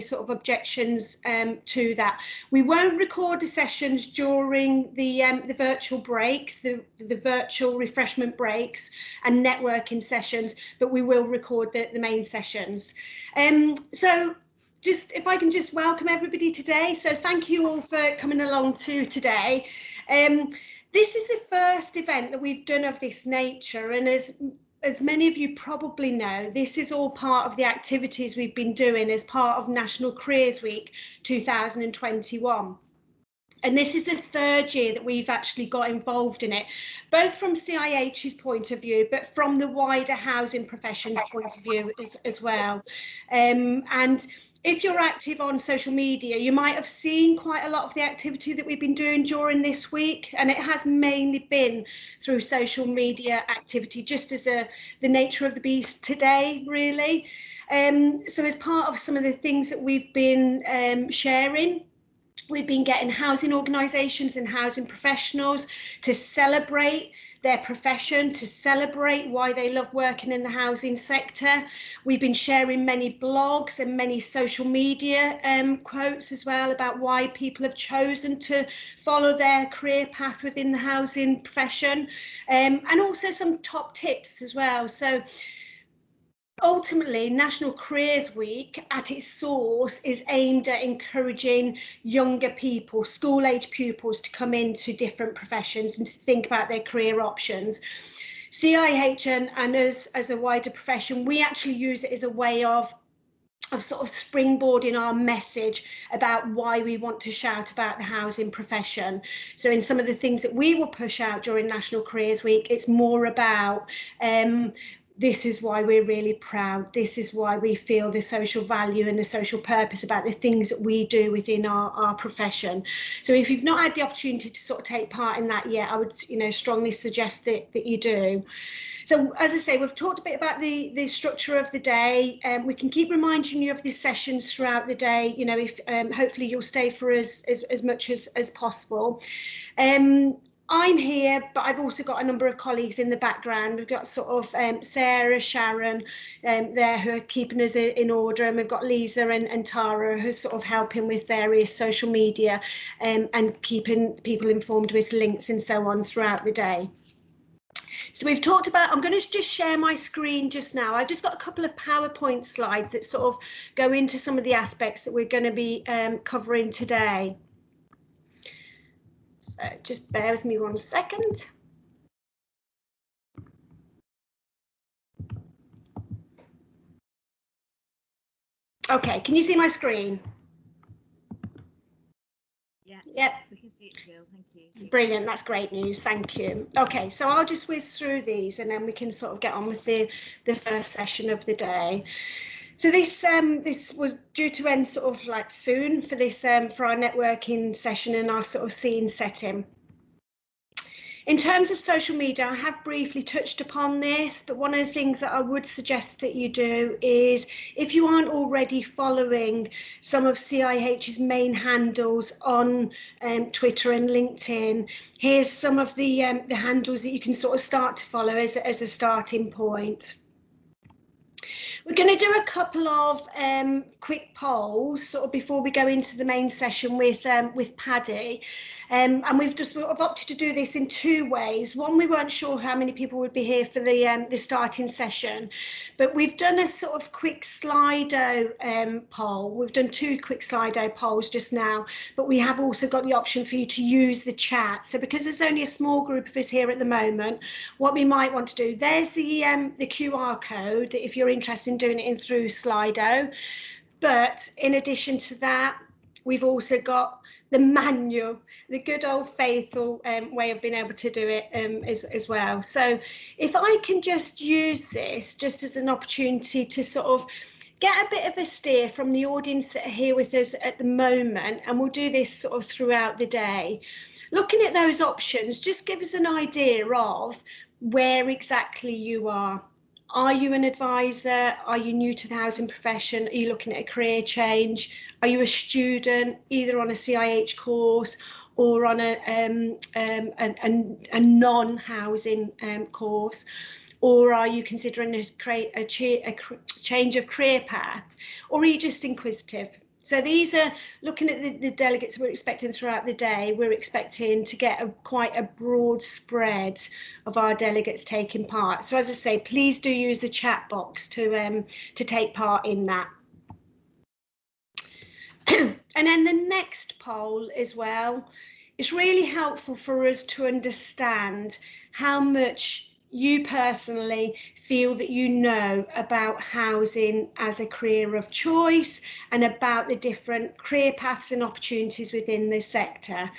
sort of objections to that. We won't record the sessions during the virtual breaks, the virtual refreshment breaks and networking sessions, but we will record the main sessions. So just if I can just welcome everybody today. So thank you all for coming along to today. This is the first event that we've done of this nature, and as many of you probably know, this is all part of the activities we've been doing as part of National Careers Week 2021. And this is the third year that we've actually got involved in it, both from CIH's point of view, but from the wider housing profession's point of view as well. And if you're active on social media, you might have seen quite a lot of the activity that we've been doing during this week, and it has mainly been through social media activity, just as the nature of the beast today, really. So as part of some of the things that we've been sharing, we've been getting housing organisations and housing professionals to celebrate their profession, to celebrate why they love working in the housing sector. We've been sharing many blogs and many social media quotes as well about why people have chosen to follow their career path within the housing profession, and also some top tips as well. So ultimately, National Careers Week at its source is aimed at encouraging younger people, school-age pupils, to come into different professions and to think about their career options. CIH and us as a wider profession, we actually use it as a way of sort of springboarding our message about why we want to shout about the housing profession. So in some of the things that we will push out during National Careers Week, it's more about this is why we're really proud. This is why we feel the social value and the social purpose about the things that we do within our profession. So if you've not had the opportunity to sort of take part in that yet, I would, strongly suggest that you do. So as I say, we've talked a bit about the structure of the day. We can keep reminding you of these sessions throughout the day. If hopefully you'll stay for as much as possible. I'm here, but I've also got a number of colleagues in the background. We've got sort of Sarah, Sharon there who are keeping us in order, and we've got Lisa and Tara who's sort of helping with various social media and keeping people informed with links and so on throughout the day. So we've talked about, I'm going to just share my screen just now. I've just got a couple of PowerPoint slides that sort of go into some of the aspects that we're going to be covering today. So just bear with me 1 second. Okay, can you see my screen? Yeah. Yep. We can see it, Jill. Thank you. Brilliant, that's great news, thank you. Okay, so I'll just whiz through these and then we can sort of get on with the first session of the day. So this was due to end sort of like soon for this for our networking session and our sort of scene setting. In terms of social media, I have briefly touched upon this, but one of the things that I would suggest that you do is, if you aren't already following some of CIH's main handles on Twitter and LinkedIn, here's some of the handles that you can sort of start to follow as a starting point. We're going to do a couple of quick polls sort of before we go into the main session with Paddy. And we've opted to do this in two ways. One, we weren't sure how many people would be here for the starting session, but we've done a sort of quick Slido poll. We've done two quick Slido polls just now, but we have also got the option for you to use the chat. So because there's only a small group of us here at the moment, what we might want to do, there's the QR code if you're interested in doing it in through Slido. But in addition to that, we've also got the manual, the good old faithful way of being able to do it as well. So if I can just use this just as an opportunity to sort of get a bit of a steer from the audience that are here with us at the moment, and we'll do this sort of throughout the day. Looking at those options, just give us an idea of where exactly you are. Are you an advisor? Are you new to the housing profession? Are you looking at a career change? Are you a student, either on a CIH course or on a non-housing course? or are you considering a change of career path, or are you just inquisitive? So these are looking at the delegates we're expecting throughout the day. We're expecting to get quite a broad spread of our delegates taking part. So as I say, please do use the chat box to take part in that. And then the next poll as well, it's really helpful for us to understand how much you personally feel that you know about housing as a career of choice and about the different career paths and opportunities within the sector.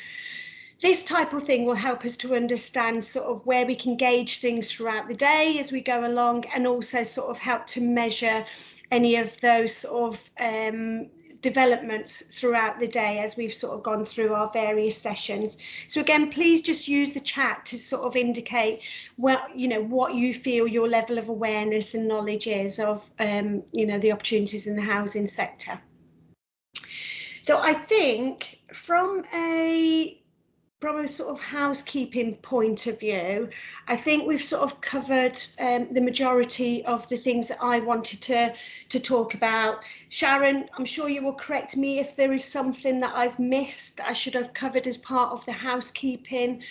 This type of thing will help us to understand sort of where we can gauge things throughout the day as we go along, and also sort of help to measure any of those sort of developments throughout the day as we've sort of gone through our various sessions. So again, please just use the chat to sort of indicate what you feel your level of awareness and knowledge is of the opportunities in the housing sector. So I think from a sort of housekeeping point of view, I think we've sort of covered the majority of the things that I wanted to talk about. Sharon, I'm sure you will correct me if there is something that I've missed that I should have covered as part of the housekeeping.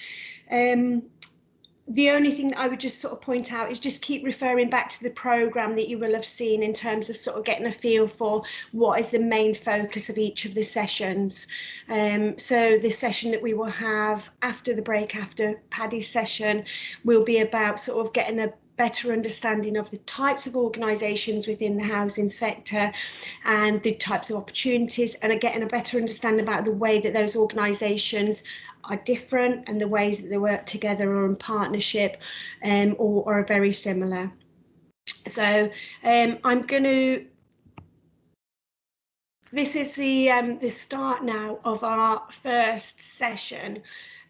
The only thing that I would just sort of point out is just keep referring back to the programme that you will have seen in terms of sort of getting a feel for what is the main focus of each of the sessions. So the session that we will have after the break, after Paddy's session, will be about sort of getting a better understanding of the types of organisations within the housing sector and the types of opportunities, and getting a better understanding about the way that those organisations are different and the ways that they work together or in partnership or are very similar. So I'm going to, this is the start now of our first session.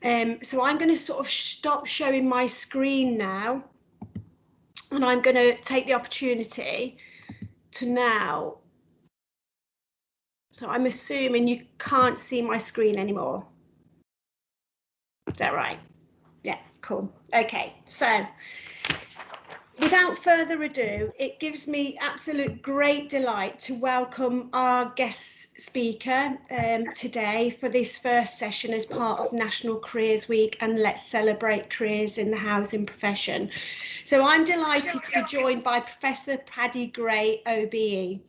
So I'm going to sort of stop showing my screen now, and I'm going to take the opportunity to now, so I'm assuming you can't see my screen anymore. Is that right? Yeah, cool. Okay, so without further ado, it gives me absolute great delight to welcome our guest speaker today for this first session as part of National Careers Week and Let's Celebrate Careers in the Housing Profession. So I'm delighted to be joined by Professor Paddy Gray, OBE.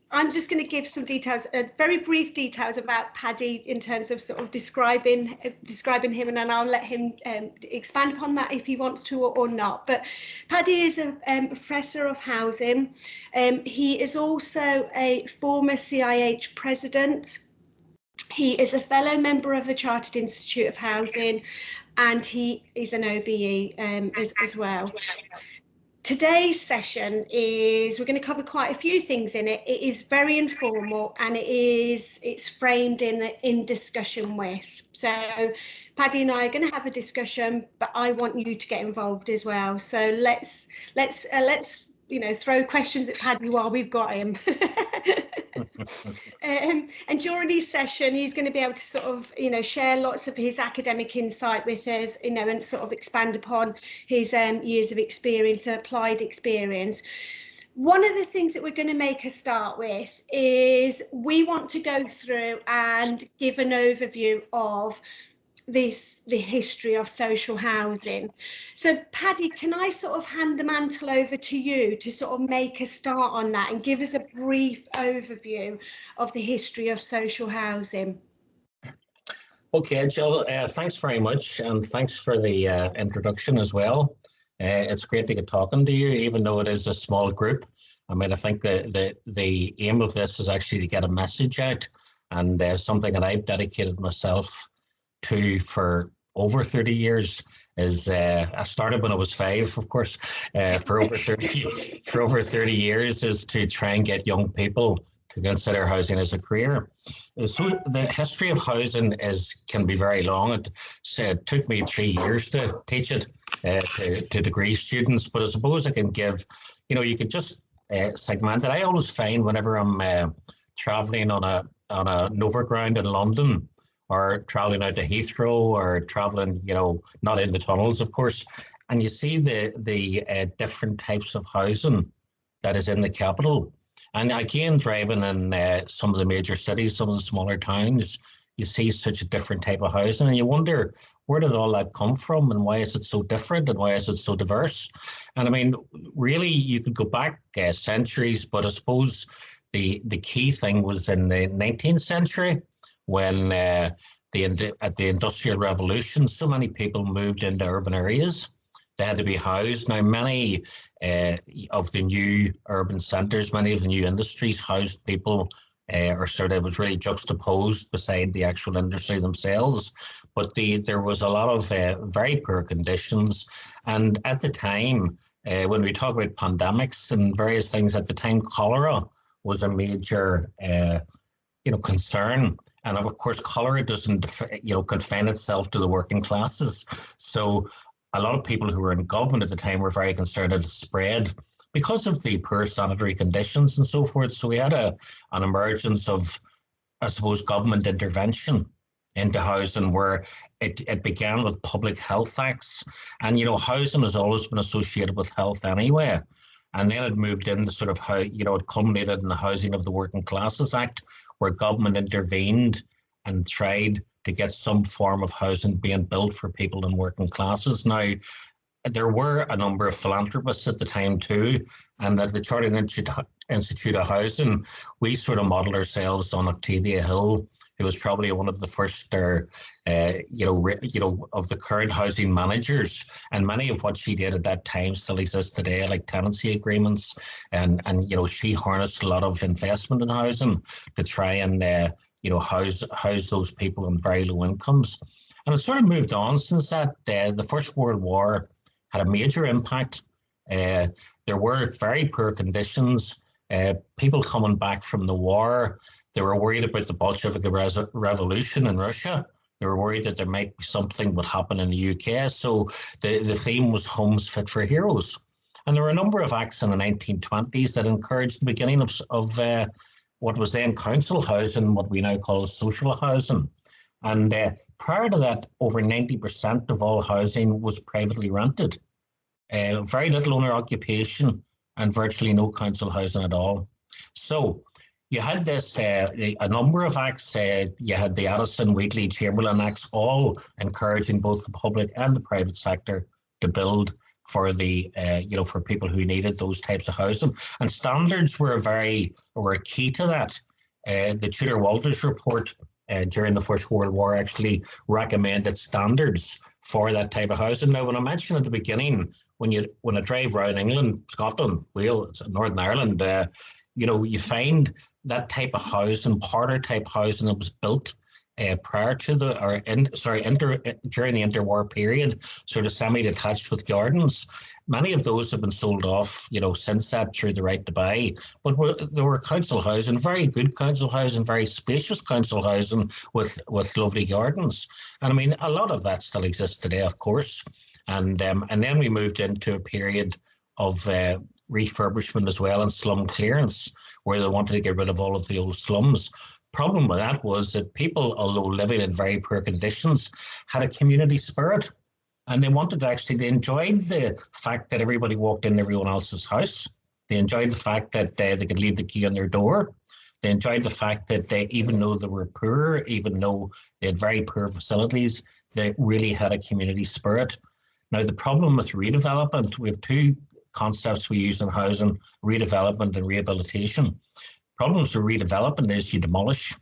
I'm just going to give some details, very brief details about Paddy in terms of sort of describing him, and then I'll let him expand upon that if he wants to or not. But Paddy is a professor of housing. He is also a former CIH president. He is a fellow member of the Chartered Institute of Housing, and he is an OBE as well. Today's session we're going to cover quite a few things in it. It is very informal, and it's framed in discussion with. So Paddy and I are going to have a discussion, but I want you to get involved as well. So let's throw questions at Paddy while we've got him. And during his session, he's going to be able to sort of, share lots of his academic insight with us, and sort of expand upon his years of experience, applied experience. One of the things that we're going to make a start with is we want to go through and give an overview of the history of social housing. So Paddy, can I sort of hand the mantle over to you to sort of make a start on that and give us a brief overview of the history of social housing? Okay, Jill, thanks very much, and thanks for the introduction as well. It's great to get talking to you, even though it is a small group. I mean, I think the aim of this is actually to get a message out, and something that I've dedicated myself to for over 30 years is I started when I was 5, of course, for over 30 years is to try and get young people to consider housing as a career. So the history of housing can be very long. It took me 3 years to teach it to degree students, but I suppose I can give, you could just segment it. I always find whenever I'm traveling on an overground in London, or traveling out to Heathrow, or traveling, not in the tunnels, of course, and you see the different types of housing that is in the capital. And again, driving in some of the major cities, some of the smaller towns, you see such a different type of housing, and you wonder, where did all that come from, and why is it so different, and why is it so diverse? And I mean, really, you could go back centuries, but I suppose the key thing was in the 19th century, when at the Industrial Revolution, so many people moved into urban areas. They had to be housed. Now, many of the new urban centres, many of the new industries housed people, or sort of was really juxtaposed beside the actual industry themselves. But there was a lot of very poor conditions. And at the time, when we talk about pandemics and various things, at the time, cholera was a major concern. And of course, cholera doesn't, confine itself to the working classes. So a lot of people who were in government at the time were very concerned that it spread because of the poor sanitary conditions and so forth. So we had an emergence of, I suppose, government intervention into housing, where it began with public health acts. And, housing has always been associated with health anyway. And then it moved into sort of how, it culminated in the Housing of the Working Classes Act, where government intervened and tried to get some form of housing being built for people in working classes. Now, there were a number of philanthropists at the time too, and at the Chartered Institute of Housing, we sort of modelled ourselves on Octavia Hill, who was probably one of the first, of the current housing managers. And many of what she did at that time still exists today, like tenancy agreements, and she harnessed a lot of investment in housing to try and house those people on very low incomes. And it sort of moved on since that. The First World War had a major impact. There were very poor conditions. People coming back from the war, they were worried about the Bolshevik Revolution in Russia. They were worried that there might be something would happen in the UK. So the theme was homes fit for heroes. And there were a number of acts in the 1920s that encouraged the beginning of what was then council housing, what we now call social housing. And prior to that, over 90% of all housing was privately rented. Very little owner occupation and virtually no council housing at all. So you had this, a number of acts. You had the Addison, Wheatley, Chamberlain acts, all encouraging both the public and the private sector to build for the, for people who needed those types of housing. And standards were a key to that. The Tudor Walters report during the First World War actually recommended standards for that type of housing. Now, when I mentioned at the beginning, when I drive around England, Scotland, Wales, Northern Ireland, you find that type of housing, parter type housing that was built prior to during the interwar period, sort of semi-detached with gardens. Many of those have been sold off, since that through the right to buy. But there were council housing, very good council housing, very spacious council housing with lovely gardens. And I mean, a lot of that still exists today, of course. And then we moved into a period of refurbishment as well and slum clearance, where they wanted to get rid of all of the old slums. Problem with that was that people, although living in very poor conditions, had a community spirit, and they wanted to they enjoyed the fact that everybody walked in everyone else's house. They enjoyed the fact that they could leave the key on their door. They enjoyed the fact that even though they were poor, even though they had very poor facilities, they really had a community spirit. Now, the problem with redevelopment, we have two concepts we use in housing: redevelopment and rehabilitation. Problems with redevelopment is you demolish,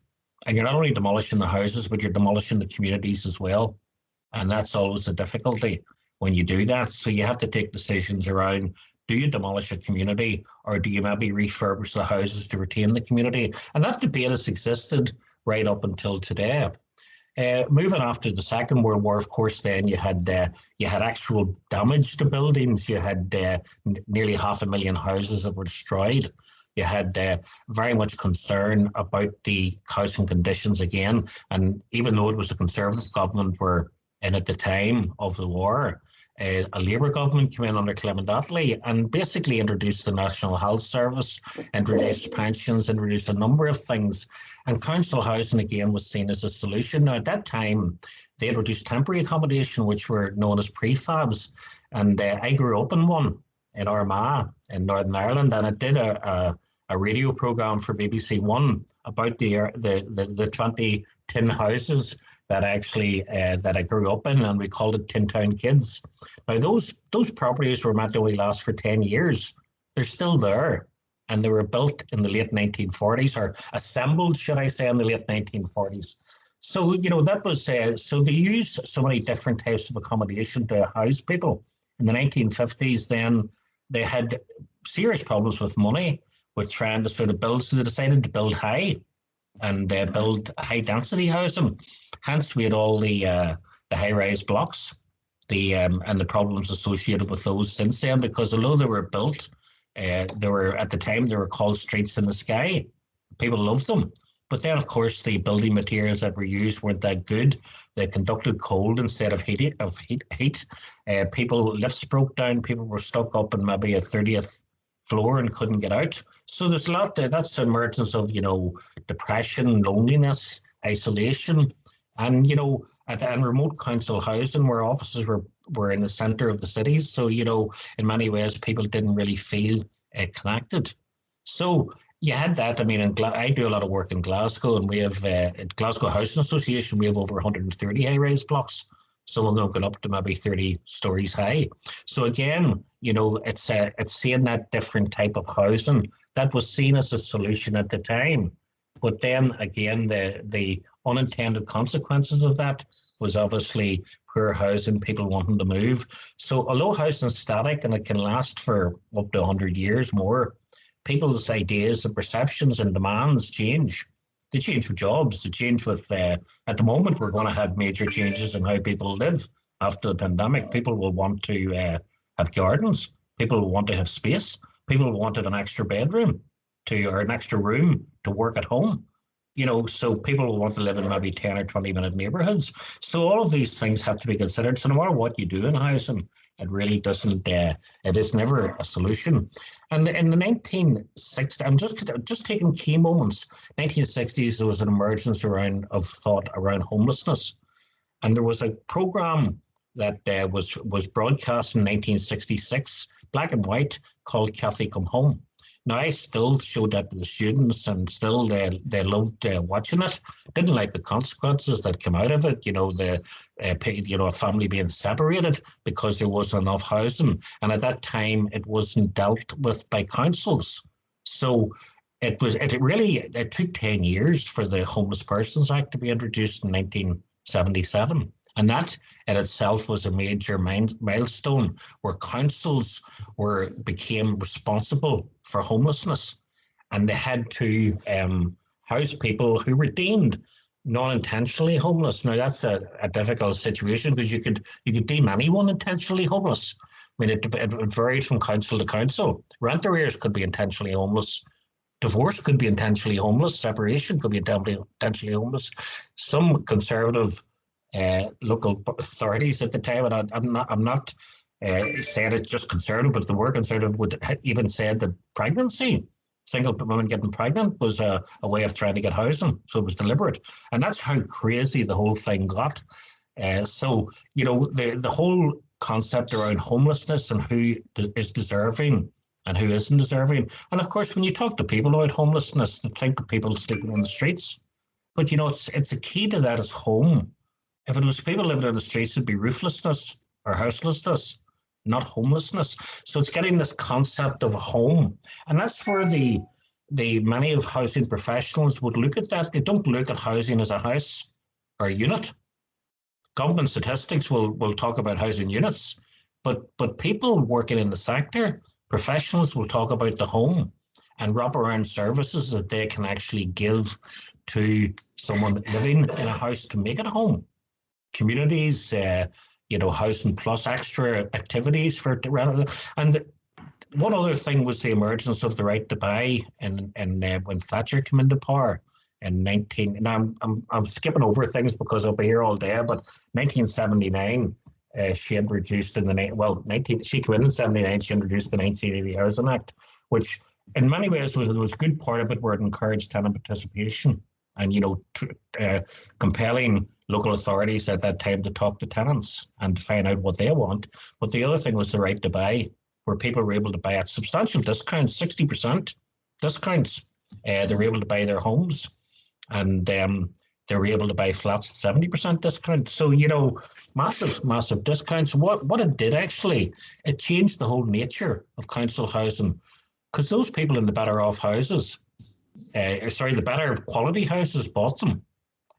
and you're not only demolishing the houses, but you're demolishing the communities as well. And that's always a difficulty when you do that. So you have to take decisions around, do you demolish a community, or do you maybe refurbish the houses to retain the community? And that debate has existed right up until today. Moving after the Second World War, of course, then you had actual damage to buildings. You had nearly 500,000 houses that were destroyed. You had very much concern about the housing conditions again. And even though it was a Conservative government were in at the time of the war, a Labour government came in under Clement Attlee and basically introduced the National Health Service, introduced pensions, introduced a number of things. And council housing, again, was seen as a solution. Now, at that time, they introduced temporary accommodation, which were known as prefabs. And I grew up in one in Armagh in Northern Ireland, and it did a radio programme for BBC One about the 20 tin houses that I grew up in, and we called it Tin Town Kids. Now those properties were meant to only last for 10 years. They're still there, and they were built in the late 1940s, or assembled, should I say, in the late 1940s. So that was so they used so many different types of accommodation to house people. In the 1950s, then they had serious problems with money, with trying to sort of build, so they decided to build high and build high density housing. Hence, we had all the high-rise blocks, and the problems associated with those since then. Because although they were built, at the time they were called streets in the sky. People loved them, but then of course the building materials that were used weren't that good. They conducted cold instead of heat. Lifts broke down. People were stuck up in maybe a 30th floor and couldn't get out. So there's a lot there. That's emergence of depression, loneliness, isolation. And and remote council housing where offices were in the centre of the cities, so in many ways people didn't really feel connected. So you had that. I mean, I do a lot of work in Glasgow, and we have at Glasgow Housing Association we have over 130 high-rise blocks. Some of them going up to maybe 30 stories high. So again, it's seeing that different type of housing that was seen as a solution at the time. But then again, the unintended consequences of that was obviously poor housing, people wanting to move. So although housing is static and it can last for up to 100 years more, people's ideas and perceptions and demands change. They change with jobs, they change with, at the moment we're going to have major changes in how people live after the pandemic. People will want to have gardens, people will want to have space, people will want to have an extra bedroom or an extra room to work at home. So people will want to live in maybe 10 or 20 minute neighbourhoods. So all of these things have to be considered. So no matter what you do in housing, it really doesn't, it is never a solution. And in the 1960s, I'm just taking key moments. 1960s, there was an emergence of thought around homelessness. And there was a programme that was broadcast in 1966, black and white, called Kathy Come Home. Now, I still showed that to the students, and still they loved watching it. Didn't like the consequences that came out of it. A family being separated because there wasn't enough housing, and at that time it wasn't dealt with by councils. So it took 10 years for the Homeless Persons Act to be introduced in 1977. And that in itself was a major milestone where councils became responsible for homelessness, and they had to house people who were deemed non-intentionally homeless. Now that's a difficult situation because you could deem anyone intentionally homeless. I mean, it varied from council to council. Rent arrears could be intentionally homeless. Divorce could be intentionally homeless. Separation could be intentionally homeless. Some conservative local authorities at the time, and I'm not saying it's just conservative, but the word conservative would even said that pregnancy, single women getting pregnant, was a way of trying to get housing. So it was deliberate, and that's how crazy the whole thing got. So the whole concept around homelessness and who is deserving and who isn't deserving, and of course when you talk to people about homelessness, they think of people sleeping on the streets, but it's a key to that is home. If it was people living on the streets, it'd be rooflessness or houselessness, not homelessness. So it's getting this concept of a home. And that's where the many of housing professionals would look at that. They don't look at housing as a house or a unit. Government statistics will talk about housing units, but people working in the sector, professionals, will talk about the home and wraparound services that they can actually give to someone living in a house to make it a home. Communities, housing plus extra activities for rent. And one other thing was the emergence of the right to buy, and when Thatcher came into power in 19. Now I'm skipping over things because I'll be here all day, but 1979, she introduced in she came in 79, she introduced the 1980 Housing Act, which in many ways was a good part of it where it encouraged tenant participation and, compelling local authorities at that time to talk to tenants and to find out what they want. But the other thing was the right to buy, where people were able to buy at substantial discounts, 60% discounts. They were able to buy their homes, and they were able to buy flats at 70% discount. So, massive discounts. What it did actually, it changed the whole nature of council housing, because those people in the better off houses, the better quality houses bought them.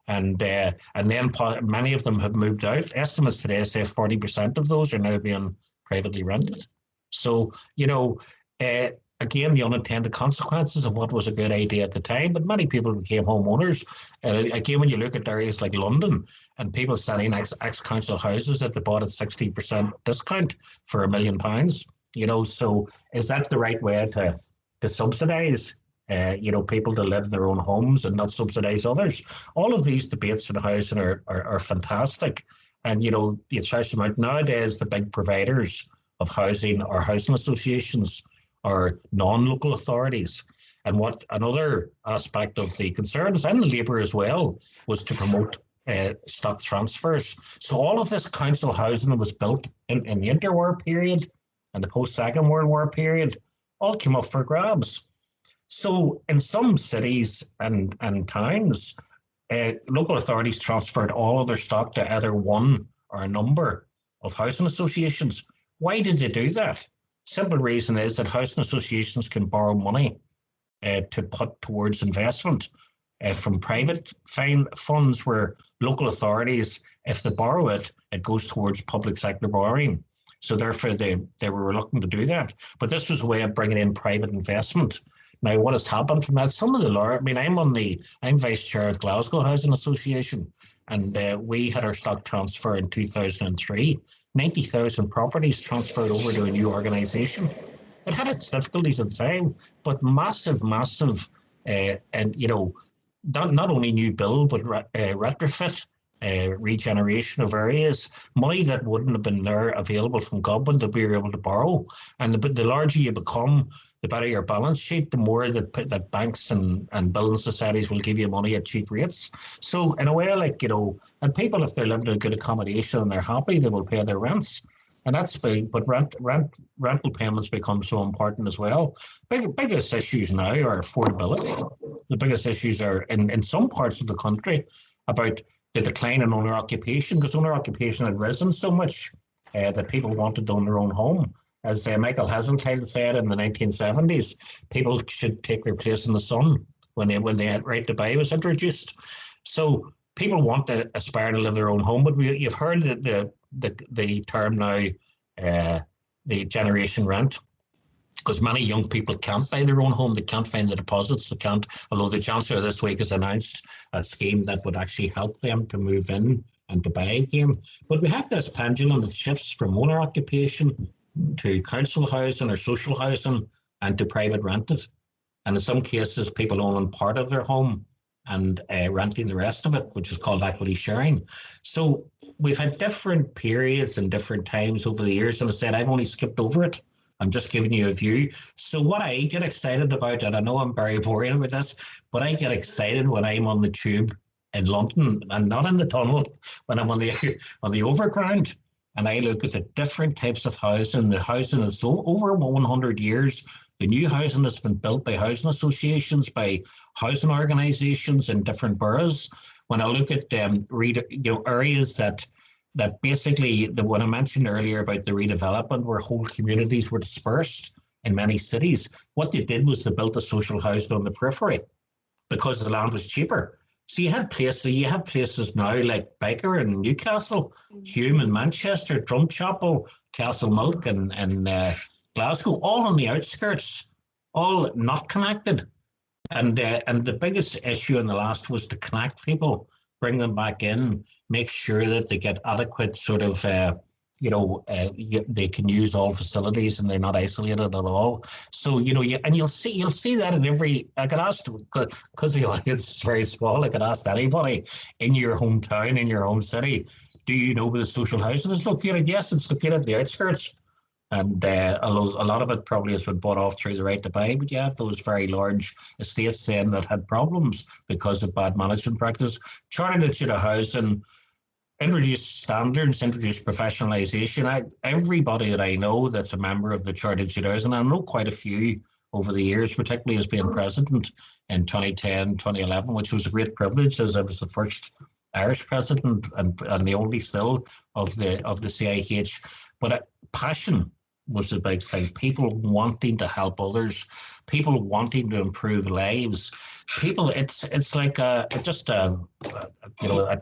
And then many of them have moved out. Estimates today say 40% of those are now being privately rented. So, again, the unintended consequences of what was a good idea at the time, but many people became homeowners. Again, when you look at areas like London and people selling ex-council houses that they bought at 60% discount for £1 million, so is that the right way to subsidise people to live in their own homes and not subsidise others? All of these debates in housing are fantastic. And, it's fascinating. Nowadays, the big providers of housing are housing associations or non-local authorities. And what another aspect of the Conservatives and the Labour as well was to promote stock transfers. So all of this council housing was built in the interwar period and the post-Second World War period, all came up for grabs. So in some cities and towns, local authorities transferred all of their stock to either one or a number of housing associations. Why did they do that? Simple reason is that housing associations can borrow money to put towards investment from private funds, where local authorities, if they borrow it, it goes towards public sector borrowing. So therefore they were reluctant to do that. But this was a way of bringing in private investment. Now, what has happened from that? Some of the I'm vice chair of Glasgow Housing Association, and we had our stock transfer in 2003. 90,000 properties transferred over to a new organisation. It had its difficulties at the time, but massive, and not only new build, but retrofit, regeneration of areas, money that wouldn't have been there available from government that we were able to borrow. And the larger you become, the better your balance sheet, the more that banks and building societies will give you money at cheap rates. So in a way, and people, if they're living in good accommodation and they're happy, they will pay their rents. And that's big, but rental payments become so important as well. Biggest issues now are affordability. The biggest issues are in some parts of the country about the decline in owner occupation, because owner occupation had risen so much that people wanted to own their own home. As Michael Heseltine said in the 1970s, people should take their place in the sun when the right to buy was introduced. So people want to aspire to live their own home, but you've heard the term now, the generation rent, because many young people can't buy their own home. They can't find the deposits. They can't, although the Chancellor this week has announced a scheme that would actually help them to move in and to buy again. But we have this pendulum that shifts from owner occupation to council housing or social housing and to private rented. And in some cases, people owning part of their home and renting the rest of it, which is called equity sharing. So we've had different periods and different times over the years. And I said, I've only skipped over it. I'm just giving you a view. So what I get excited about, and I know I'm very boring about this, but I get excited when I'm on the tube in London and not in the tunnel, when I'm on the overground. And I look at the different types of housing. The housing is so over 100 years. The new housing has been built by housing associations, by housing organisations in different boroughs. When I look at areas that basically, what I mentioned earlier about the redevelopment, where whole communities were dispersed in many cities, what they did was they built a social housing on the periphery because the land was cheaper. So you have places now like Baker in Newcastle, Hume in Manchester, Drumchapel, Castlemilk and Glasgow, all on the outskirts, all not connected. And the biggest issue in the last was to connect people, bring them back in, make sure that they get adequate sort of, they can use all facilities and they're not isolated at all. So, you'll see that in every, I could ask, because the audience is very small, I could ask anybody in your hometown, in your home city, do you know where the social housing is located? Yes, it's located at the outskirts. And a lot of it probably has been bought off through the right to buy, but you have those very large estates then that had problems because of bad management practices. Chartered Institute of Housing introduced standards, introduced professionalisation. Everybody that I know that's a member of the Chartered Institute of Housing, and I know quite a few over the years, particularly as being president in 2010, 2011, which was a great privilege as I was the first Irish president and the only still of the CIH. But passion was the big thing. People wanting to help others, people wanting to improve lives. People, it's like a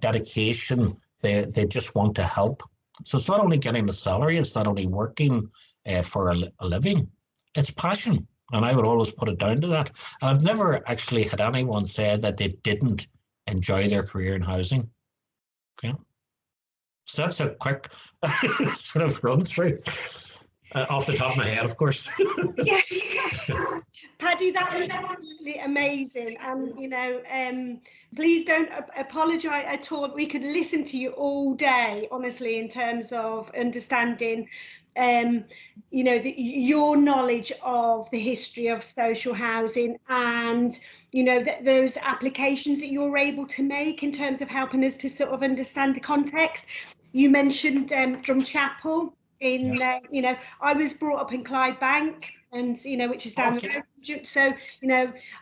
dedication. They just want to help. So it's not only getting the salary, it's not only working for a living, it's passion. And I would always put it down to that. And I've never actually had anyone say that they didn't enjoy their career in housing. Okay. So that's a quick sort of run through. Off the top of my head, of course. Yeah. Paddy, that was absolutely amazing. And, please don't apologise at all. We could listen to you all day, honestly, in terms of understanding, your knowledge of the history of social housing and, those applications that you're able to make in terms of helping us to sort of understand the context. You mentioned Drumchapel. I was brought up in Clark Bex, and which is down the road. So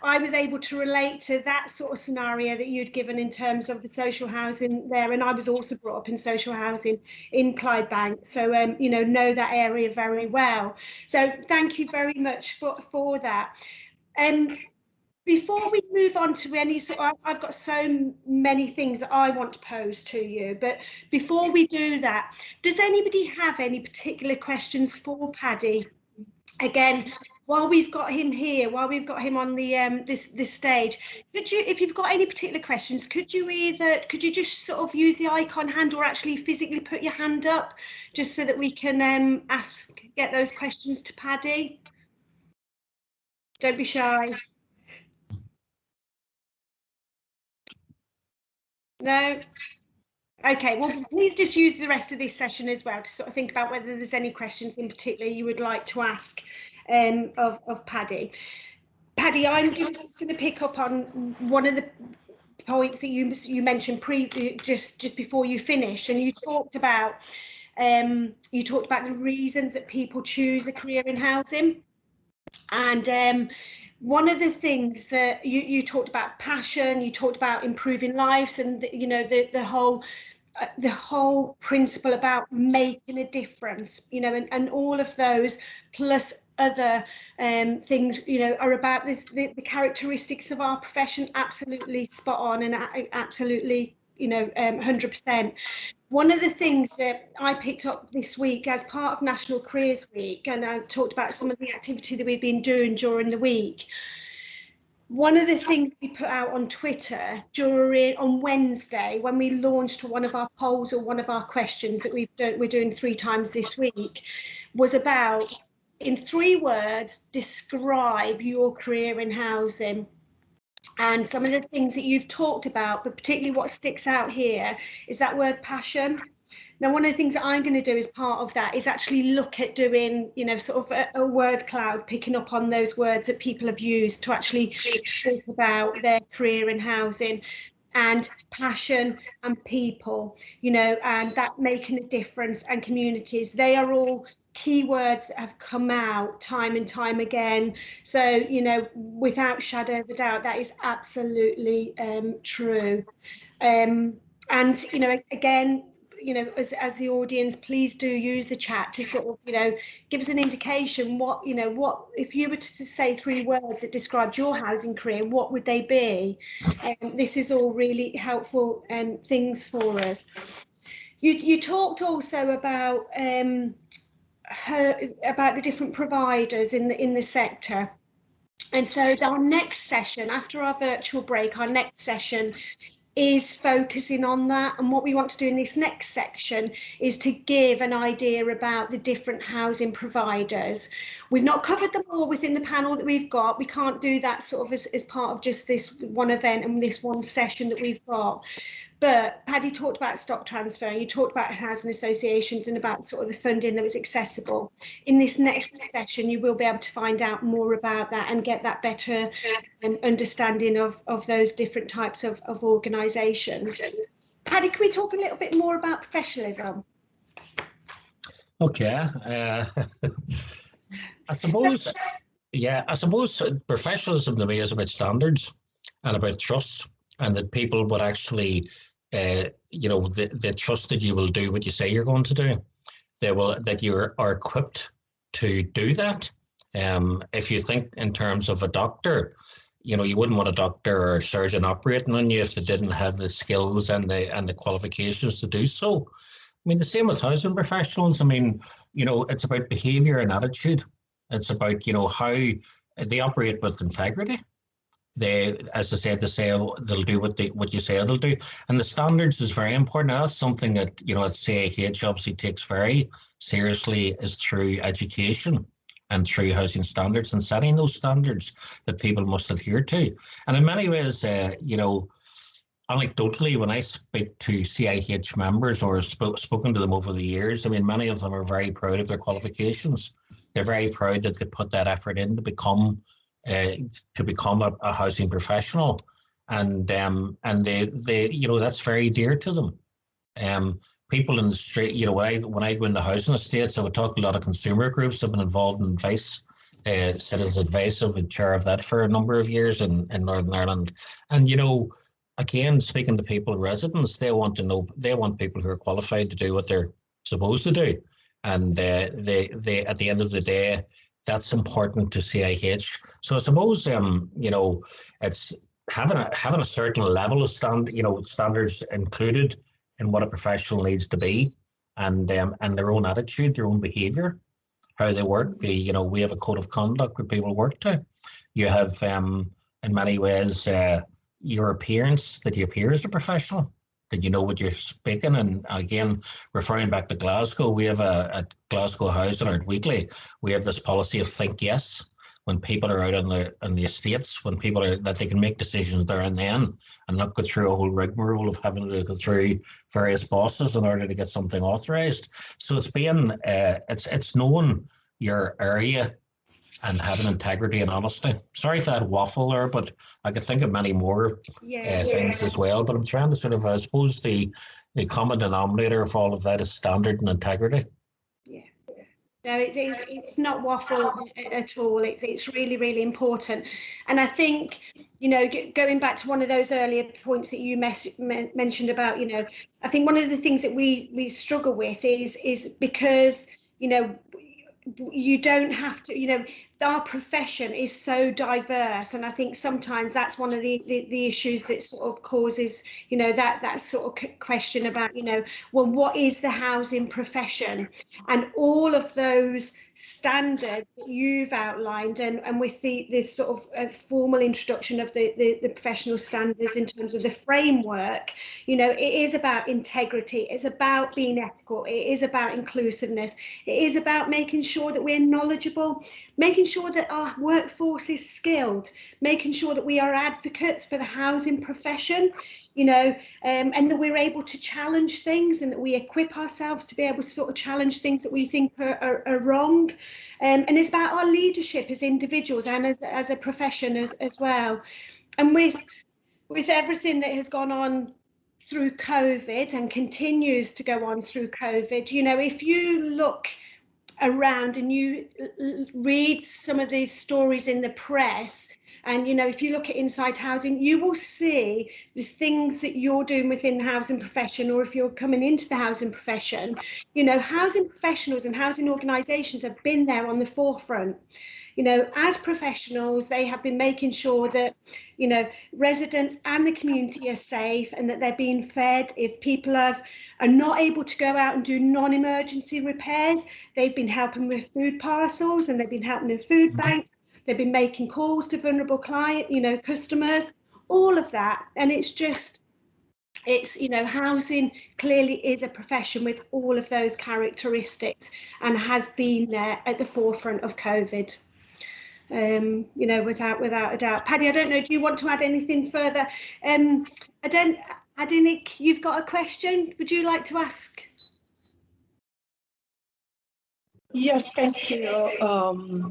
I was able to relate to that sort of scenario that you'd given in terms of the social housing there, and I was also brought up in social housing in Clark Bex, so know that area very well. So thank you very much for that. Before we move on to I've got so many things that I want to pose to you, but before we do that, does anybody have any particular questions for Paddy? Again, while we've got him here, while we've got him on the this stage, could you, if you've got any particular questions, could you just sort of use the icon hand or actually physically put your hand up, just so that we can get those questions to Paddy? Don't be shy. No? Okay, well, please just use the rest of this session as well to sort of think about whether there's any questions in particular you would like to ask of Paddy. Paddy, I'm just going to pick up on one of the points that you mentioned just before you finish, and you talked about the reasons that people choose a career in housing. And one of the things that you talked about passion, you talked about improving lives, and the whole principle about making a difference, and all of those plus other things, are about the characteristics of our profession. Absolutely spot on, and absolutely 100%. One of the things that I picked up this week as part of National Careers Week, and I talked about some of the activity that we've been doing during the week. One of the things we put out on Twitter on Wednesday, when we launched one of our polls or one of our questions that we're doing 3 times this week, was about, in 3 words, describe your career in housing. And some of the things that you've talked about, but particularly what sticks out here, is that word passion. Now, one of the things that I'm going to do as part of that is actually look at doing, sort of a word cloud, picking up on those words that people have used to actually talk about their career in housing, and passion and people, and that making a difference, and communities. They are all keywords that have come out time and time again. So, without shadow of a doubt, that is absolutely true. And, again, as the audience, please do use the chat to sort of, give us an indication what if you were to say 3 words that described your housing career, what would they be? This is all really helpful things for us. You talked also about the different providers in the sector, and so our next session, after our virtual break, our next session is focusing on that. And what we want to do in this next section is to give an idea about the different housing providers. We've not covered them all within the panel that we've got. We can't do that sort of as part of just this one event and this one session that we've got. But Paddy talked about stock transfer, you talked about housing associations and about sort of the funding that was accessible. In this next session, you will be able to find out more about that and get that better understanding of those different types of organisations. Paddy, can we talk a little bit more about professionalism? Okay. I suppose professionalism to me is about standards and about trust, and that people would actually, they trust that you will do what you say you're going to do. That you are equipped to do that. If you think in terms of a doctor, you wouldn't want a doctor or a surgeon operating on you if they didn't have the skills and the qualifications to do so. I mean, the same with housing professionals. I mean, it's about behaviour and attitude. It's about, how they operate with integrity. They, as I said, they'll do what you say they'll do. And the standards is very important. That's something that, at CIH obviously takes very seriously, is through education and through housing standards and setting those standards that people must adhere to. And in many ways, anecdotally, when I speak to CIH members or spoken to them over the years, I mean, many of them are very proud of their qualifications. They're very proud that they put that effort in to become a housing professional, and they that's very dear to them. People in the street, when I go into housing estates, I would talk to a lot of consumer groups. I've been involved in advice, citizens advice. I've been chair of that for a number of years in Northern Ireland, and again, speaking to people, residents, they want people who are qualified to do what they're supposed to do, and they at the end of the day, that's important to CIH. So I suppose it's having a certain level of standards included in what a professional needs to be, and their own attitude, their own behaviour, how they work. We have a code of conduct that people work to. You have in many ways your appearance, that you appear as a professional, that you know what you're speaking. And again, referring back to Glasgow, we have at Glasgow Housing or at Weekly, we have this policy of think yes. When people are out on the estates, when people are, that they can make decisions there and then, and not go through a whole rigmarole of having to go through various bosses in order to get something authorised. So it's being, it's knowing your area and having integrity and honesty. Sorry for that waffle there, but I could think of many more things as well. But I'm trying to sort of, I suppose the common denominator of all of that is standard and integrity. Yeah. No, it's not waffle at all. It's really, really important. And I think, going back to one of those earlier points that you mentioned about, I think one of the things that we struggle with is because, you don't have to, our profession is so diverse, and I think sometimes that's one of the issues that sort of causes, that sort of question about, well, what is the housing profession? And all of those standards that you've outlined, and with the sort of formal introduction of the professional standards in terms of the framework, it is about integrity, it's about being ethical, it is about inclusiveness, it is about making sure that we're knowledgeable, making sure that our workforce is skilled, making sure that we are advocates for the housing profession, and that we're able to challenge things, and that we equip ourselves to be able to sort of challenge things that we think are wrong. And it's about our leadership as individuals and as a profession as well. And with everything that has gone on through COVID and continues to go on through COVID, if you look around and you read some of the stories in the press, and if you look at Inside Housing, you will see the things that you're doing within the housing profession, or if you're coming into the housing profession, housing professionals and housing organisations have been there on the forefront. As professionals, they have been making sure that, residents and the community are safe, and that they're being fed. If people are not able to go out and do non-emergency repairs, they've been helping with food parcels, and they've been helping with food banks. They've been making calls to vulnerable customers, all of that. And it's just, It's, you know, housing clearly is a profession with all of those characteristics and has been there at the forefront of COVID. You know, without a doubt. Paddy, I don't know, do you want to add anything further? Nick, you've got a question. Would you like to ask? Yes, thank you.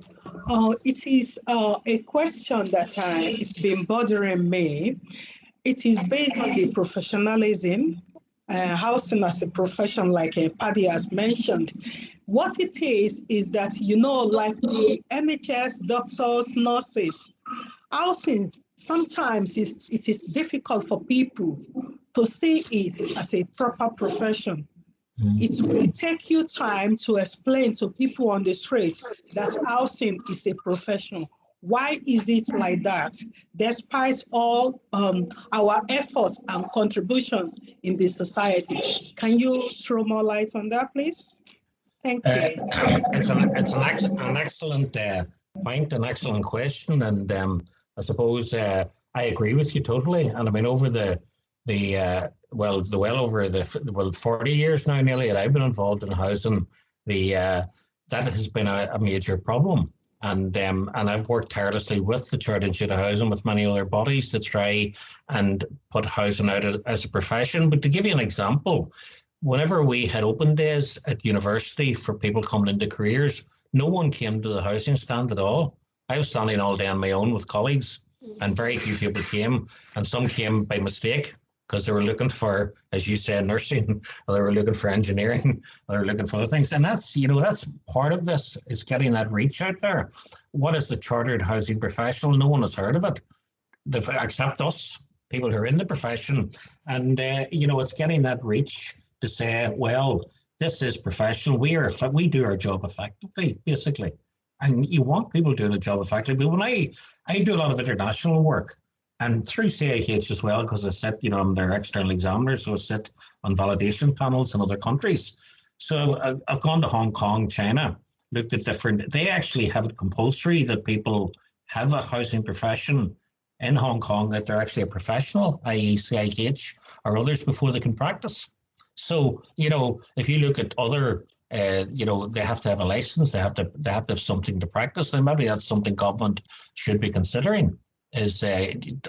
It is a question that has been bothering me. It is based on the professionalism, housing as a profession, like Paddy has mentioned. What it is that, you know, like the NHS, doctors, nurses, housing, sometimes it is difficult for people to see it as a proper profession. It will take you time to explain to people on the street that housing is a profession. Why is it like that? Despite all our efforts and contributions in the society. Can you throw more light on that, please? Thank you. It's an excellent point, an excellent question, and I suppose I agree with you totally. And I mean, over the 40 years now nearly that I've been involved in housing, that has been a major problem. And I've worked tirelessly with the Chartered Institute of Housing, with many other bodies to try and put housing out as a profession. But to give you an example, whenever we had open days at university for people coming into careers, no one came to the housing stand at all. I was standing all day on my own with colleagues, and very few people came, and some came by mistake because they were looking for, as you said, nursing, or they were looking for engineering, or they were looking for other things. And that's, you know, that's part of this, is getting that reach out there. What is the chartered housing professional? No one has heard of it, except us, people who are in the profession. And, you know, it's getting that reach to say, well, this is professional. We do our job effectively, basically. And you want people doing a job effectively. But when I do a lot of international work, and through CIH as well, because I sit, you know, I'm their external examiner, so I sit on validation panels in other countries. So I've gone to Hong Kong, China, looked at different, they actually have it compulsory that people have a housing profession in Hong Kong, that they're actually a professional, i.e. CIH or others, before they can practice. So, you know, if you look at other, you know, they have to have a license, they have to have something to practice, and maybe that's something government should be considering. Is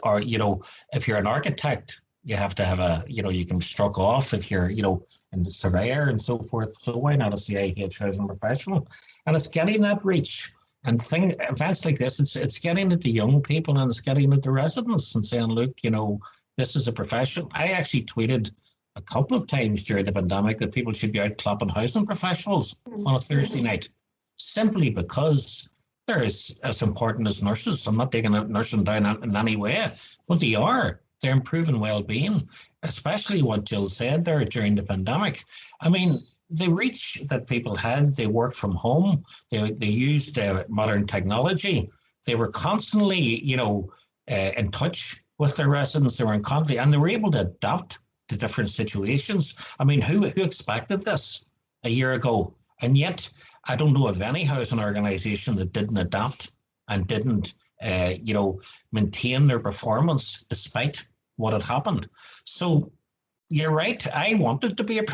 or, you know, if you're an architect, you have to have a, you know, you can struck off if you're, you know, in the surveyor and so forth. So why not a CIH housing professional? And it's getting that reach. And events like this, it's getting it to young people, and it's getting it to residents and saying, look, you know, this is a profession. I actually tweeted a couple of times during the pandemic that people should be out clapping housing professionals on a Thursday night, simply because they're as important as nurses. I'm not taking nursing down in any way, but they are. They're improving well-being, especially what Jill said there during the pandemic. I mean, the reach that people had, they worked from home, they used modern technology, they were constantly, you know, in touch with their residents, they were in contact, and they were able to adapt to different situations. I mean, who expected this a year ago? And yet, I don't know of any housing organisation that didn't adapt and didn't, you know, maintain their performance despite what had happened. So you're right. I wanted to be a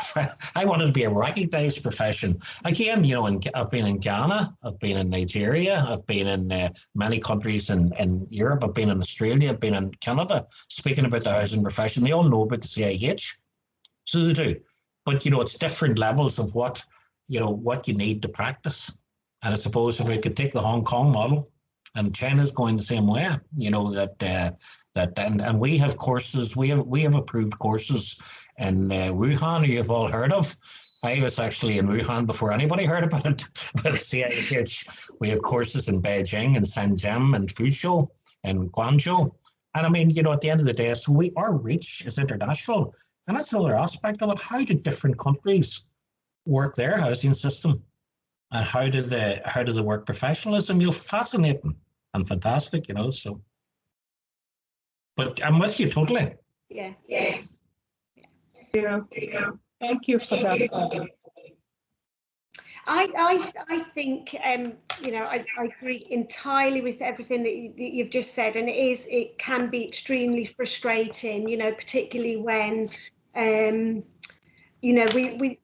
recognised profession. Again, you know, I've been in Ghana, I've been in Nigeria, I've been in many countries in Europe, I've been in Australia, I've been in Canada, speaking about the housing profession. They all know about the CIH, so they do. But, you know, it's different levels of what you need to practice. And I suppose if we could take the Hong Kong model, and China's going the same way, you know, and we have courses, we have approved courses in Wuhan, who you've all heard of. I was actually in Wuhan before anybody heard about it, but CIH, we have courses in Beijing and Shenzhen and Fuzhou and Guangzhou. And I mean, you know, at the end of the day, so our reach is international. And that's another aspect of it. How do different countries work their housing system, and how do they work professionalism? You're fascinating and fantastic, you know. So, but I'm with you totally. Yeah. Thank you for that. I think you know, I agree entirely with everything that you've just said, and it can be extremely frustrating, you know, particularly when you know,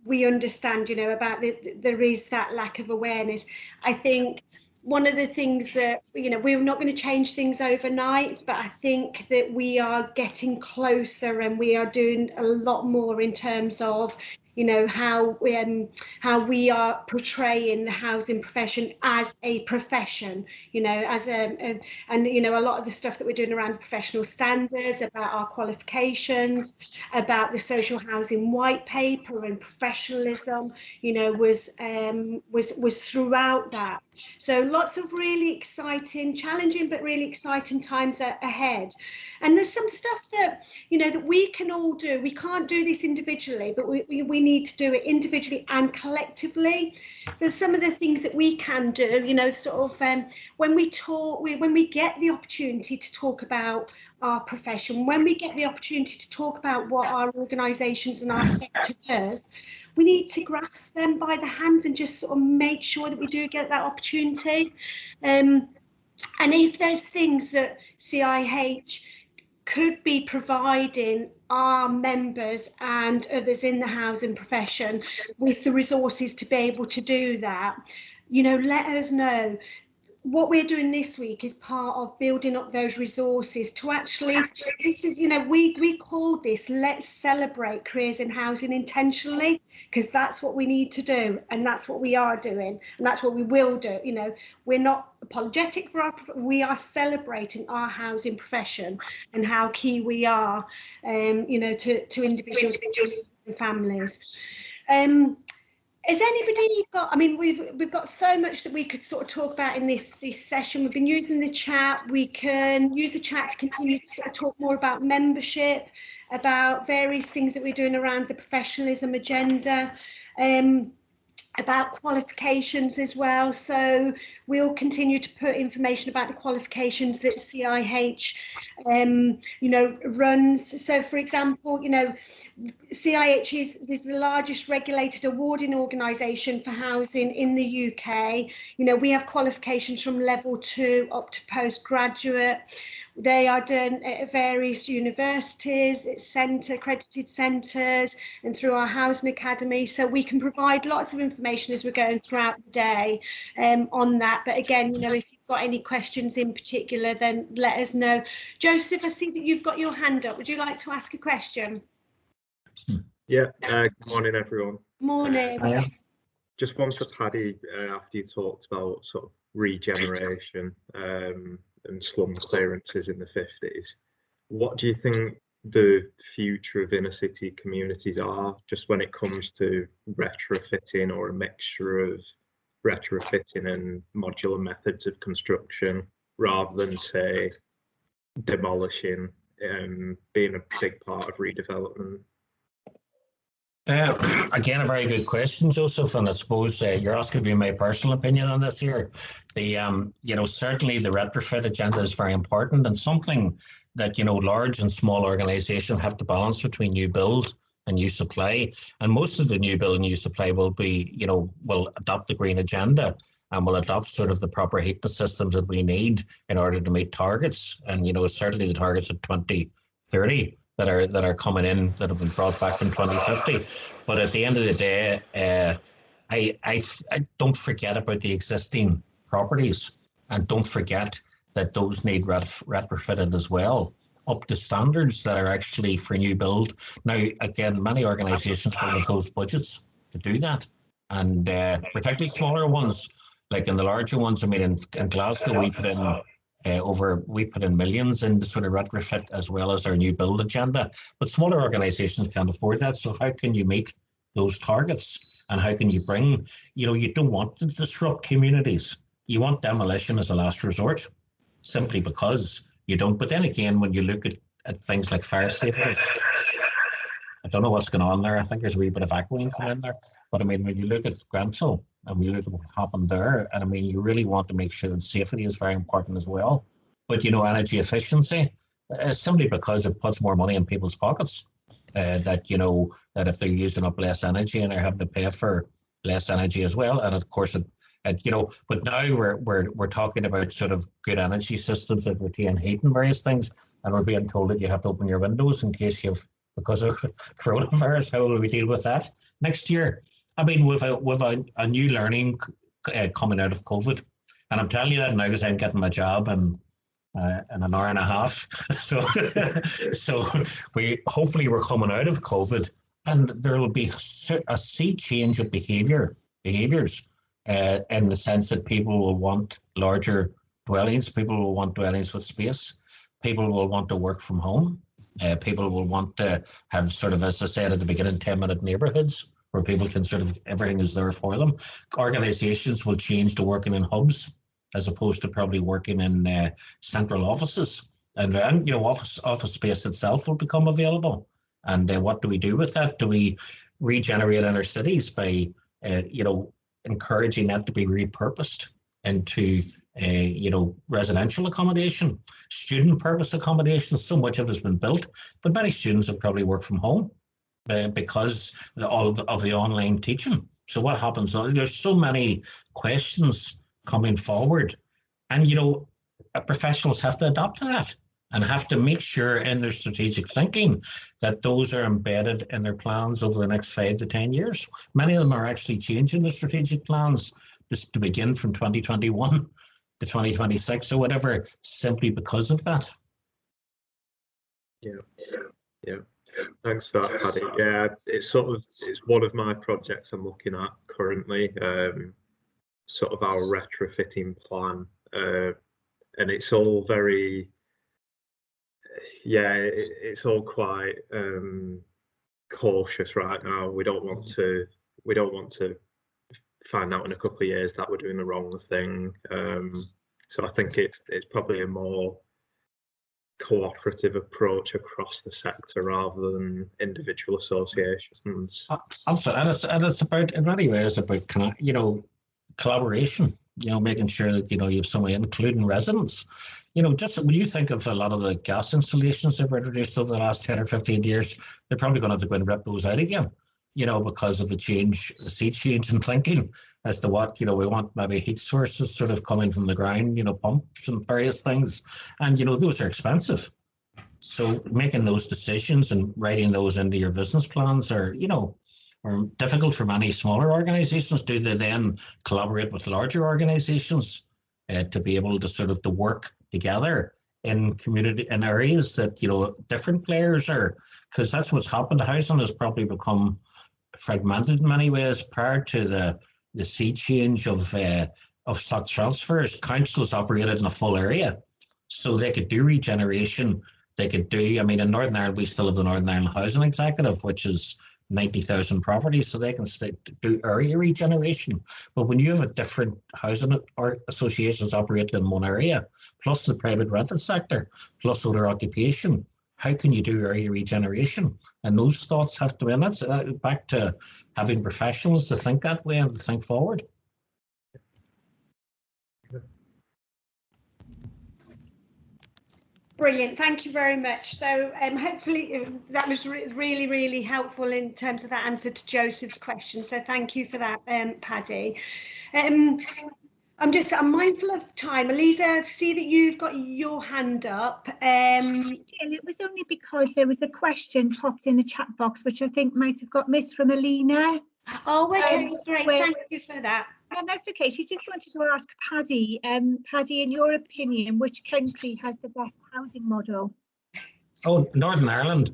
we understand, you know, about there is that lack of awareness. I think one of the things that, you know, we're not going to change things overnight, but I think that we are getting closer and we are doing a lot more in terms of, you know, how we are portraying the housing profession as a profession, you know, as and you know, a lot of the stuff that we're doing around professional standards, about our qualifications, about the social housing white paper and professionalism, you know, was throughout that. So lots of really exciting, challenging, but really exciting times ahead. And there's some stuff that, you know, that we can all do. We can't do this individually, but we need to do it individually and collectively. So some of the things that we can do, you know, sort of when we talk, when we get the opportunity to talk about our profession, when we get the opportunity to talk about what our organisations and our sector does, we need to grasp them by the hands and just sort of make sure that we do get that opportunity. And if there's things that CIH could be providing our members and others in the housing profession with the resources to be able to do that, you know, let us know. What we're doing this week is part of building up those resources to actually, this is, you know, we call this Let's Celebrate Careers in Housing intentionally, because that's what we need to do, and that's what we are doing, and that's what we will do. You know, we're not apologetic for we are celebrating our housing profession and how key we are, you know, to individuals and families. Has anybody got, I mean, we've got so much that we could sort of talk about in this session. We've been using the chat. We can use the chat to continue to sort of talk more about membership, about various things that we're doing around the professionalism agenda, about qualifications as well. So we'll continue to put information about the qualifications that CIH, you know, runs. So for example, you know, CIH is the largest regulated awarding organisation for housing in the UK. You know, we have qualifications from level 2 up to postgraduate. They are done at various universities, accredited centres, and through our housing academy. So we can provide lots of information as we're going throughout the day on that. But again, you know, if you've got any questions in particular, then let us know. Joseph, I see that you've got your hand up. Would you like to ask a question? Yeah, good morning, everyone. Morning. Just one for Paddy, after you talked about sort of regeneration and slum clearances in the 50s. What do you think the future of inner city communities are, just when it comes to retrofitting, or a mixture of retrofitting and modular methods of construction, rather than, say, demolishing, being a big part of redevelopment? Again, a very good question, Joseph, and I suppose you're asking me my personal opinion on this here. The you know, certainly the retrofit agenda is very important, and something that, you know, large and small organisations have to balance between new build and new supply. And most of the new build and new supply will be, you know, will adopt the green agenda and will adopt sort of the proper heating systems that we need in order to meet targets. And, you know, certainly the targets of 2030 that are coming in, that have been brought back in 2050. But at the end of the day, I don't forget about the existing properties, and don't forget that those need retrofitted as well, up to standards that are actually for new build. Now, again, many organisations don't have those budgets to do that, and particularly smaller ones, like in the larger ones. I mean, in Glasgow, we put in millions in the sort of retrofit as well as our new build agenda, but smaller organisations can't afford that. So how can you meet those targets, and how can you bring, you know, you don't want to disrupt communities. You want demolition as a last resort, simply because you don't. But then again, when you look at things like fire safety, I don't know what's going on there. I think there's a wee bit of echoing coming in there. But I mean, when you look at Grenfell and we look at what happened there, and I mean, you really want to make sure that safety is very important as well. But, you know, energy efficiency, simply because it puts more money in people's pockets. That, you know, that if they're using up less energy and they're having to pay for less energy as well. And of course, but now we're talking about sort of good energy systems that retain heat and various things, and we're being told that you have to open your windows in case because of coronavirus. How will we deal with that next year? I mean, with a new learning coming out of COVID, and I'm telling you that now because I'm getting my job in an hour and a half. So hopefully we're coming out of COVID, and there will be a sea change of behaviors in the sense that people will want larger dwellings, people will want dwellings with space, people will want to work from home, people will want to have sort of, as I said at the beginning, 10-minute neighborhoods where people can sort of, everything is there for them. Organizations will change to working in hubs as opposed to probably working in central offices. And office space itself will become available. And what do we do with that? Do we regenerate inner cities by, encouraging that to be repurposed into, residential accommodation, student purpose accommodation? So much of it has been built, but many students have probably worked from home because of the online teaching. So what happens? There's so many questions coming forward, and professionals have to adapt to that and have to make sure in their strategic thinking that those are embedded in their plans over the next 5 to 10 years. Many of them are actually changing their strategic plans just to begin from 2021 to 2026 or whatever, simply because of that. Yeah. Thanks for that, Paddy. Yeah, it's one of my projects I'm looking at currently, sort of our retrofitting plan, and it's all very, it's all quite cautious right now. We don't want to find out in a couple of years that we're doing the wrong thing. So I think it's probably a more cooperative approach across the sector rather than individual associations. Absolutely, and it's about, in many ways, about collaboration. Making sure that you have somebody, including residents. Just when you think of a lot of the gas installations that were introduced over the last 10 or 15 years, they're probably going to have to go and rip those out again. Because of the sea change in thinking as to what, we want maybe heat sources sort of coming from the ground, pumps and various things. And, those are expensive. So making those decisions and writing those into your business plans are difficult for many smaller organizations. Do they then collaborate with larger organizations to be able to sort of to work together in community, in areas that, different players are, because that's what's happened. Housing has probably become fragmented in many ways. Prior to the sea change of stock transfers, councils operated in a full area, so they could do regeneration. They could do, in Northern Ireland, we still have the Northern Ireland Housing Executive, which is 90,000 properties, so they can do area regeneration. But when you have a different housing or associations operating in one area, plus the private rented sector, plus other occupation, how can you do area regeneration? And those thoughts have to be, and that's back to having professionals to think that way and to think forward. Brilliant, thank you very much. So hopefully that was really, really helpful in terms of that answer to Joseph's question. So thank you for that, Paddy. I'm mindful of time. Eliza, I see that you've got your hand up. It was only because there was a question popped in the chat box, which I think might have got missed from Alina. Oh, okay, great. Thank you for that. No, that's okay. She just wanted to ask Paddy, Paddy, in your opinion, which country has the best housing model? Oh, Northern Ireland.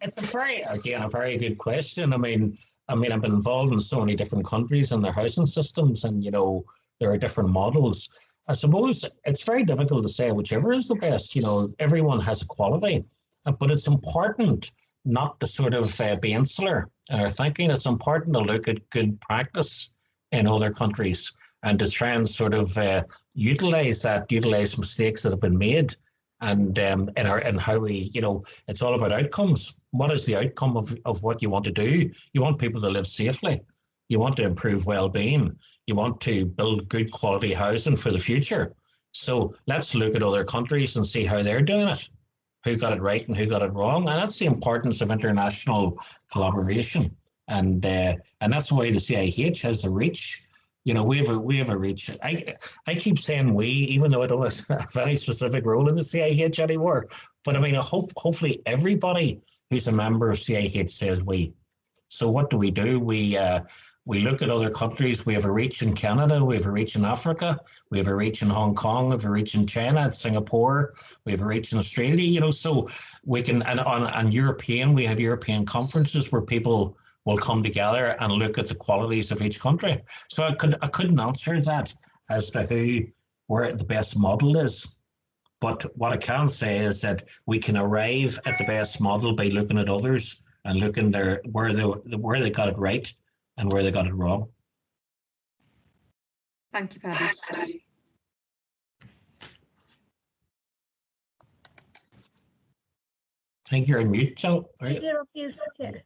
It's a very good question. I mean, I've been involved in so many different countries and their housing systems, and there are different models. I suppose it's very difficult to say whichever is the best. Everyone has a quality, but it's important not to sort of be insular in our thinking. It's important to look at good practice in other countries and to try and sort of utilize mistakes that have been made, and how we, it's all about outcomes. What is the outcome of what you want to do? You want people to live safely. You want to improve well-being. You want to build good quality housing for the future. So let's look at other countries and see how they're doing it. who got it right and who got it wrong. And that's the importance of international collaboration. And that's why the CIH has the reach. You know, we have a reach. I keep saying we, even though I don't have a very specific role in the CIH anymore. But I mean, hopefully everybody who's a member of CIH says we. So what do? We look at other countries. We have a reach in Canada. We have a reach in Africa. We have a reach in Hong Kong. We have a reach in China, Singapore. We have a reach in Australia. You know, so we can, and on European, we have European conferences where people will come together and look at the qualities of each country. So I couldn't answer that as to where the best model is. But what I can say is that we can arrive at the best model by looking at others and looking where they got it right and where they got it wrong. Thank you, Paddy. I think you're on mute, Jill. You're on mute, that's it.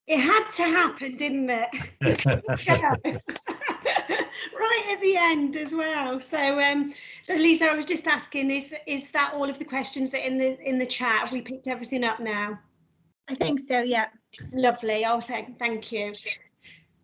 It had to happen, didn't it? Right at the end as well. So Lisa, I was just asking, is that all of the questions that in the chat? Have we picked everything up now? I think so, yeah. Lovely. Oh, thank you.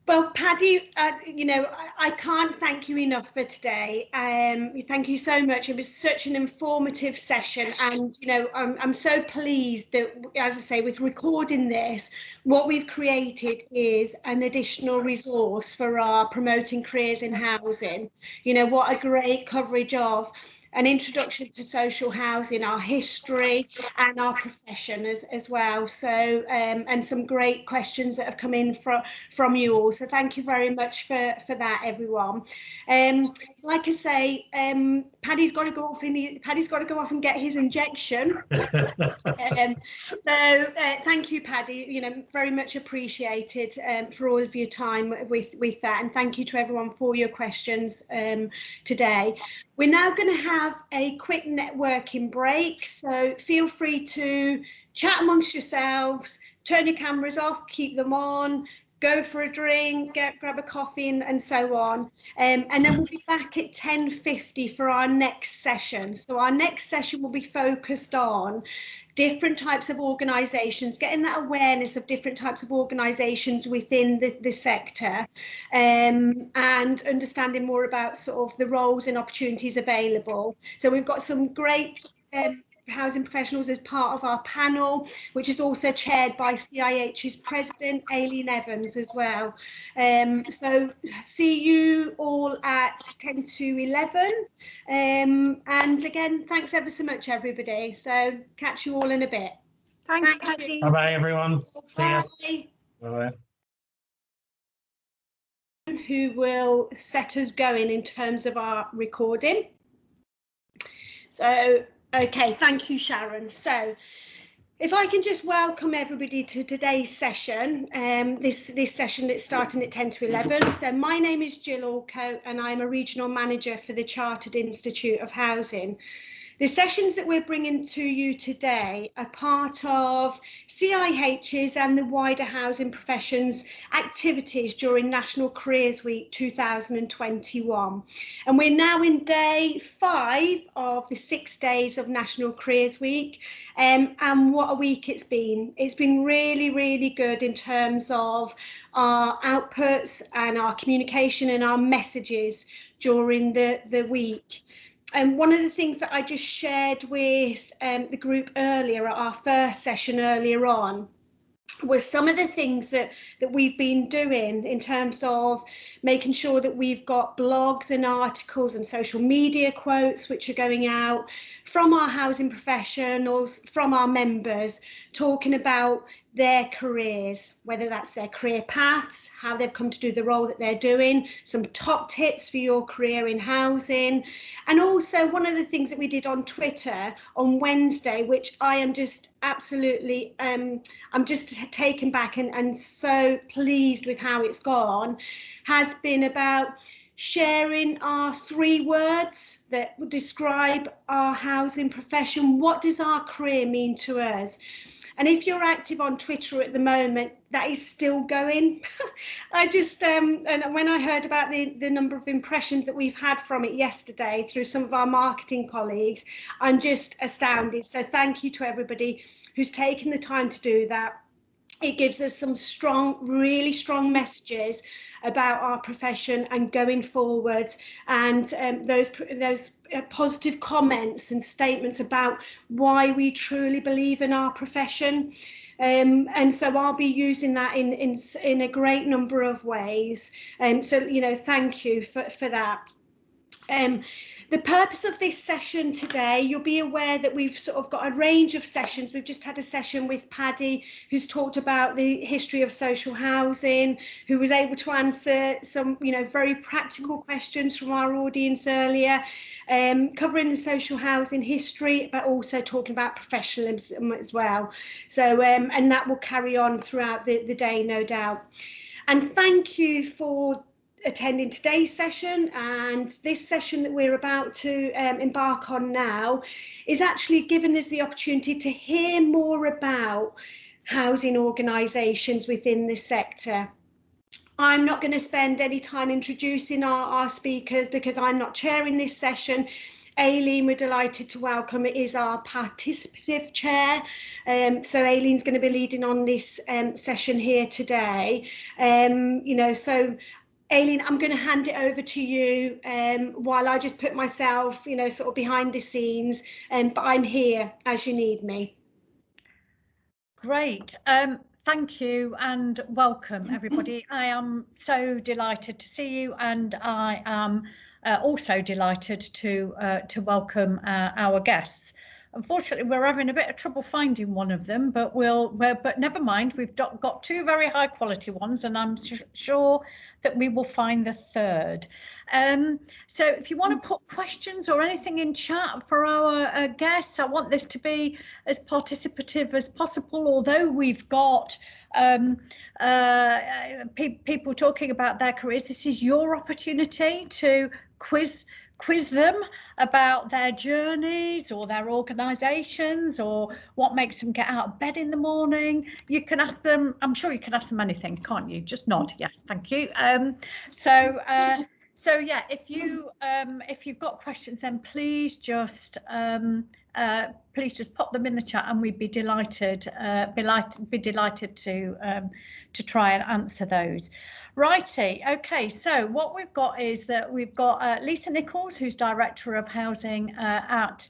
Well, Paddy, you know, I can't thank you enough for today. Thank you so much. It was such an informative session, and you know, I'm so pleased that, as I say, with recording this, what we've created is an additional resource for our promoting careers in housing. You know, what a great coverage of an introduction to social housing, our history and our profession as well. So and some great questions that have come in from you all. So thank you very much for that, everyone. Like I say, Paddy's got to go off and get his injection. So thank you, Paddy. You know, very much appreciated for all of your time with that, and thank you to everyone for your questions today. We're now going to have a quick networking break, so feel free to chat amongst yourselves, turn your cameras off, keep them on, go for a drink, grab a coffee and so on. And then we'll be back at 10:50 for our next session. So our next session will be focused on different types of organisations, getting that awareness of different types of organisations within the sector, and understanding more about sort of the roles and opportunities available. So we've got some great housing professionals as part of our panel, which is also chaired by CIH's president, Aileen Evans, as well. So see you all at 10 to 11. And again, thanks ever so much, everybody. So catch you all in a bit. Thanks, Paddy. Bye-bye, everyone. See you. Bye-bye. Who will set us going in terms of our recording. So, okay, thank you, Sharon. So if I can just welcome everybody to today's session, this session that's starting at 10 to 11. So my name is Jill Orco and I'm a regional manager for the Chartered Institute of Housing. The sessions that we're bringing to you today are part of CIH's and the wider housing professions activities during National Careers Week 2021. And we're now in day 5 of the 6 days of National Careers Week. And what a week it's been. It's been really, really good in terms of our outputs and our communication and our messages during the week. And one of the things that I just shared with the group earlier at our first session earlier on was some of the things that we've been doing in terms of making sure that we've got blogs and articles and social media quotes which are going out from our housing professionals, from our members, talking about their careers, whether that's their career paths, how they've come to do the role that they're doing, some top tips for your career in housing. And also one of the things that we did on Twitter on Wednesday, which I am just absolutely, I'm just taken back and so pleased with how it's gone, has been about sharing our 3 words that describe our housing profession. What does our career mean to us? And if you're active on Twitter at the moment, that is still going. I just, and when I heard about the number of impressions that we've had from it yesterday through some of our marketing colleagues, I'm just astounded. So thank you to everybody who's taken the time to do that. It gives us some strong, really strong messages about our profession and going forward, and those positive comments and statements about why we truly believe in our profession. And so I'll be using that in a great number of ways. So, you know, thank you for that. The purpose of this session today, you'll be aware that we've sort of got a range of sessions. We've just had a session with Paddy, who's talked about the history of social housing, who was able to answer some, you know, very practical questions from our audience earlier, covering the social housing history, but also talking about professionalism as well. So, and that will carry on throughout the day, no doubt. And thank you for attending today's session. And this session that we're about to embark on now is actually giving us the opportunity to hear more about housing organisations within the sector. I'm not going to spend any time introducing our speakers because I'm not chairing this session. Aileen, we're delighted to welcome, is our participative chair. So Aileen's going to be leading on this session here today. You know, so Aileen, I'm going to hand it over to you while I just put myself, you know, sort of behind the scenes, but I'm here as you need me. Great. Thank you and welcome, everybody. I am so delighted to see you, and I am also delighted to welcome our guests. Unfortunately, we're having a bit of trouble finding one of them, but but never mind. We've got two very high quality ones, and I'm sure that we will find the third. So if you want to put questions or anything in chat for our guests, I want this to be as participative as possible, although we've got people talking about their careers. This is your opportunity to quiz them about their journeys or their organisations or what makes them get out of bed in the morning. You can ask them, I'm sure you can ask them anything, can't you? Just nod, yes, thank you. So yeah, if you've got questions, then please just pop them in the chat, and we'd be delighted to try and answer those. Righty, okay, so what we've got is that we've got Lisa Nichols, who's Director of Housing at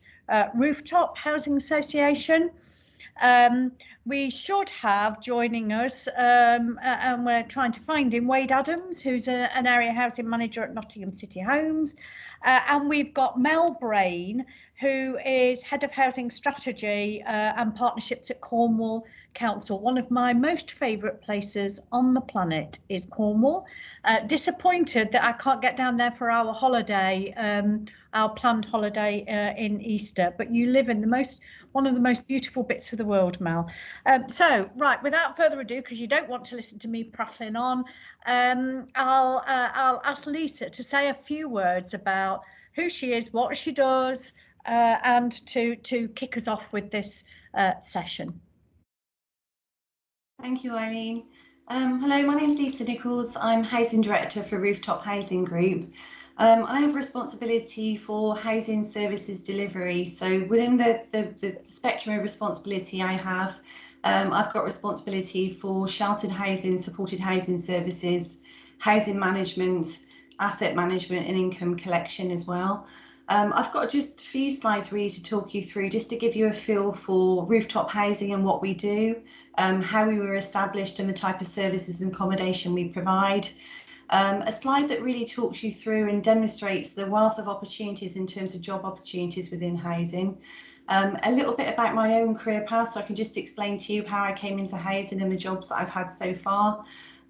Rooftop Housing Association. We should have joining us, and we're trying to find him, Wade Adams, who's an Area Housing Manager at Nottingham City Homes. And we've got Mel Brain, who is Head of Housing Strategy and Partnerships at Cornwall Council. One of my most favourite places on the planet is Cornwall. Disappointed that I can't get down there for our holiday, our planned holiday in Easter, but you live in one of the most beautiful bits of the world, Mel. So, right, without further ado, because you don't want to listen to me prattling on, I'll ask Lisa to say a few words about who she is, what she does, and to kick us off with this session. Thank you, Eileen. Hello, my name is Lisa Nichols. I'm Housing Director for Rooftop Housing Group. I have responsibility for housing services delivery. So within the spectrum of responsibility I have, I've got responsibility for sheltered housing, supported housing services, housing management, asset management and income collection as well. I've got just a few slides really to talk you through, just to give you a feel for Rooftop Housing and what we do, how we were established and the type of services and accommodation we provide. A slide that really talks you through and demonstrates the wealth of opportunities in terms of job opportunities within housing. A little bit about my own career path, so I can just explain to you how I came into housing and the jobs that I've had so far.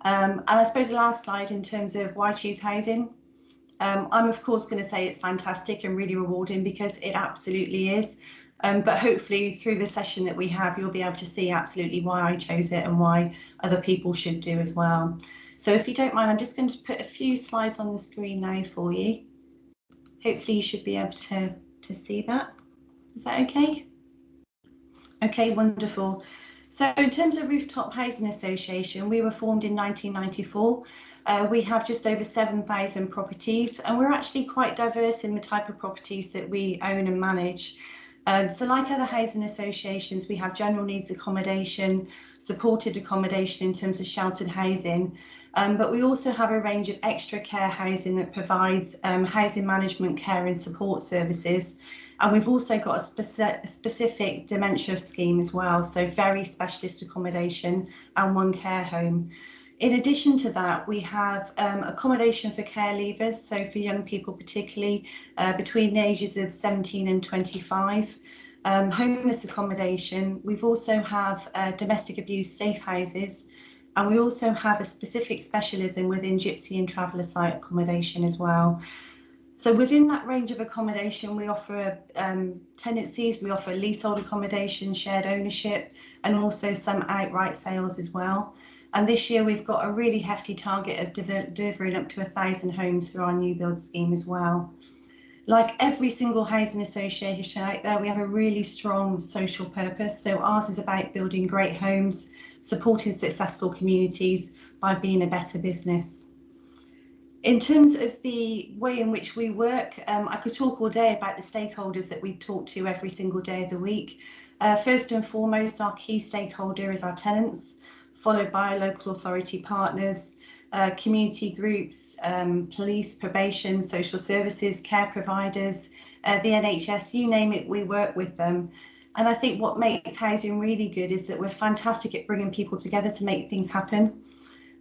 And I suppose the last slide in terms of why choose housing. I'm of course going to say it's fantastic and really rewarding, because it absolutely is. But hopefully through the session that we have, you'll be able to see absolutely why I chose it and why other people should do as well. So if you don't mind, I'm just going to put a few slides on the screen now for you. Hopefully you should be able to see that. Is that okay? Okay, wonderful. So in terms of Rooftop Housing Association, we were formed in 1994. We have just over 7,000 properties, and we're actually quite diverse in the type of properties that we own and manage. So like other housing associations, we have general needs accommodation, supported accommodation in terms of sheltered housing, but we also have a range of extra care housing that provides housing management, care and support services. And we've also got a specific dementia scheme as well, so very specialist accommodation and one care home. In addition to that, we have accommodation for care leavers, so for young people particularly between the ages of 17 and 25, homeless accommodation. We've also have domestic abuse safe houses, and we also have a specific specialism within Gypsy and traveller site accommodation as well. So within that range of accommodation, we offer tenancies, we offer leasehold accommodation, shared ownership, and also some outright sales as well. And this year we've got a really hefty target of delivering up to 1,000 homes through our new build scheme as well. Like every single housing association out there, we have a really strong social purpose. So ours is about building great homes, supporting successful communities by being a better business. In terms of the way in which we work, I could talk all day about the stakeholders that we talk to every single day of the week. First and foremost, our key stakeholder is our tenants, followed by our local authority partners, community groups, police, probation, social services, care providers, the NHS, you name it, we work with them. And I think what makes housing really good is that we're fantastic at bringing people together to make things happen.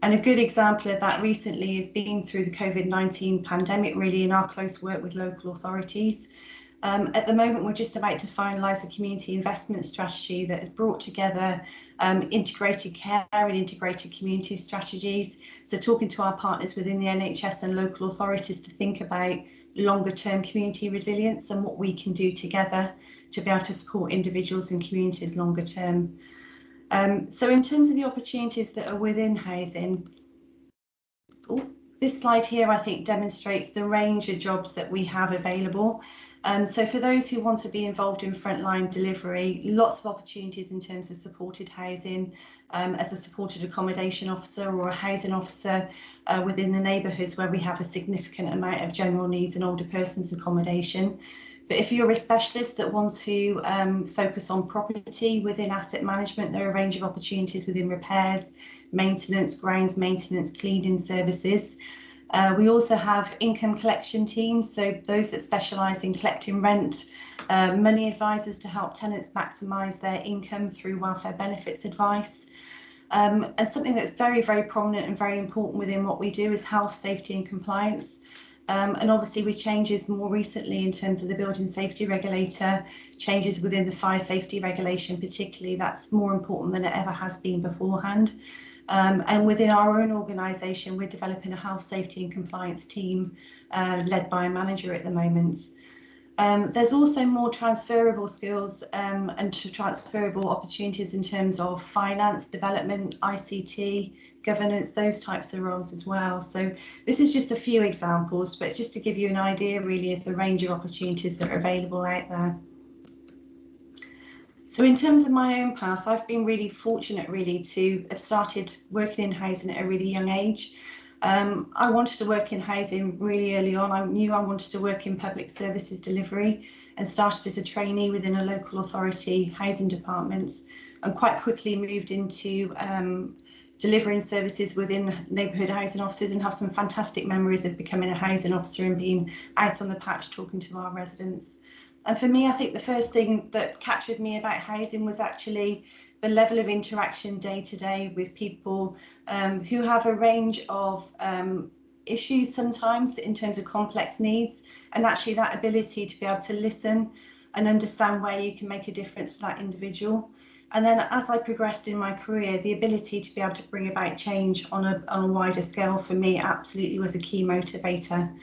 And a good example of that recently has been through the COVID-19 pandemic, really, in our close work with local authorities. At the moment, we're just about to finalise a community investment strategy that has brought together integrated care and integrated community strategies. So talking to our partners within the NHS and local authorities to think about longer term community resilience and what we can do together to be able to support individuals and communities longer term. So in terms of the opportunities that are within housing, this slide here I think demonstrates the range of jobs that we have available. So for those who want to be involved in frontline delivery, lots of opportunities in terms of supported housing, as a supported accommodation officer or a housing officer within the neighbourhoods where we have a significant amount of general needs and older persons accommodation. But if you're a specialist that wants to focus on property within asset management, there are a range of opportunities within repairs, maintenance, grounds maintenance, cleaning services. We also have income collection teams, so those that specialise in collecting rent, money advisors to help tenants maximise their income through welfare benefits advice. And something that's very, very prominent and very important within what we do is health, safety and compliance. And obviously with changes more recently in terms of the building safety regulator, changes within the fire safety regulation particularly, that's more important than it ever has been beforehand. And within our own organisation, we're developing a health, safety and compliance team led by a manager at the moment. There's also more transferable skills and transferable opportunities in terms of finance, development, ICT, governance, those types of roles as well. So this is just a few examples, but just to give you an idea really of the range of opportunities that are available out there. So in terms of my own path, I've been really fortunate really to have started working in housing at a really young age. I wanted to work in housing really early on. I knew I wanted to work in public services delivery and started as a trainee within a local authority housing department and quite quickly moved into delivering services within the neighbourhood housing offices and have some fantastic memories of becoming a housing officer and being out on the patch talking to our residents. And for me, I think the first thing that captured me about housing was actually the level of interaction day to day with people who have a range of issues sometimes in terms of complex needs, and actually that ability to be able to listen and understand where you can make a difference to that individual. And then as I progressed in my career, the ability to be able to bring about change on a wider scale for me absolutely was a key motivator.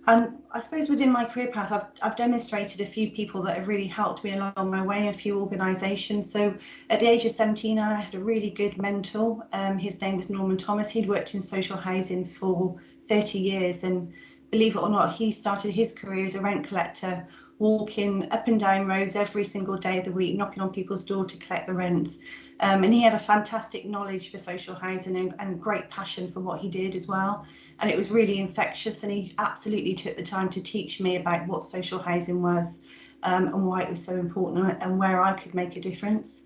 And I suppose within my career path, I've demonstrated a few people that have really helped me along my way, a few organisations. So at the age of 17, I had a really good mentor. His name was Norman Thomas. He'd worked in social housing for 30 years. And believe it or not, he started his career as a rent collector, walking up and down roads every single day of the week, knocking on people's door to collect the rent. And he had a fantastic knowledge for social housing and great passion for what he did as well. And it was really infectious, and he absolutely took the time to teach me about what social housing was, and why it was so important and where I could make a difference.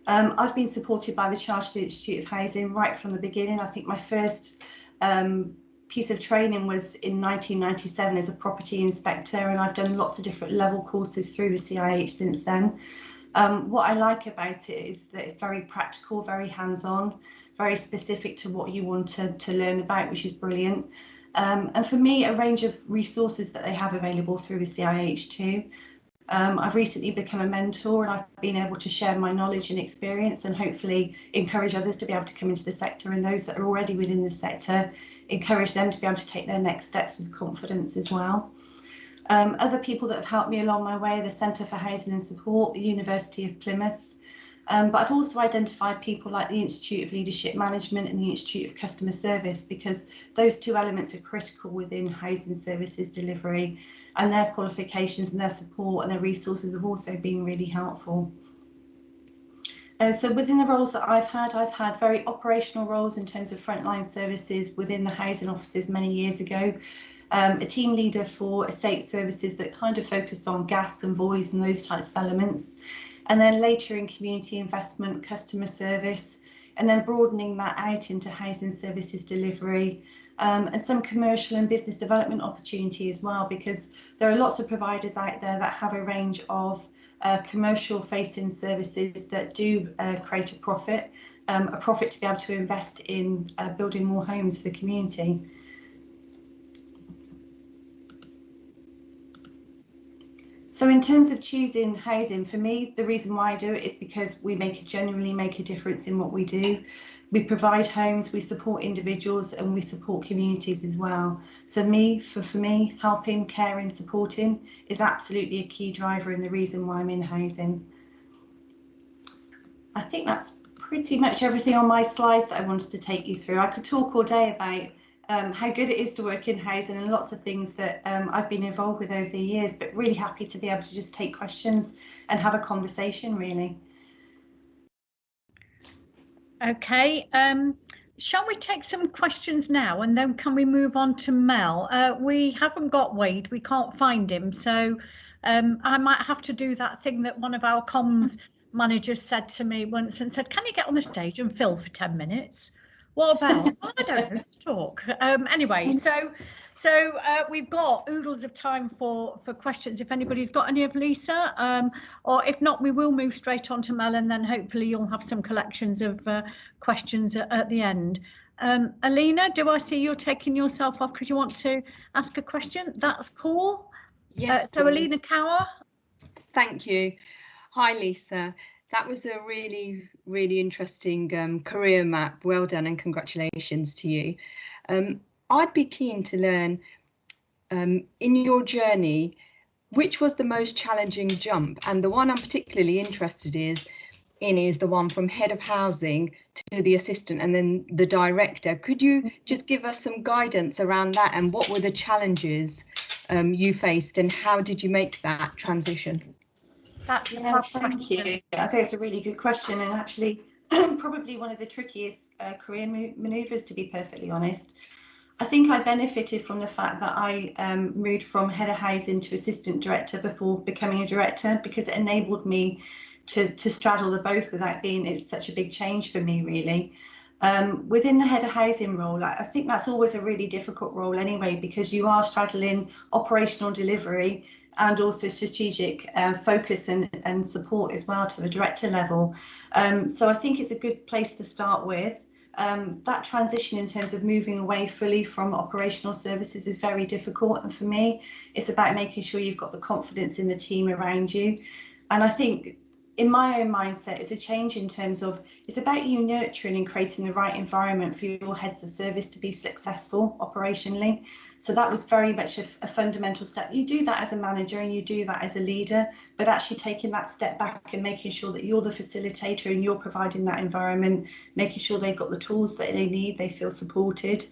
I've been supported by the Chartered Institute of Housing right from the beginning. I think my first piece of training was in 1997 as a property inspector, and I've done lots of different level courses through the CIH since then. What I like about it is that it's very practical, very hands-on, very specific to what you want to learn about, which is brilliant. And for me, a range of resources that they have available through the CIH too. I've recently become a mentor, and I've been able to share my knowledge and experience and hopefully encourage others to be able to come into the sector, and those that are already within the sector, encourage them to be able to take their next steps with confidence as well. Other people that have helped me along my way, the Centre for Housing and Support, the University of Plymouth, but I've also identified people like the Institute of Leadership Management and the Institute of Customer Service, because those two elements are critical within housing services delivery, and their qualifications and their support and their resources have also been really helpful. So within the roles that I've had very operational roles in terms of frontline services within the housing offices many years ago. A team leader for estate services that kind of focused on gas and voids and those types of elements. And then later in community investment, customer service, and then broadening that out into housing services delivery, and some commercial and business development opportunity as well, because there are lots of providers out there that have a range of commercial facing services that do create a profit to be able to invest in building more homes for the community. So in terms of choosing housing, for me, the reason why I do it is because we genuinely make a difference in what we do. We provide homes, we support individuals, and we support communities as well. So for me, helping, caring, supporting is absolutely a key driver and the reason why I'm in housing. I think that's pretty much everything on my slides that I wanted to take you through. I could talk all day about how good it is to work in housing and lots of things that I've been involved with over the years, but really happy to be able to just take questions and have a conversation, really. Okay, shall we take some questions now, and then can we move on to Mel? We haven't got Wade, we can't find him, so I might have to do that thing that one of our comms managers said to me once and said, can you get on the stage and fill for 10 minutes? What about? Well, I don't know, let's talk. Anyway, so we've got oodles of time for questions if anybody's got any of Lisa, or if not, we will move straight on to Mel, and then hopefully you'll have some collections of questions at the end. Alina, do I see you're taking yourself off because you want to ask a question? That's cool. Yes. So Alina Cower. Thank you. Hi, Lisa. That was a really, really interesting career map. Well done, and congratulations to you. I'd be keen to learn, in your journey, which was the most challenging jump? And the one I'm particularly interested in is the one from head of housing to the assistant and then the director. Could you just give us some guidance around that, and what were the challenges you faced, and how did you make that transition? Thank you. I think it's a really good question, and actually probably one of the trickiest career manoeuvres, to be perfectly honest. I think I benefited from the fact that I moved from head of housing to assistant director before becoming a director, because it enabled me to straddle the both without it's such a big change for me, really. Within the head of housing role, I think that's always a really difficult role anyway, because you are straddling operational delivery and also strategic focus and support as well to the director level. So I think it's a good place to start with. That transition in terms of moving away fully from operational services is very difficult, and for me it's about making sure you've got the confidence in the team around you. And I think in my own mindset, it's a change in terms of it's about you nurturing and creating the right environment for your heads of service to be successful operationally. So that was very much a fundamental step. You do that as a manager and you do that as a leader, but actually taking that step back and making sure that you're the facilitator and you're providing that environment, making sure they've got the tools that they need, they feel supported.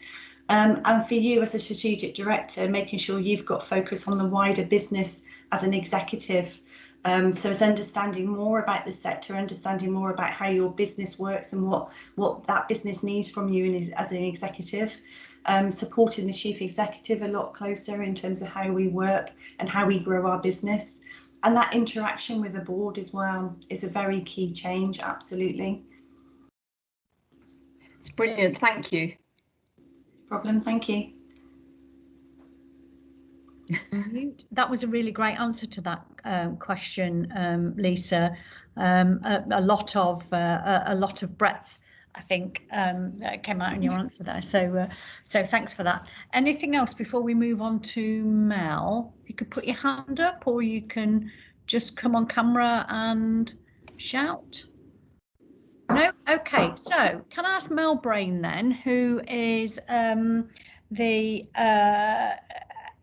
And for you as a strategic director, making sure you've got focus on the wider business as an executive. So it's understanding more about the sector, understanding more about how your business works and what that business needs from you as an executive. Supporting the chief executive a lot closer in terms of how we work and how we grow our business. And that interaction with the board as well is a very key change, absolutely. It's brilliant, thank you. Problem, thank you. That was a really great answer to that question, Lisa. A lot of breadth, I think, came out in your answer there. So thanks for that. Anything else before we move on to Mel? You could put your hand up, or you can just come on camera and shout. No? Okay, so can I ask Mel Brain then, who is the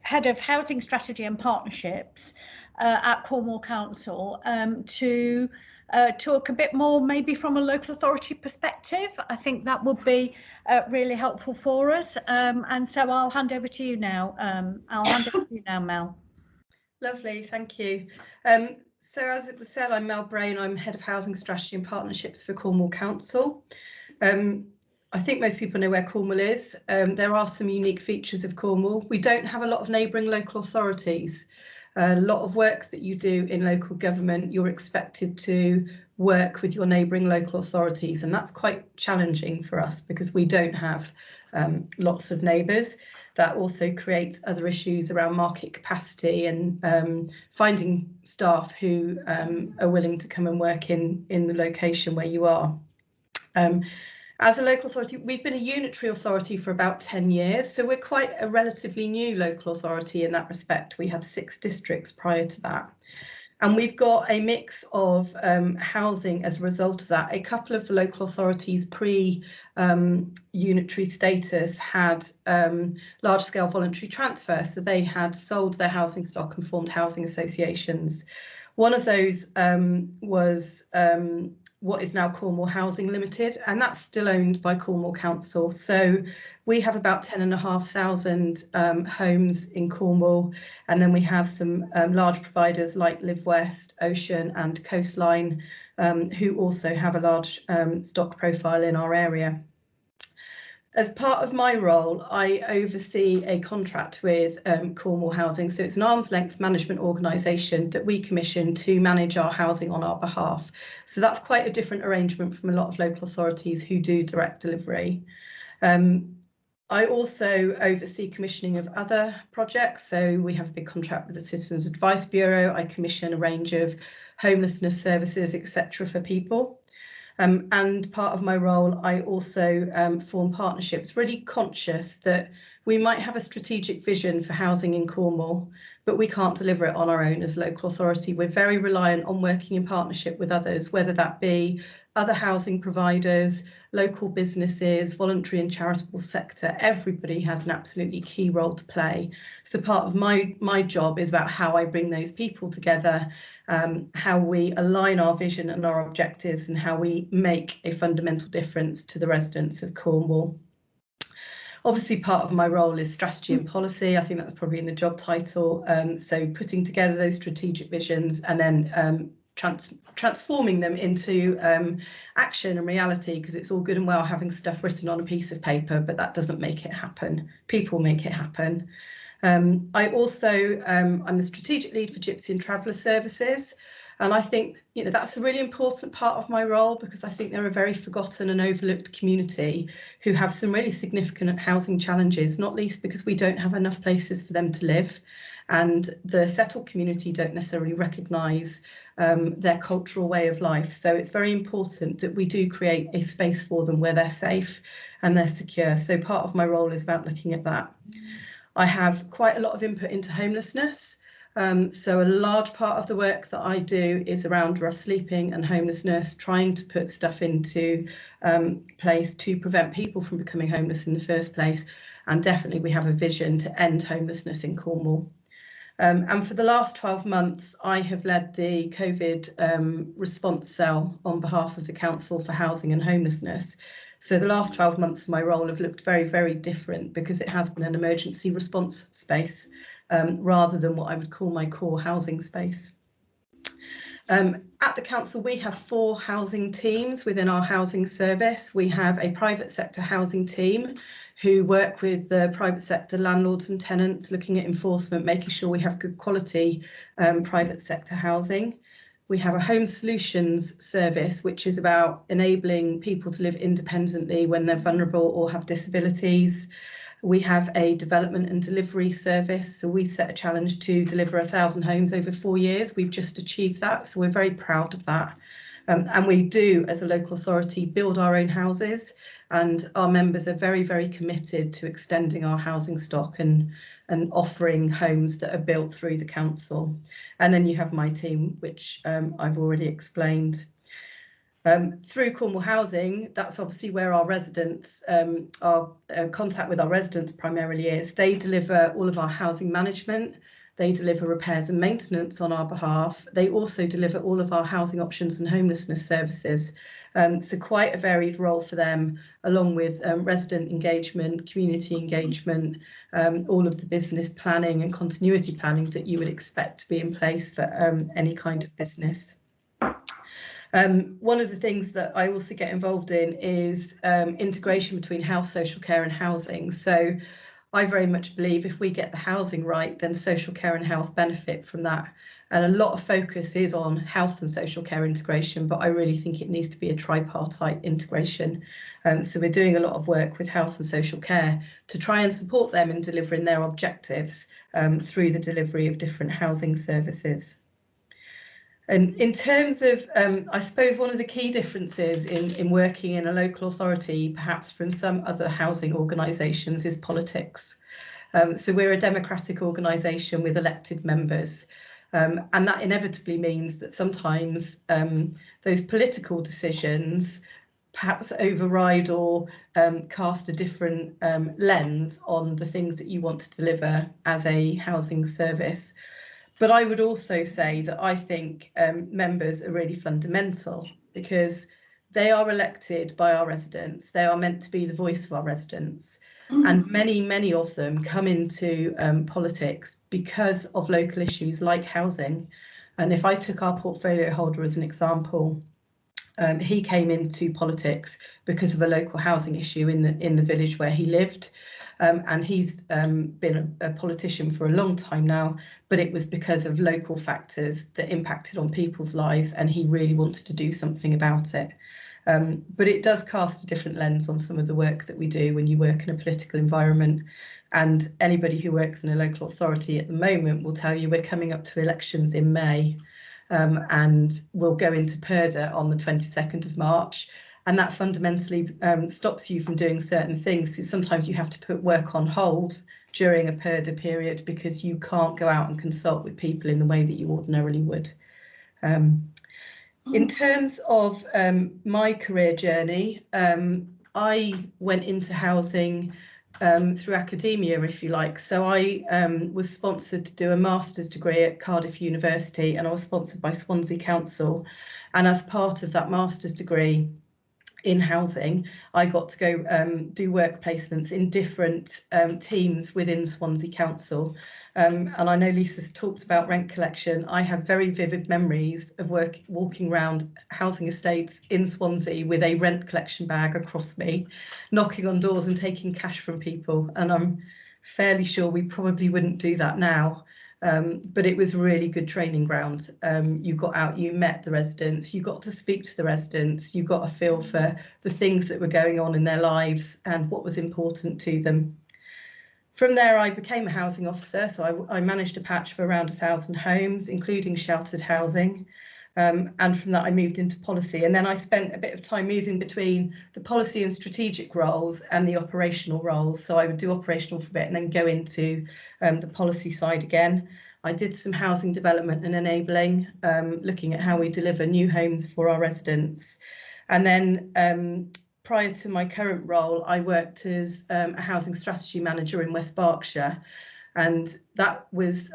Head of Housing Strategy and Partnerships at Cornwall Council, to talk a bit more maybe from a local authority perspective. I think that would be really helpful for us. And so I'll hand over to you now. Mel. Lovely, thank you. So as it was said, I'm Mel Brain. I'm Head of Housing Strategy and Partnerships for Cornwall Council. I think most people know where Cornwall is. There are some unique features of Cornwall. We don't have a lot of neighbouring local authorities. A lot of work that you do in local government, you're expected to work with your neighbouring local authorities, and that's quite challenging for us because we don't have lots of neighbours. That also creates other issues around market capacity and finding staff who are willing to come and work in the location where you are. As a local authority, we've been a unitary authority for about 10 years, so we're quite a relatively new local authority in that respect. We had 6 districts prior to that. And we've got a mix of housing as a result of that. A couple of the local authorities pre-unitary status had large-scale voluntary transfer, so they had sold their housing stock and formed housing associations. One of those was what is now Cornwall Housing Limited, and that's still owned by Cornwall Council. So we have about 10,500 homes in Cornwall, and then we have some large providers like Live West, Ocean and Coastline, who also have a large stock profile in our area. As part of my role, I oversee a contract with Cornwall Housing. So it's an arm's length management organisation that we commission to manage our housing on our behalf. So that's quite a different arrangement from a lot of local authorities who do direct delivery. I also oversee commissioning of other projects. So we have a big contract with the Citizens Advice Bureau. I commission a range of homelessness services, etc. for people. And part of my role, I also form partnerships, really conscious that we might have a strategic vision for housing in Cornwall, but we can't deliver it on our own as a local authority. We're very reliant on working in partnership with others, whether that be other housing providers, local businesses, voluntary and charitable sector. Everybody has an absolutely key role to play. So part of my job is about how I bring those people together, how we align our vision and our objectives, and how we make a fundamental difference to the residents of Cornwall. Obviously, part of my role is strategy and policy. I think that's probably in the job title. So putting together those strategic visions and then transforming them into action and reality, because it's all good and well having stuff written on a piece of paper, but that doesn't make it happen. People make it happen. I also, I'm the strategic lead for Gypsy and Traveller Services. And I think, you know, that's a really important part of my role, because I think they're a very forgotten and overlooked community who have some really significant housing challenges, not least because we don't have enough places for them to live. And the settled community don't necessarily recognise their cultural way of life. So it's very important that we do create a space for them where they're safe and they're secure. So part of my role is about looking at that. I have quite a lot of input into homelessness. So a large part of the work that I do is around rough sleeping and homelessness, trying to put stuff into place to prevent people from becoming homeless in the first place. And definitely we have a vision to end homelessness in Cornwall. And for the last 12 months, I have led the COVID response cell on behalf of the Council for Housing and Homelessness. So the last 12 months of my role have looked very, very different because it has been an emergency response space rather than what I would call my core housing space. At the council, we have 4 housing teams within our housing service. We have a private sector housing team who work with the private sector landlords and tenants, looking at enforcement, making sure we have good quality private sector housing. We have a home solutions service, which is about enabling people to live independently when they're vulnerable or have disabilities. We have a development and delivery service, so we set a challenge to deliver 1,000 homes over 4 years. We've just achieved that, so we're very proud of that. And we do, as a local authority, build our own houses, and our members are very, very committed to extending our housing stock and offering homes that are built through the council. And then you have my team, which I've already explained. Through Cornwall Housing, that's obviously where our residents, our contact with our residents primarily is. They deliver all of our housing management, they deliver repairs and maintenance on our behalf. They also deliver all of our housing options and homelessness services. So quite a varied role for them, along with resident engagement, community engagement, all of the business planning and continuity planning that you would expect to be in place for any kind of business. One of the things that I also get involved in is integration between health, social care and housing. So I very much believe if we get the housing right, then social care and health benefit from that. And a lot of focus is on health and social care integration, but I really think it needs to be a tripartite integration. So we're doing a lot of work with health and social care to try and support them in delivering their objectives through the delivery of different housing services. And in terms of, I suppose one of the key differences in working in a local authority, perhaps from some other housing organisations, is politics. So we're a democratic organisation with elected members. And that inevitably means that sometimes those political decisions perhaps override or cast a different lens on the things that you want to deliver as a housing service. But I would also say that I think members are really fundamental because they are elected by our residents. They are meant to be the voice of our residents. And many of them come into politics because of local issues like housing. And if I took our portfolio holder as an example, he came into politics because of a local housing issue in the village where he lived. And he's been a politician for a long time now, but it was because of local factors that impacted on people's lives, and he really wanted to do something about it. But it does cast a different lens on some of the work that we do when you work in a political environment. And anybody who works in a local authority at the moment will tell you we're coming up to elections in May, and we'll go into purdah on the 22nd of March. And that fundamentally stops you from doing certain things. So sometimes you have to put work on hold during a purdah period because you can't go out and consult with people in the way that you ordinarily would. In terms of my career journey, I went into housing through academia, if you like. So I was sponsored to do a master's degree at Cardiff University, and I was sponsored by Swansea Council. And as part of that master's degree in housing, I got to go do work placements in different teams within Swansea Council. And I know Lisa's talked about rent collection. I have very vivid memories of walking around housing estates in Swansea with a rent collection bag across me, knocking on doors and taking cash from people. And I'm fairly sure we probably wouldn't do that now. But it was a really good training ground. You got out, you met the residents, you got to speak to the residents, you got a feel for the things that were going on in their lives and what was important to them. From there, I became a housing officer, so I managed a patch for around 1,000 homes, including sheltered housing. And from that, I moved into policy. And then I spent a bit of time moving between the policy and strategic roles and the operational roles. So I would do operational for a bit and then go into the policy side again. I did some housing development and enabling, looking at how we deliver new homes for our residents. And then prior to my current role, I worked as a housing strategy manager in West Berkshire. And that was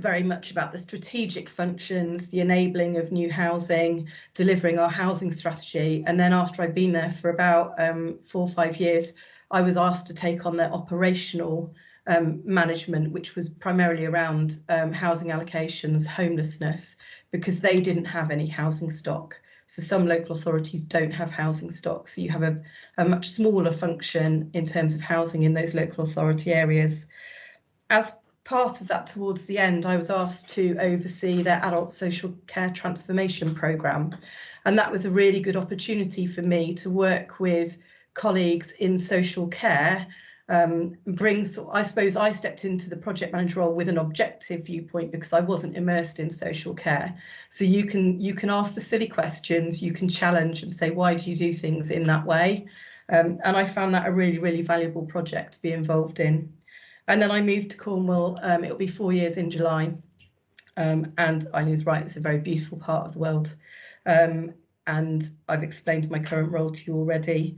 very much about the strategic functions, the enabling of new housing, delivering our housing strategy. And then after I'd been there for about 4 or 5 years, I was asked to take on their operational management, which was primarily around housing allocations, homelessness, because they didn't have any housing stock. So some local authorities don't have housing stock. So you have a much smaller function in terms of housing in those local authority areas. As part of that, towards the end, I was asked to oversee their adult social care transformation programme. And that was a really good opportunity for me to work with colleagues in social care. I suppose I stepped into the project manager role with an objective viewpoint because I wasn't immersed in social care. So you can ask the silly questions, you can challenge and say, why do you do things in that way? And I found that a really, really valuable project to be involved in. And then I moved to Cornwall. It'll be 4 years in July. And Eileen's right, it's a very beautiful part of the world. And I've explained my current role to you already.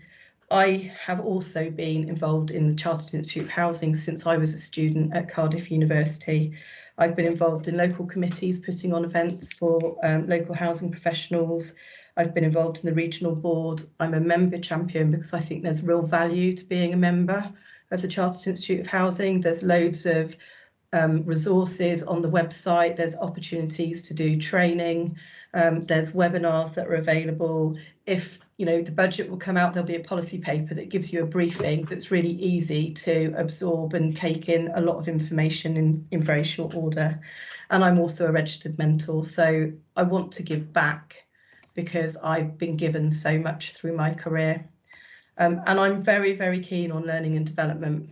I have also been involved in the Chartered Institute of Housing since I was a student at Cardiff University. I've been involved in local committees putting on events for local housing professionals. I've been involved in the regional board. I'm a member champion because I think there's real value to being a member of the Chartered Institute of Housing. There's loads of resources on the website. There's opportunities to do training. There's webinars that are available. If the budget will come out, there'll be a policy paper that gives you a briefing that's really easy to absorb and take in a lot of information in very short order. And I'm also a registered mentor, so I want to give back because I've been given so much through my career. And I'm very, very keen on learning and development.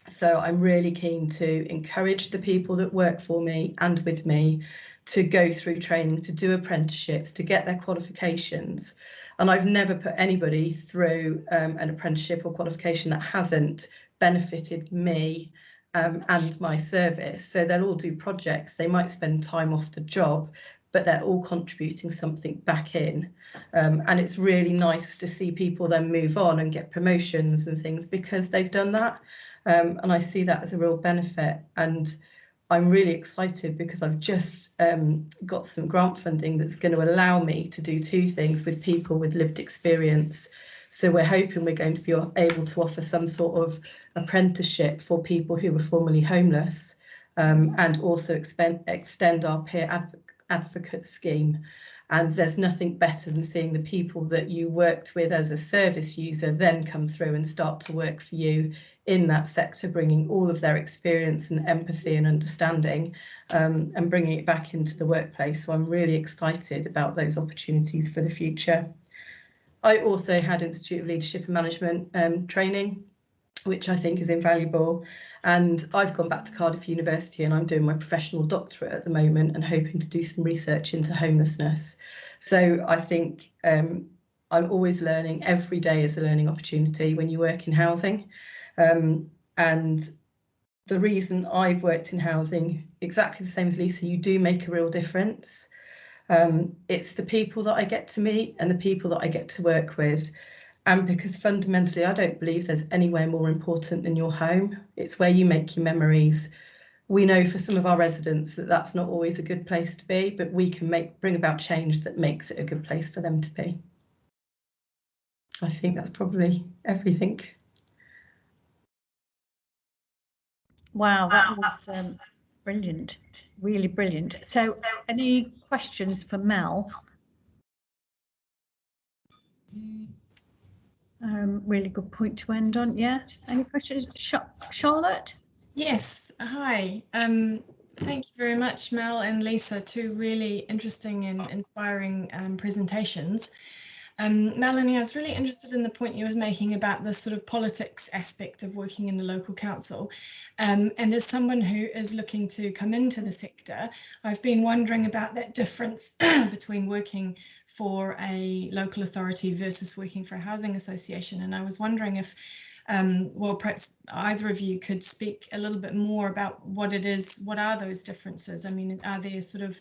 So I'm really keen to encourage the people that work for me and with me to go through training, to do apprenticeships, to get their qualifications. And I've never put anybody through an apprenticeship or qualification that hasn't benefited me and my service. So they'll all do projects. They might spend time off the job, but they're all contributing something back in. And it's really nice to see people then move on and get promotions and things because they've done that. And I see that as a real benefit. And I'm really excited because I've just got some grant funding that's going to allow me to do 2 things with people with lived experience. So we're hoping we're going to be able to offer some sort of apprenticeship for people who were formerly homeless and also extend our peer advocate scheme. And there's nothing better than seeing the people that you worked with as a service user then come through and start to work for you in that sector, bringing all of their experience and empathy and understanding and bringing it back into the workplace. So I'm really excited about those opportunities for the future. I also had Institute of Leadership and Management training, which I think is invaluable. And I've gone back to Cardiff University and I'm doing my professional doctorate at the moment and hoping to do some research into homelessness. So I think I'm always learning. Every day is a learning opportunity when you work in housing. And the reason I've worked in housing, exactly the same as Lisa, you do make a real difference. It's the people that I get to meet and the people that I get to work with. And because fundamentally, I don't believe there's anywhere more important than your home. It's where you make your memories. We know for some of our residents that that's not always a good place to be, but we can bring about change that makes it a good place for them to be. I think that's probably everything. Wow, that was brilliant, really brilliant. So any questions for Mel? Really good point to end on. Yeah, any questions? Charlotte? Yes, hi. Thank you very much, Mel and Lisa, 2 really interesting and inspiring presentations. Melanie, I was really interested in the point you were making about the sort of politics aspect of working in the local council. And as someone who is looking to come into the sector, I've been wondering about that difference between working for a local authority versus working for a housing association. And I was wondering if, well, perhaps either of you could speak a little bit more about what it is, what are those differences? I mean, are there sort of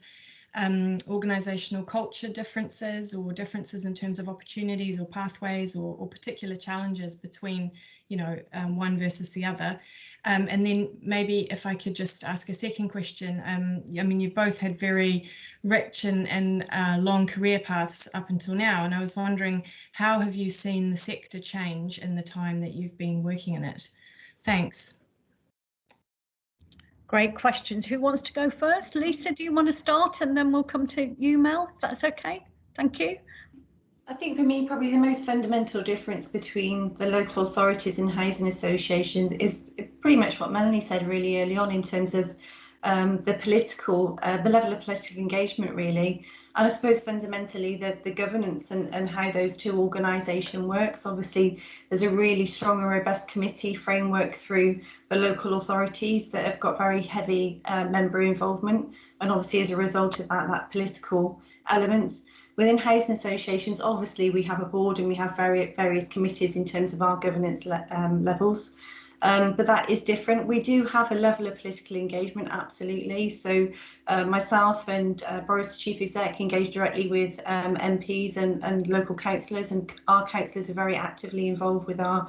organisational culture differences or differences in terms of opportunities or pathways or particular challenges between, one versus the other? And then maybe if I could just ask a second question. I mean, you've both had very rich and long career paths up until now, and I was wondering, how have you seen the sector change in the time that you've been working in it? Thanks. Great questions. Who wants to go first? Lisa, do you want to start, and then we'll come to you, Mel, if that's okay? Thank you. I think for me, probably the most fundamental difference between the local authorities and housing associations is pretty much what Melanie said really early on in terms of the level of political engagement, really. And I suppose fundamentally the governance and how those two organisations works. Obviously, there's a really strong and robust committee framework through the local authorities that have got very heavy member involvement. And obviously, as a result of that political elements. Within housing associations, obviously, we have a board and we have various committees in terms of our governance levels. But that is different. We do have a level of political engagement, absolutely. So myself and Boris, the Chief Exec, engage directly with MPs and local councillors, and our councillors are very actively involved with our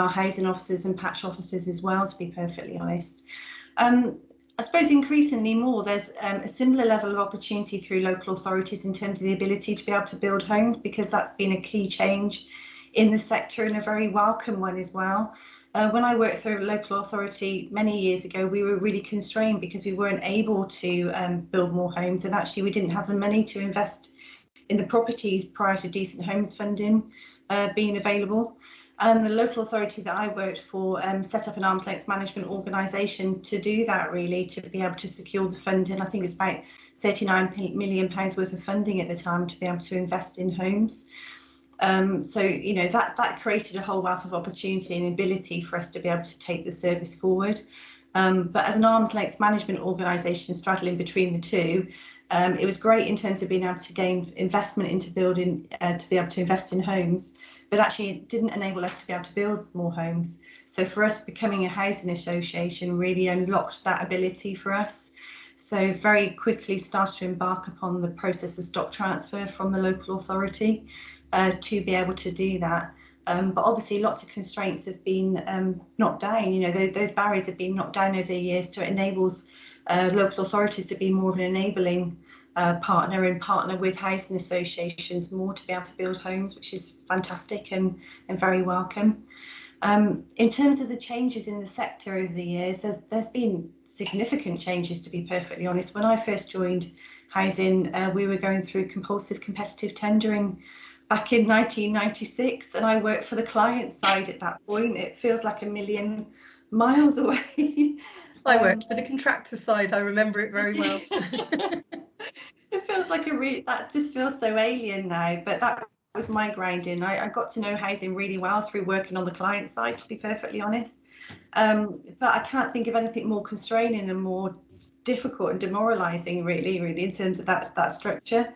housing officers and patch officers as well, to be perfectly honest. I suppose increasingly more, there's a similar level of opportunity through local authorities in terms of the ability to be able to build homes, because that's been a key change in the sector and a very welcome one as well. When I worked for a local authority many years ago, we were really constrained because we weren't able to build more homes, and actually we didn't have the money to invest in the properties prior to decent homes funding being available. And the local authority that I worked for set up an arm's length management organisation to do that, really, to be able to secure the funding. I think it was about £39 million worth of funding at the time to be able to invest in homes. So, you know, that created a whole wealth of opportunity and ability for us to be able to take the service forward. But as an arm's length management organisation straddling between the two, it was great in terms of being able to gain investment into building, to be able to invest in homes, but actually it didn't enable us to be able to build more homes. So for us, becoming a housing association really unlocked that ability for us. So very quickly started to embark upon the process of stock transfer from the local authority to be able to do that. But obviously lots of constraints have been knocked down. You know, those barriers have been knocked down over the years, so it enables local authorities to be more of an enabling partner and partner with housing associations more to be able to build homes, which is fantastic and very welcome. In terms of the changes in the sector over the years, there's been significant changes, to be perfectly honest. When I first joined housing, we were going through compulsive competitive tendering back in 1996, and I worked for the client side at that point. It feels like a million miles away. I worked for the contractor side. I remember it very well. It feels like that just feels so alien now, but that was my grinding. I got to know housing really well through working on the client side, to be perfectly honest. But I can't think of anything more constraining and more difficult and demoralising, really, in terms of that structure.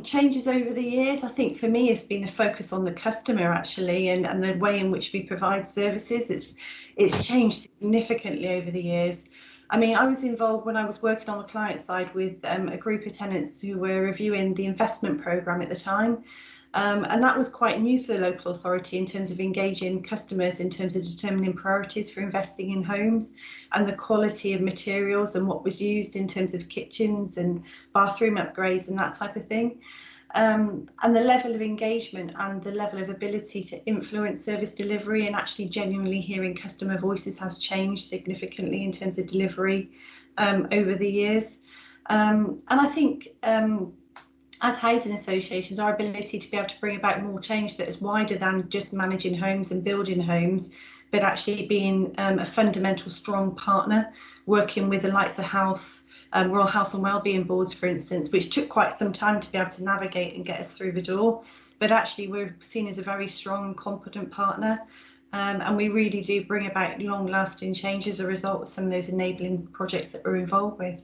Changes over the years, I think for me, it's been a focus on the customer actually, and the way in which we provide services. It's changed significantly over the years. I mean, I was involved when I was working on the client side with a group of tenants who were reviewing the investment programme at the time. And that was quite new for the local authority in terms of engaging customers, in terms of determining priorities for investing in homes and the quality of materials and what was used in terms of kitchens and bathroom upgrades and that type of thing. And the level of engagement and the level of ability to influence service delivery and actually genuinely hearing customer voices has changed significantly in terms of delivery over the years. And I think as housing associations, our ability to be able to bring about more change that is wider than just managing homes and building homes, but actually being a fundamental strong partner, working with the likes of health, Royal Health and Wellbeing boards, for instance, which took quite some time to be able to navigate and get us through the door. But actually we're seen as a very strong, competent partner. And we really do bring about long-lasting change as a result of some of those enabling projects that we're involved with.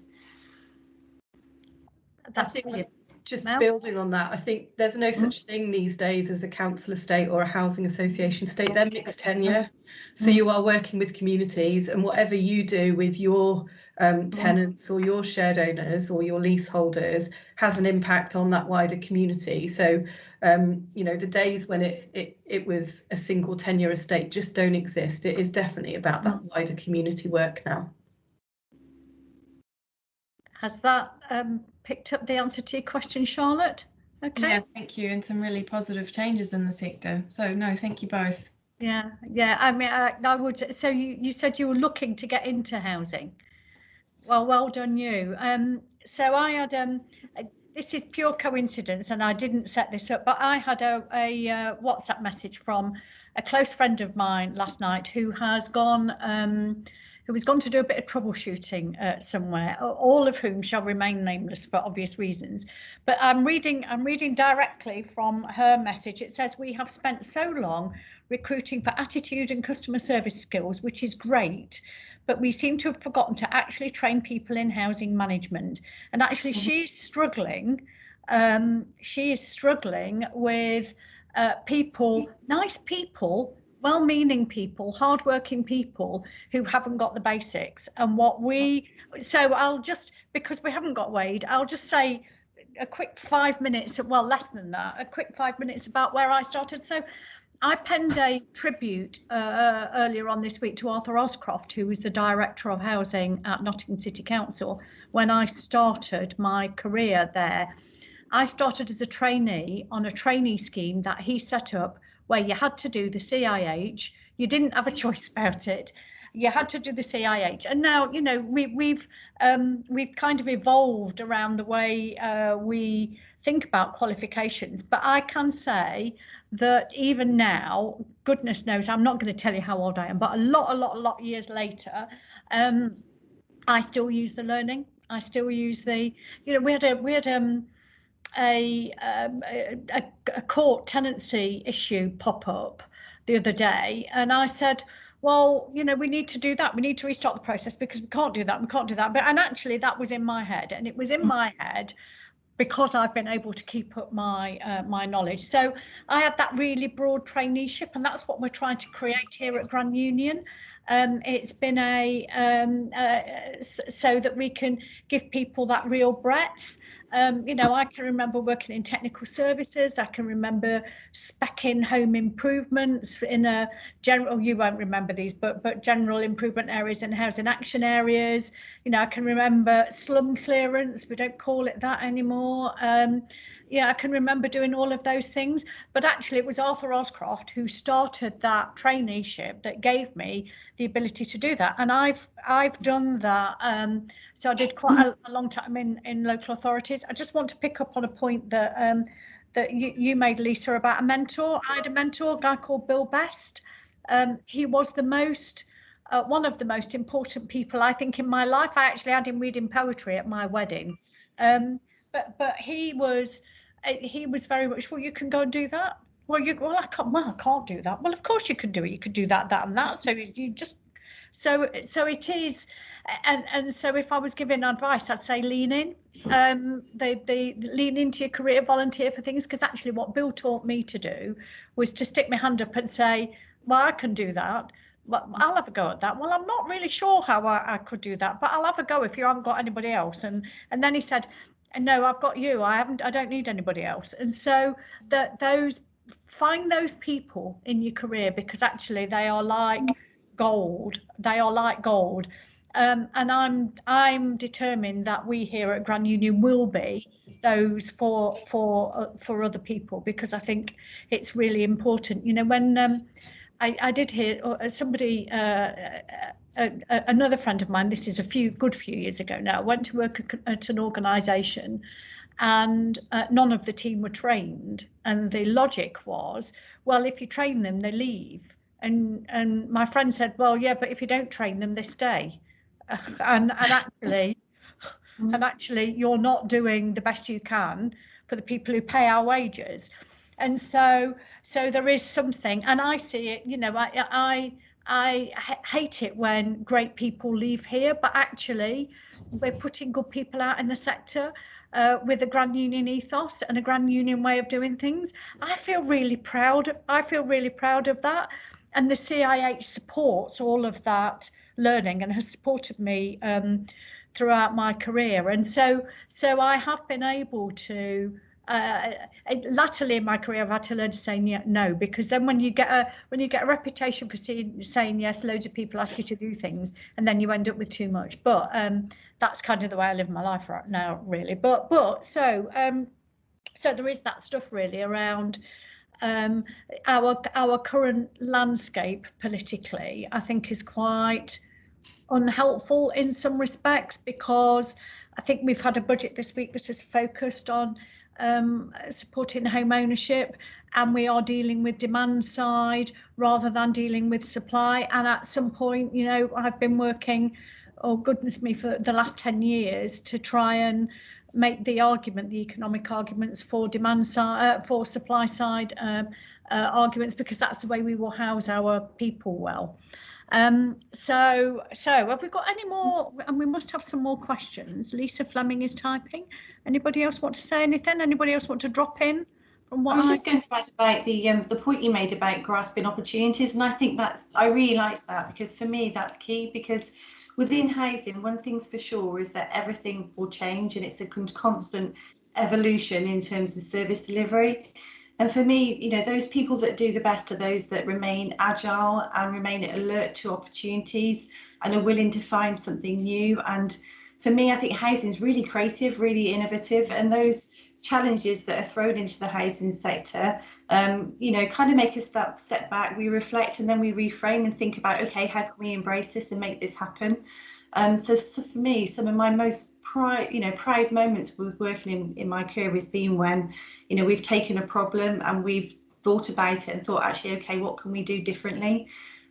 That's brilliant. Just building on that, I think there's no such thing these days as a council estate or a housing association estate. They're mixed tenure. So you are working with communities, and whatever you do with your tenants or your shared owners or your leaseholders has an impact on that wider community. So, you know, the days when it was a single tenure estate just don't exist. It is definitely about that wider community work now. Has that picked up the answer to your question, Charlotte? Okay. Yeah, thank you. And some really positive changes in the sector. So no, thank you both. Yeah. I mean, I would. So you said you were looking to get into housing. Well done you. So I had this is pure coincidence, and I didn't set this up, but I had a WhatsApp message from a close friend of mine last night who has gone to do a bit of troubleshooting somewhere, all of whom shall remain nameless for obvious reasons. But I'm reading directly from her message. It says, "We have spent so long recruiting for attitude and customer service skills, which is great, but we seem to have forgotten to actually train people in housing management." And actually she's struggling with people, nice people, well-meaning people, hard-working people who haven't got the basics. And so I'll just, because we haven't got Wade, I'll just say a quick 5 minutes, well, less than that, a quick 5 minutes about where I started. So I penned a tribute earlier on this week to Arthur Oscroft, who was the Director of Housing at Nottingham City Council when I started my career there. I started as a trainee on a trainee scheme that he set up, where you had to do the CIH. You didn't have a choice about it. You had to do the CIH. And now, you know, we've kind of evolved around the way we think about qualifications. But I can say that even now, goodness knows, I'm not going to tell you how old I am, but a lot years later, I still use the learning. I still use the, you know, we had a court tenancy issue pop up the other day, and I said, well, you know, we need to do that. We need to restart the process because we can't do that. And actually that was in my head, and it was in my head because I've been able to keep up my my knowledge. So I had that really broad traineeship, and that's what we're trying to create here at Grand Union. It's been so that we can give people that real breadth. You know, I can remember working in technical services. I can remember speccing home improvements in a general, you won't remember these, but general improvement areas and housing action areas. You know, I can remember slum clearance. We don't call it that anymore. Yeah, I can remember doing all of those things. But actually, it was Arthur Oscroft who started that traineeship that gave me the ability to do that. And I've done that. So I did quite a long time in local authorities. I just want to pick up on a point that that you made, Lisa, about a mentor. I had a mentor, a guy called Bill Best. He was the most one of the most important people, I think, in my life. I actually had him reading poetry at my wedding. But he was very much, well, you can go and do that. Well, I can't do that. Well, of course you can do it. You could do that, and that. So you just, so it is. And so if I was giving advice, I'd say lean in. They lean into your career, volunteer for things, because actually what Bill taught me to do was to stick my hand up and say, well, I can do that. Well, I'll have a go at that. Well, I'm not really sure how I could do that, but I'll have a go if you haven't got anybody else. And then he said, no, I've got you. I don't need anybody else. And so find those people in your career, because actually they are like gold. They are like gold. And I'm determined that we here at Grand Union will be those for other people, because I think it's really important. You know, when I did hear somebody, another friend of mine, this is a good few years ago now, went to work at an organisation, and none of the team were trained, and the logic was, well, if you train them, they leave. And my friend said, well, yeah, but if you don't train them, they stay. And actually you're not doing the best you can for the people who pay our wages. And so there is something, and I see it, you know, I hate it when great people leave here, but actually we're putting good people out in the sector with a Grand Union ethos and a Grand Union way of doing things. I feel really proud of that, and the CIH supports all of that learning and has supported me throughout my career. And so I have been able to, latterly in my career, I've had to learn to say no, because then when you get a reputation for saying yes, loads of people ask you to do things, and then you end up with too much. But that's kind of the way I live my life right now, really. So there is that stuff really around our current landscape politically, I think, is quite unhelpful in some respects, because I think we've had a budget this week that is focused on supporting home ownership, and we are dealing with demand side rather than dealing with supply. And at some point, you know, I've been working, oh goodness me, for the last 10 years to try and make the economic arguments for demand side, for supply side arguments, because that's the way we will house our people well. So have we got any more? And we must have some more questions. Lisa Fleming is typing. Anybody else want to say anything? Anybody else want to drop in? From what I was just going to add about the point you made about grasping opportunities, and I think I really liked that, because for me that's key. Because within housing, one thing's for sure is that everything will change, and it's a constant evolution in terms of service delivery. And for me, you know, those people that do the best are those that remain agile and remain alert to opportunities and are willing to find something new. And for me, I think housing is really creative, really innovative, and those challenges that are thrown into the housing sector, you know, kind of make us step back, we reflect, and then we reframe and think about, okay, how can we embrace this and make this happen? So for me, some of my most proud moments with working in my career has been when, you know, we've taken a problem and we've thought about it and thought, actually, okay, what can we do differently?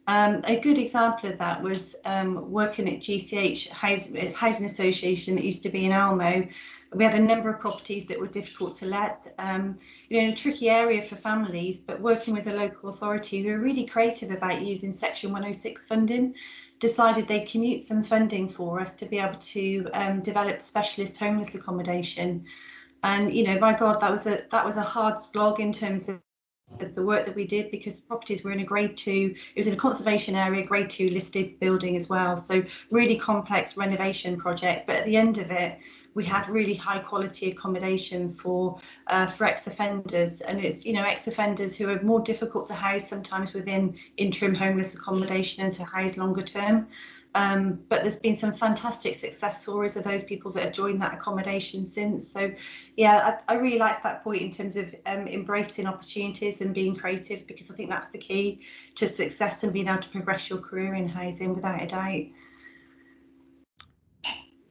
A good example of that was working at GCH Housing Association that used to be in Almo. We had a number of properties that were difficult to let, you know, in a tricky area for families, but working with a local authority who were really creative about using Section 106 funding, decided they'd commute some funding for us to be able to develop specialist homeless accommodation. And, you know, my God, that was a hard slog in terms of the work that we did, because properties were in a grade 2, it was in a conservation area, grade 2 listed building as well. So really complex renovation project, but at the end of it, we had really high quality accommodation for ex-offenders, and it's, you know, ex-offenders who are more difficult to house sometimes within interim homeless accommodation and to house longer term. But there's been some fantastic success stories of those people that have joined that accommodation since. So yeah, I really liked that point in terms of embracing opportunities and being creative, because I think that's the key to success and being able to progress your career in housing, without a doubt.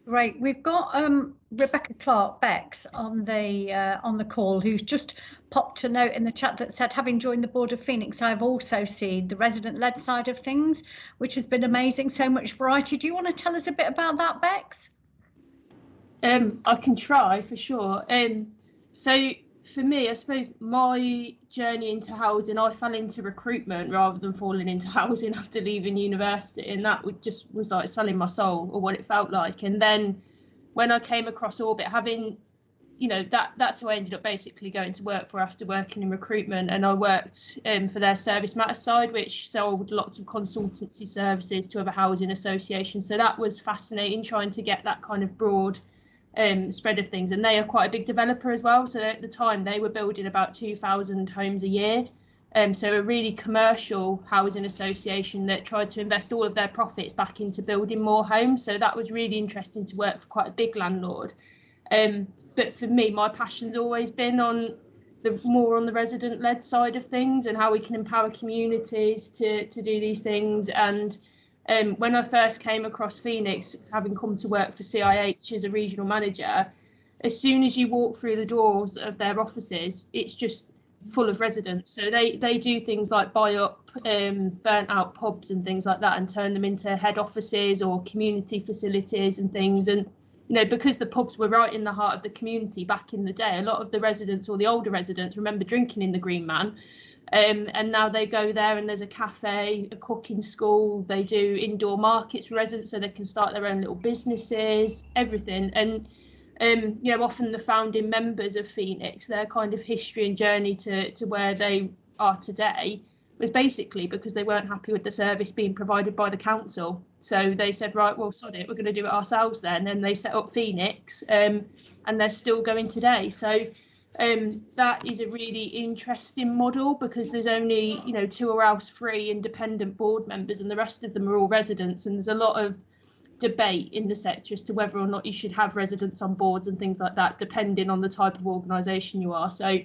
Great. We've got Rebecca Clark Bex on the call, who's just popped a note in the chat that said, having joined the board of Phoenix, I've also seen the resident-led side of things, which has been amazing. So much variety. Do you want to tell us a bit about that, Bex? I can try, for sure. So for me, I suppose my journey into housing, I fell into recruitment rather than falling into housing after leaving university, and that was like selling my soul, or what it felt like. And then when I came across Orbit, having, you know, that's who I ended up basically going to work for after working in recruitment, and I worked for their service matters side, which sold lots of consultancy services to other housing associations. So that was fascinating, trying to get that kind of broad spread of things. And they are quite a big developer as well, so at the time they were building about 2,000 homes a year, so a really commercial housing association that tried to invest all of their profits back into building more homes. So that was really interesting to work for quite a big landlord. But for me, my passion's always been on the resident-led side of things, and how we can empower communities to do these things. And when I first came across Phoenix, having come to work for CIH as a regional manager, as soon as you walk through the doors of their offices, it's just full of residents. So they do things like buy up burnt out pubs and things like that and turn them into head offices or community facilities and things. And, you know, because the pubs were right in the heart of the community back in the day, a lot of the residents, or the older residents, remember drinking in the Green Man. And now they go there and there's a cafe, a cooking school, they do indoor markets for residents so they can start their own little businesses, everything. And, you know, often the founding members of Phoenix, their kind of history and journey to where they are today was basically because they weren't happy with the service being provided by the council. So they said, right, well, sod it, we're going to do it ourselves then. And they set up Phoenix, and they're still going today. So that is a really interesting model, because there's only, 2 or else 3 independent board members, and the rest of them are all residents. And there's a lot of debate in the sector as to whether or not you should have residents on boards and things like that, depending on the type of organisation you are. So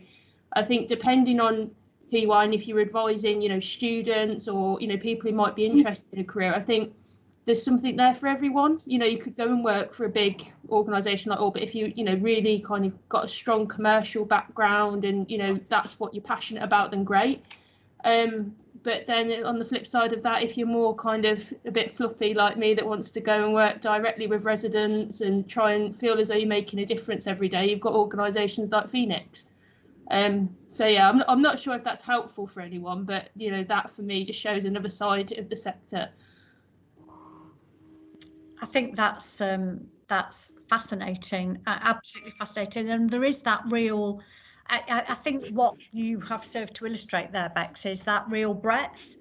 I think depending on who you are, and if you're advising, students or, people who might be interested in a career, I think there's something there for everyone. You could go and work for a big organisation like all, but if you, really kind of got a strong commercial background and, that's what you're passionate about, then great. But then on the flip side of that, if you're more kind of a bit fluffy like me, that wants to go and work directly with residents and try and feel as though you're making a difference every day, you've got organisations like Phoenix. So yeah, I'm not sure if that's helpful for anyone, but that for me just shows another side of the sector. I think that's fascinating, absolutely fascinating, and there is that real. I think what you have served to illustrate there, Bex, is that real breadth.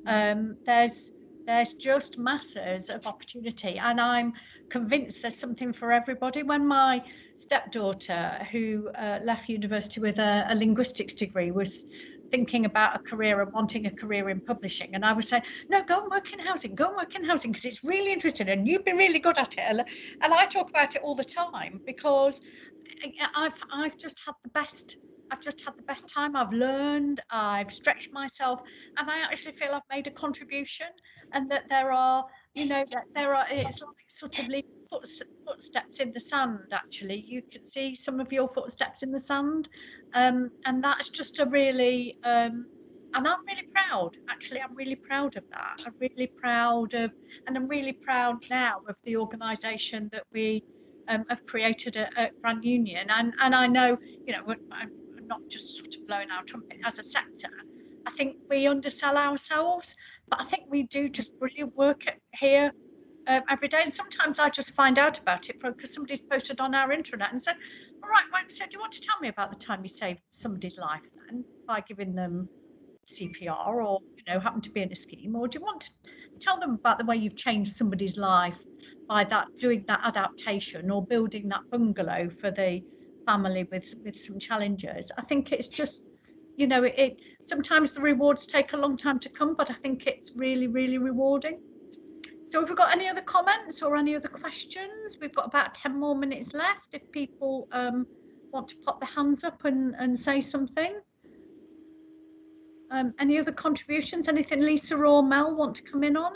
There's just masses of opportunity, and I'm convinced there's something for everybody. When my stepdaughter, who left university with a linguistics degree, was thinking about a career and wanting a career in publishing, and I was saying, no, go and work in housing, because it's really interesting and you'd be really good at it. And I talk about it all the time, because I've just had the best time. I've learned, I've stretched myself, and I actually feel I've made a contribution, and that there are it's like sort of leaving footsteps in the sand. Actually, you can see some of your footsteps in the sand, and that's just a really and I'm really proud. Actually, I'm really proud of that. I'm really proud now of the organisation that we have created at Grand Union, and I know, I'm not just sort of blowing our trumpet as a sector. I think we undersell ourselves, but I think we do just brilliant work here every day. And sometimes I just find out about it because somebody's posted on our intranet and said, all right, well, so do you want to tell me about the time you saved somebody's life then by giving them CPR, or happen to be in a scheme, or do you want to tell them about the way you've changed somebody's life by doing that adaptation or building that bungalow for the family with some challenges? I think it's just, it sometimes the rewards take a long time to come, but I think it's really, really rewarding. So have we got any other comments or any other questions? We've got about 10 more minutes left if people want to pop their hands up and say something. Any other contributions? Anything Lisa or Mel want to come in on?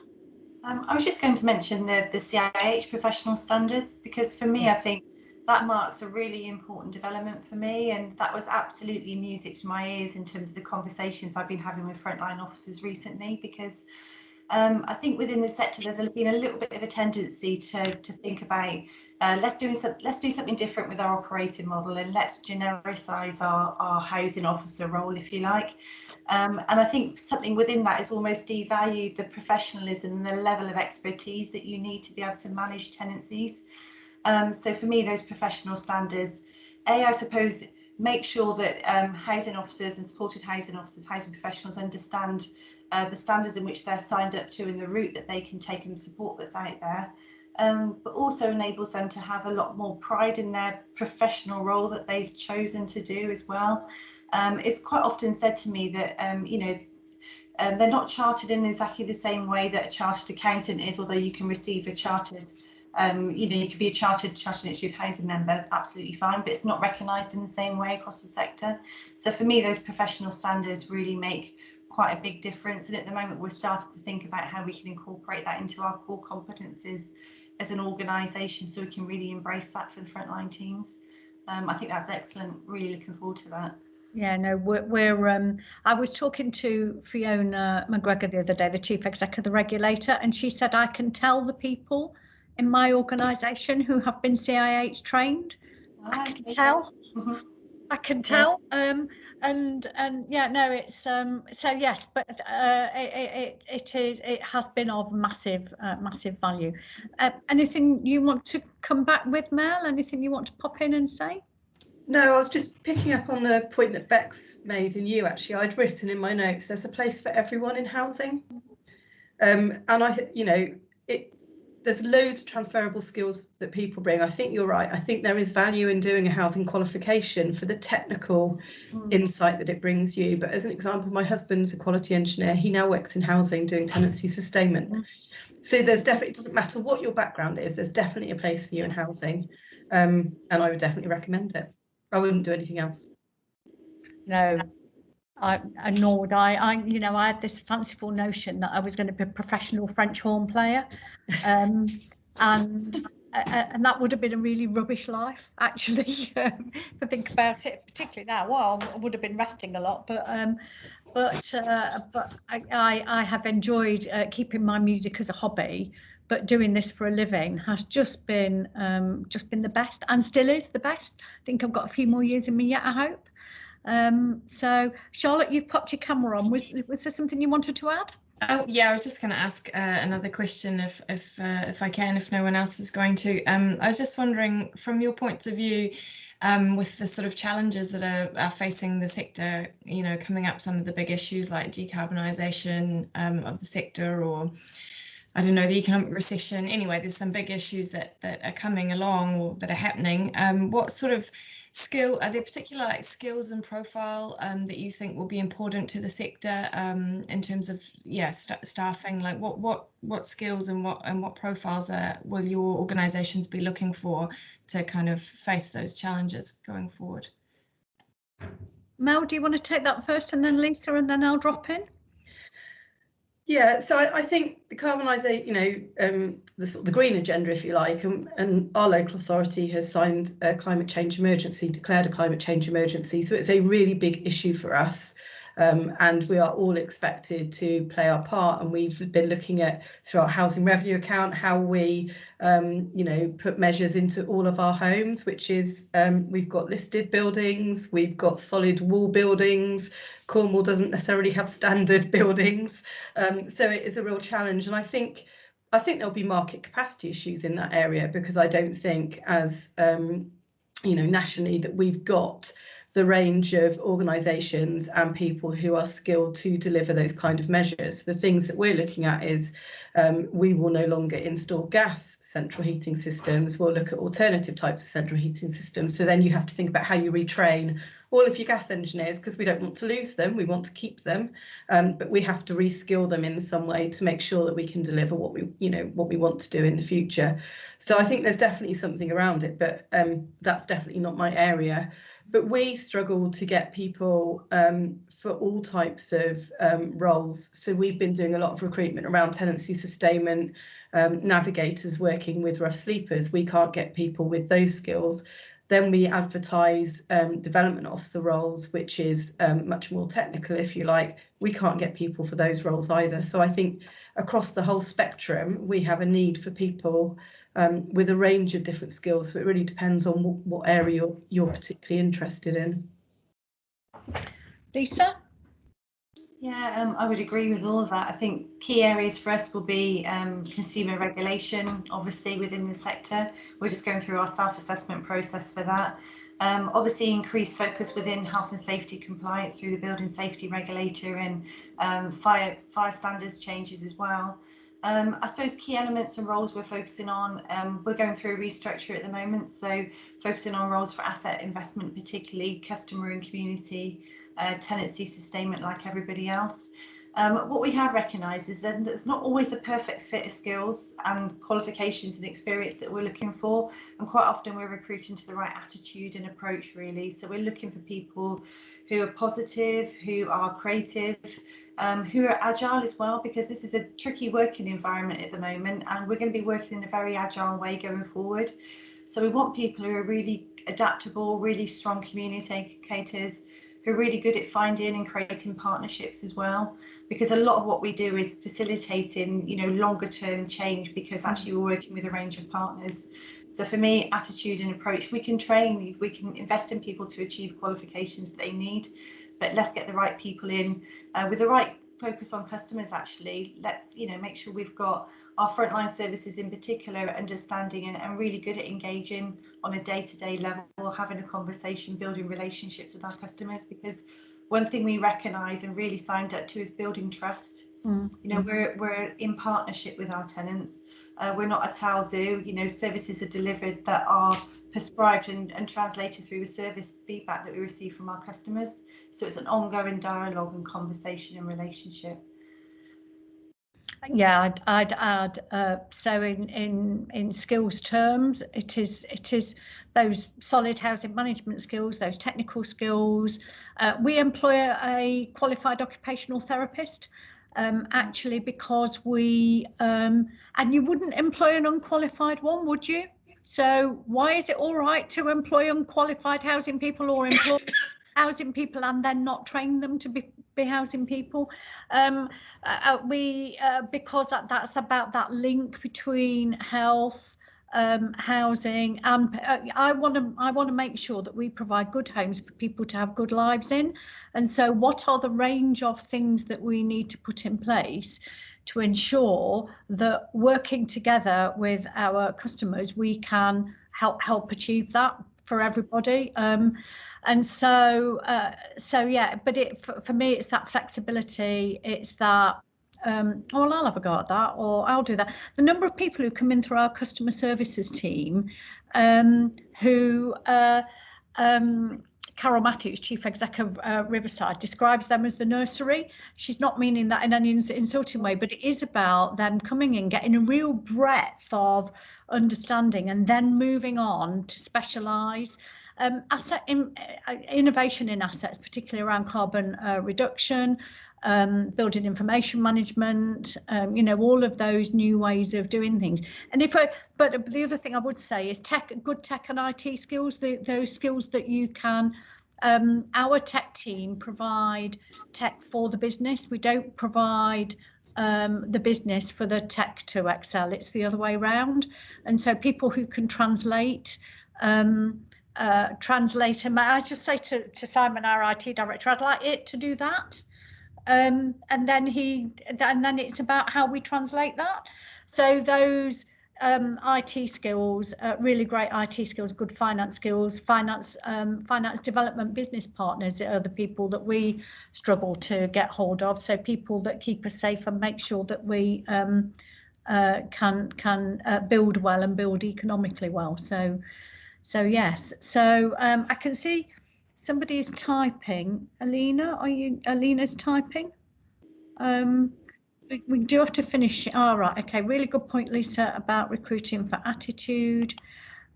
I was just going to mention the CIH professional standards, because for me, I think that marks a really important development for me, and that was absolutely music to my ears in terms of the conversations I've been having with frontline officers recently, because I think within the sector there's been a little bit of a tendency to think about let's do something different with our operating model, and let's genericise our housing officer role, if you like. And I think something within that is almost devalued the professionalism and the level of expertise that you need to be able to manage tenancies. So for me, those professional standards, I suppose, make sure that housing officers and supported housing officers, housing professionals understand the standards in which they're signed up to and the route that they can take and the support that's out there, but also enables them to have a lot more pride in their professional role that they've chosen to do as well. It's quite often said to me that, they're not chartered in exactly the same way that a chartered accountant is, although you can receive a chartered, you could be a chartered institute housing member, absolutely fine, but it's not recognised in the same way across the sector. So for me, those professional standards really make quite a big difference, and at the moment we're starting to think about how we can incorporate that into our core competences as an organisation, so we can really embrace that for the frontline teams. I think that's excellent. Really looking forward to that. Yeah, no, we're I was talking to Fiona McGregor the other day, the chief exec of the regulator, and she said, I can tell the people in my organisation who have been CIH trained. I can tell. I can tell. And yeah, no, it's so yes, but it has been of massive value. Anything you want to come back with, Mel? Anything you want to pop in and say? No, I was just picking up on the point that Bex made, and you actually, I'd written in my notes, there's a place for everyone in housing. And there's loads of transferable skills that people bring. I think you're right. I think there is value in doing a housing qualification for the technical insight that it brings you. But as an example, my husband's a quality engineer. He now works in housing doing tenancy sustainment. So there's definitely, it doesn't matter what your background is, there's definitely a place for you in housing. And I would definitely recommend it. I wouldn't do anything else. No, nor would I. I had this fanciful notion that I was going to be a professional French horn player, and that would have been a really rubbish life, actually. To think about it, particularly now. Well, I would have been resting a lot, but I have enjoyed keeping my music as a hobby. But doing this for a living has just been the best, and still is the best. I think I've got a few more years in me yet, I hope. So Charlotte, you've popped your camera on. Was there something you wanted to add? Oh yeah, I was just going to ask another question if I can, if no one else is going to. I was just wondering, from your points of view, with the sort of challenges that are facing the sector, coming up, some of the big issues like decarbonisation of the sector, or I don't know, the economic recession. Anyway, there's some big issues that are coming along or that are happening. What sort of are there particular skills and profile that you think will be important to the sector in terms of staffing? Like what skills and what profiles will your organisations be looking for to kind of face those challenges going forward? Mel, do you want to take that first, and then Lisa, and then I'll drop in? Yeah, so I think the decarbonisation, the green agenda, if you like, and our local authority has signed a climate change emergency, declared a climate change emergency. So it's a really big issue for us. And we are all expected to play our part. And we've been looking at, through our housing revenue account, how we, put measures into all of our homes, which is we've got listed buildings, we've got solid wall buildings. Cornwall doesn't necessarily have standard buildings. So it is a real challenge. And I think there'll be market capacity issues in that area, because I don't think as, nationally that we've got the range of organisations and people who are skilled to deliver those kind of measures. The things that we're looking at is we will no longer install gas central heating systems. We'll look at alternative types of central heating systems. So then you have to think about how you retrain all of your gas engineers, because we don't want to lose them, we want to keep them, but we have to reskill them in some way to make sure that we can deliver what we want to do in the future. So I think there's definitely something around it, but that's definitely not my area. But we struggle to get people for all types of roles. So we've been doing a lot of recruitment around tenancy sustainment, navigators working with rough sleepers. We can't get people with those skills. Then we advertise development officer roles, which is much more technical, if you like. We can't get people for those roles either. So I think across the whole spectrum, we have a need for people with a range of different skills. So it really depends on what area you're particularly interested in. Lisa? Yeah, I would agree with all of that. I think key areas for us will be consumer regulation, obviously within the sector. We're just going through our self-assessment process for that. Obviously increased focus within health and safety compliance through the building safety regulator and fire standards changes as well. I suppose key elements and roles we're focusing on, we're going through a restructure at the moment, so focusing on roles for asset investment, particularly customer and community, tenancy sustainment like everybody else. What we have recognised is that it's not always the perfect fit of skills and qualifications and experience that we're looking for, and quite often we're recruiting to the right attitude and approach, really. So we're looking for people who are positive, who are creative, who are agile as well, because this is a tricky working environment at the moment, and we're going to be working in a very agile way going forward. So we want people who are really adaptable, really strong communicators, who are really good at finding and creating partnerships as well, because a lot of what we do is facilitating, longer term change, because actually we're working with a range of partners. So for me, attitude and approach, we can train, we can invest in people to achieve qualifications that they need, but let's get the right people in with the right focus on customers. Actually, let's make sure we've got our frontline services in particular are understanding and really good at engaging on a day-to-day level, having a conversation, building relationships with our customers, because one thing we recognise and really signed up to is building trust. You know, we're in partnership with our tenants. We're not a how-do. You know, services are delivered that are prescribed and translated through the service feedback that we receive from our customers. So it's an ongoing dialogue and conversation and relationship. Yeah, I'd add, so in skills terms, it is those solid housing management skills, those technical skills. We employ a qualified occupational therapist, actually, because we, and you wouldn't employ an unqualified one, would you? So why is it all right to employ unqualified housing people or employ housing people and then not train them to be housing people? Because that's about that link between health, housing, and I want to make sure that we provide good homes for people to have good lives in. And so what are the range of things that we need to put in place to ensure that working together with our customers, we can help achieve that for everybody? And so yeah, but for me, it's that flexibility. It's that, well, I'll have a go at that, or I'll do that. The number of people who come in through our customer services team, who Carol Matthews, Chief Exec of Riverside, describes them as the nursery. She's not meaning that in any insulting way, but it is about them coming in, getting a real breadth of understanding, and then moving on to specialise. Innovation in assets, particularly around carbon reduction, building information management, you know, all of those new ways of doing things. And but the other thing I would say is good tech and IT skills, those skills that you can. Our tech team provide tech for the business. We don't provide the business for the tech to excel. It's the other way around. And so people who can translate. And I just say to Simon, our IT director, I'd like it to do that, and then it's about how we translate that. So those IT skills, really great IT skills, good finance skills, finance development business partners are the people that we struggle to get hold of. So people that keep us safe and make sure that we can build well and build economically well. So yes, so I can see somebody is typing. Alina's typing? We do have to finish. All right, okay, really good point, Lisa, about recruiting for attitude.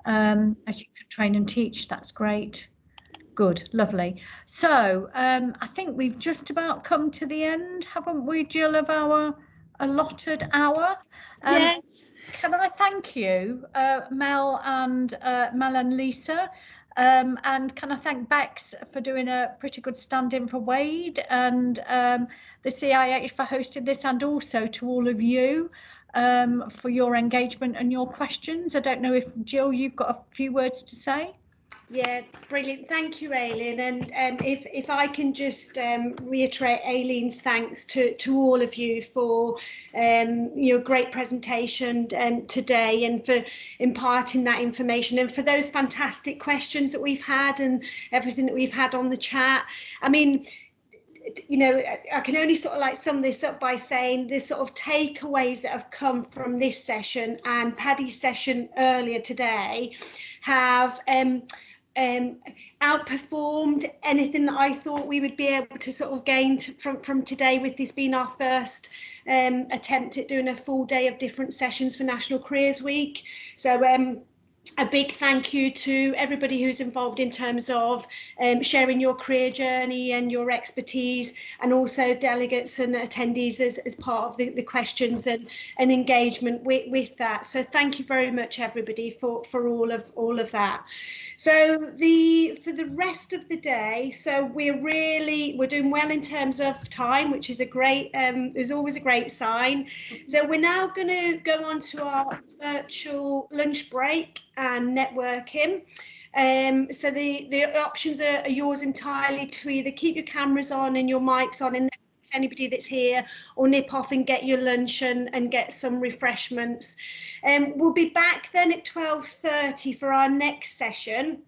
As you can train and teach, that's great. Good, lovely. So I think we've just about come to the end, haven't we, Jill, of our allotted hour? Yes. Can I thank you, Mel and Lisa, and can I thank Bex for doing a pretty good stand-in for Wade, and the CIH for hosting this, and also to all of you for your engagement and your questions. I don't know if, Jill, you've got a few words to say? Yeah, brilliant. Thank you, Aileen. And if I can just reiterate Aileen's thanks to all of you for your great presentation today, and for imparting that information, and for those fantastic questions that we've had and everything that we've had on the chat. I mean, you know, I can only sort of like sum this up by saying the sort of takeaways that have come from this session and Paddy's session earlier today have outperformed anything that I thought we would be able to sort of gain from today, with this being our first attempt at doing a full day of different sessions for National Careers Week. So a big thank you to everybody who's involved in terms of sharing your career journey and your expertise, and also delegates and attendees as part of the questions and engagement with that. So thank you very much, everybody, for all of that. So for the rest of the day, so we're doing well in terms of time, which is is always a great sign. So we're now going to go on to our virtual lunch break and networking. So the options are yours entirely to either keep your cameras on and your mics on and anybody that's here, or nip off and get your lunch and get some refreshments. We'll be back then at 12:30 for our next session.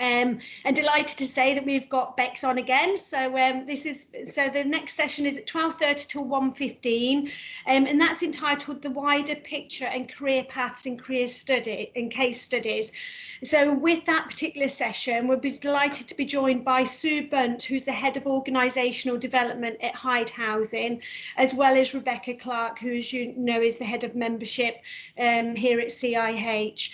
And delighted to say that we've got Bex on again. So the next session is at 12:30 till 1:15, and that's entitled "The Wider Picture and Career Paths in Career Study and Case Studies." So with that particular session, we'll be delighted to be joined by Sue Bunt, who's the Head of Organisational Development at Hyde Housing, as well as Rebecca Clark, who, as you know, is the Head of Membership here at CIH.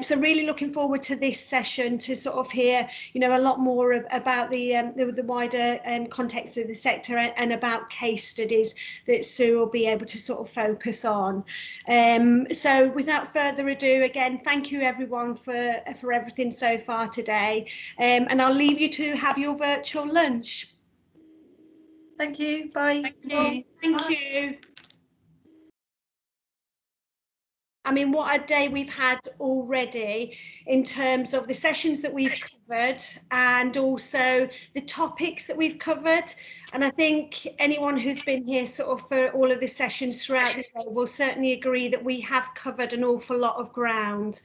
So really looking forward to this session to sort of hear, you know, a lot more about the wider context of the sector and about case studies that Sue will be able to sort of focus on. So without further ado, again, thank you everyone for everything so far today, and I'll leave you to have your virtual lunch. Thank you. Bye. Thank you. I mean, what a day we've had already in terms of the sessions that we've covered and also the topics that we've covered. And I think anyone who's been here sort of for all of the sessions throughout the day will certainly agree that we have covered an awful lot of ground.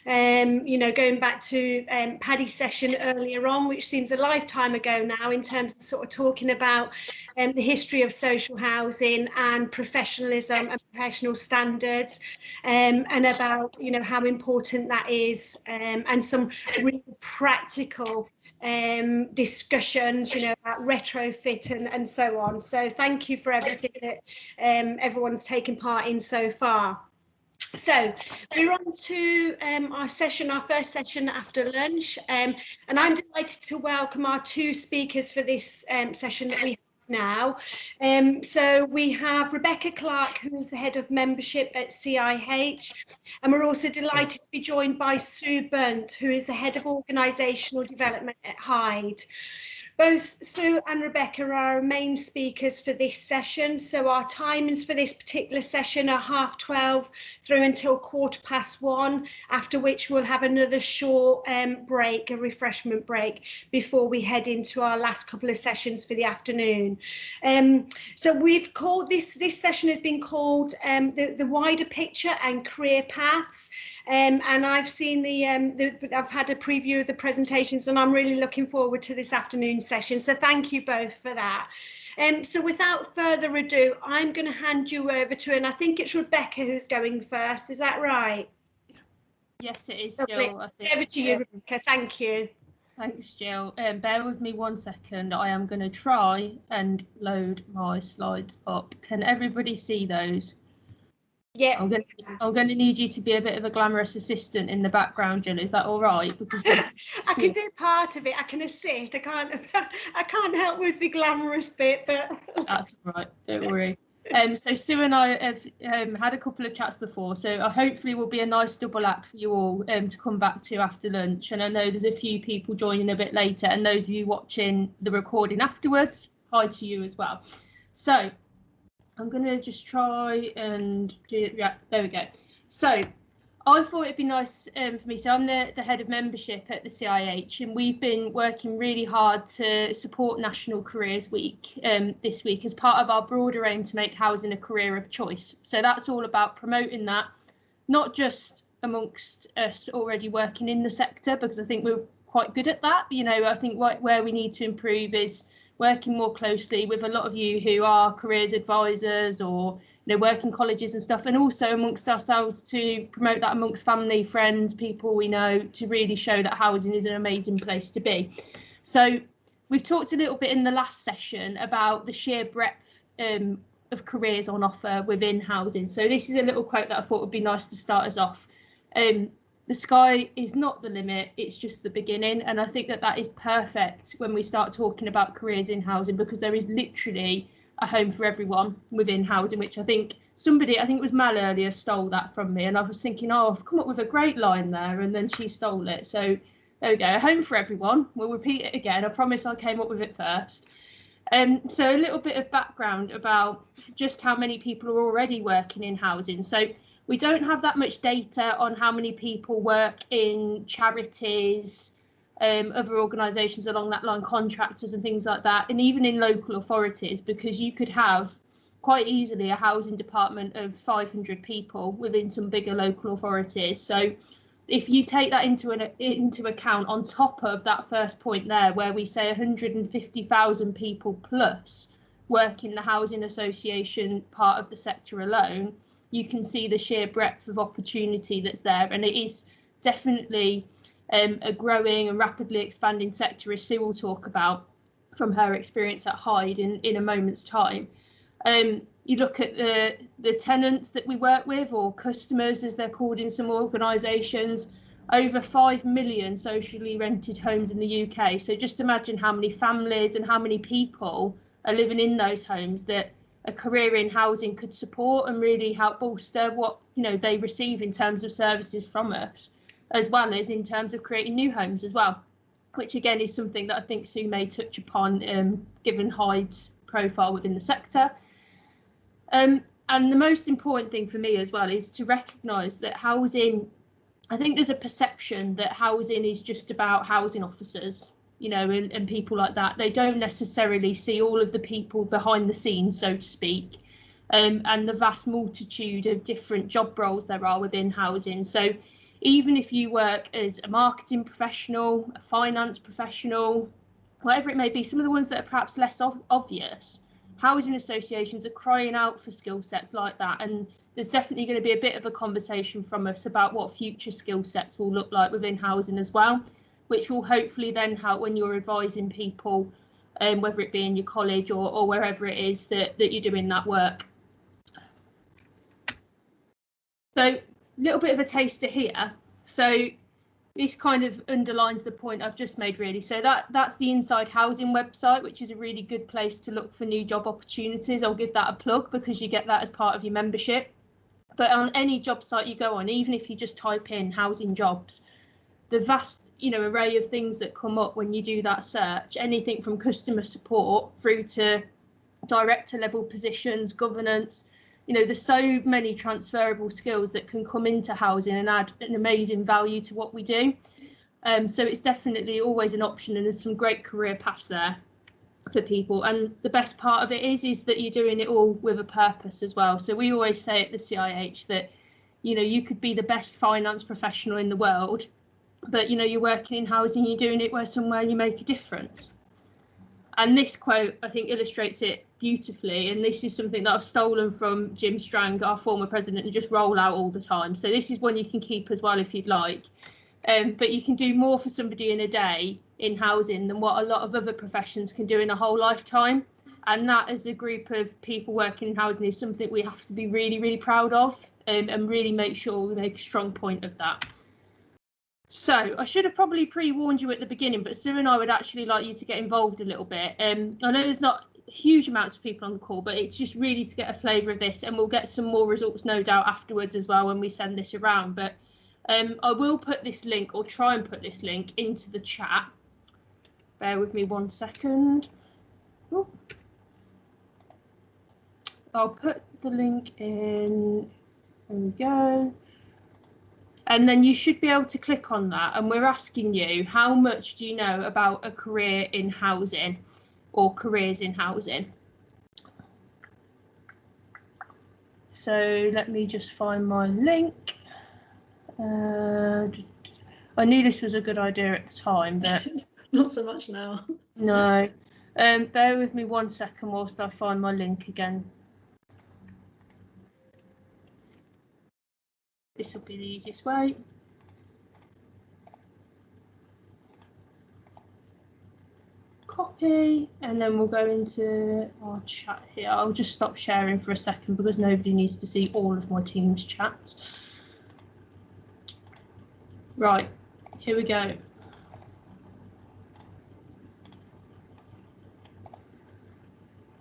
You know, going back to Paddy's session earlier on, which seems a lifetime ago now, in terms of sort of talking about the history of social housing and professionalism and professional standards, and about, you know, how important that is, and some really practical discussions, you know, about retrofit and so on. So thank you for everything that everyone's taken part in so far. So we're on to our first session after lunch, and I'm delighted to welcome our two speakers for this session that we have now. So we have Rebecca Clark, who is the Head of Membership at CIH, and we're also delighted to be joined by Sue Bunt, who is the Head of Organisational Development at Hyde. Both Sue and Rebecca are our main speakers for this session, so our timings for this particular session are 12:30 through until 1:15, after which we'll have another short break, a refreshment break, before we head into our last couple of sessions for the afternoon. So we've called this session has been called the Wider Picture and Career Paths. And I've seen I've had a preview of the presentations, and I'm really looking forward to this afternoon session. So thank you both for that. So without further ado, I'm going to hand you over to, and I think it's Rebecca who's going first. Is that right? Yes, it is, Lovely. Jill. Over to you, Rebecca. Thank you. Thanks, Jill. Bear with me 1 second. I am going to try and load my slides up. Can everybody see those? Yeah. I'm going to need you to be a bit of a glamorous assistant in the background, Jill. Is that all right? Because I can do part of it. I can assist. I can't help with the glamorous bit, but that's all right. Don't worry. So Sue and I have had a couple of chats before, so hopefully will be a nice double act for you all to come back to after lunch. And I know there's a few people joining a bit later, and those of you watching the recording afterwards, hi to you as well. So I'm going to just try and do, yeah, there we go. So I thought it'd be nice for me. So I'm the Head of Membership at the CIH, and we've been working really hard to support National Careers Week this week as part of our broader aim to make housing a career of choice. So that's all about promoting that, not just amongst us already working in the sector, because I think we're quite good at that. You know, I think where we need to improve is working more closely with a lot of you who are careers advisors or, you know, work in colleges and stuff, and also amongst ourselves to promote that amongst family, friends, people we know, to really show that housing is an amazing place to be. So we've talked a little bit in the last session about the sheer breadth of careers on offer within housing. So this is a little quote that I thought would be nice to start us off. The sky is not the limit, it's just the beginning. And I think that is perfect when we start talking about careers in housing, because there is literally a home for everyone within housing, which I think it was Mal earlier, stole that from me. And I was thinking, oh, I've come up with a great line there, and then she stole it. So there we go, a home for everyone. We'll repeat it again. I promise I came up with it first. So a little bit of background about just how many people are already working in housing. So we don't have that much data on how many people work in charities, other organisations along that line, contractors and things like that, and even in local authorities, because you could have quite easily a housing department of 500 people within some bigger local authorities. So if you take that into account on top of that first point there, where we say 150,000 people plus work in the housing association part of the sector alone, you can see the sheer breadth of opportunity that's there. And it is definitely a growing and rapidly expanding sector, as Sue will talk about from her experience at Hyde in a moment's time. You look at the tenants that we work with, or customers as they're called in some organisations, over 5 million socially rented homes in the UK. So just imagine how many families and how many people are living in those homes that a career in housing could support and really help bolster what they receive in terms of services from us, as well as in terms of creating new homes as well, which again is something that I think Sue may touch upon given Hyde's profile within the sector. And the most important thing for me as well is to recognise that housing, I think there's a perception that housing is just about housing officers, and people like that. They don't necessarily see all of the people behind the scenes, so to speak, and the vast multitude of different job roles there are within housing. So even if you work as a marketing professional, a finance professional, whatever it may be, some of the ones that are perhaps less obvious, housing associations are crying out for skill sets like that. And there's definitely going to be a bit of a conversation from us about what future skill sets will look like within housing as well, which will hopefully then help when you're advising people, whether it be in your college or wherever it is that you're doing that work. So a little bit of a taster here. So this kind of underlines the point I've just made, really. So that's the Inside Housing website, which is a really good place to look for new job opportunities. I'll give that a plug because you get that as part of your membership. But on any job site you go on, even if you just type in housing jobs, the vast array of things that come up when you do that search, anything from customer support through to director level positions, governance, there's so many transferable skills that can come into housing and add an amazing value to what we do. So it's definitely always an option, and there's some great career paths there for people. And the best part of it is that you're doing it all with a purpose as well. So we always say at the CIH that, you could be the best finance professional in the world, but, you're working in housing, you're doing it somewhere you make a difference. And this quote, I think, illustrates it beautifully. And this is something that I've stolen from Jim Strang, our former president, and just roll out all the time. So this is one you can keep as well if you'd like. But you can do more for somebody in a day in housing than what a lot of other professions can do in a whole lifetime. And that, as a group of people working in housing, is something we have to be really, really proud of, and really make sure we make a strong point of that. So I should have probably pre-warned you at the beginning, but Sue and I would actually like you to get involved a little bit. I know there's not huge amounts of people on the call, but it's just really to get a flavour of this, and we'll get some more results no doubt afterwards as well when we send this around. But I will put this link, or try and put this link, into the chat. Bear with me 1 second. Ooh. I'll put the link in. There we go. And then you should be able to click on that, and we're asking you, how much do you know about a career in housing or careers in housing? So let me just find my link. I knew this was a good idea at the time, but not so much now. No. Bear with me 1 second whilst I find my link again. This will be the easiest way. Copy, and then we'll go into our chat here. I'll just stop sharing for a second because nobody needs to see all of my Teams chats. Right, here we go.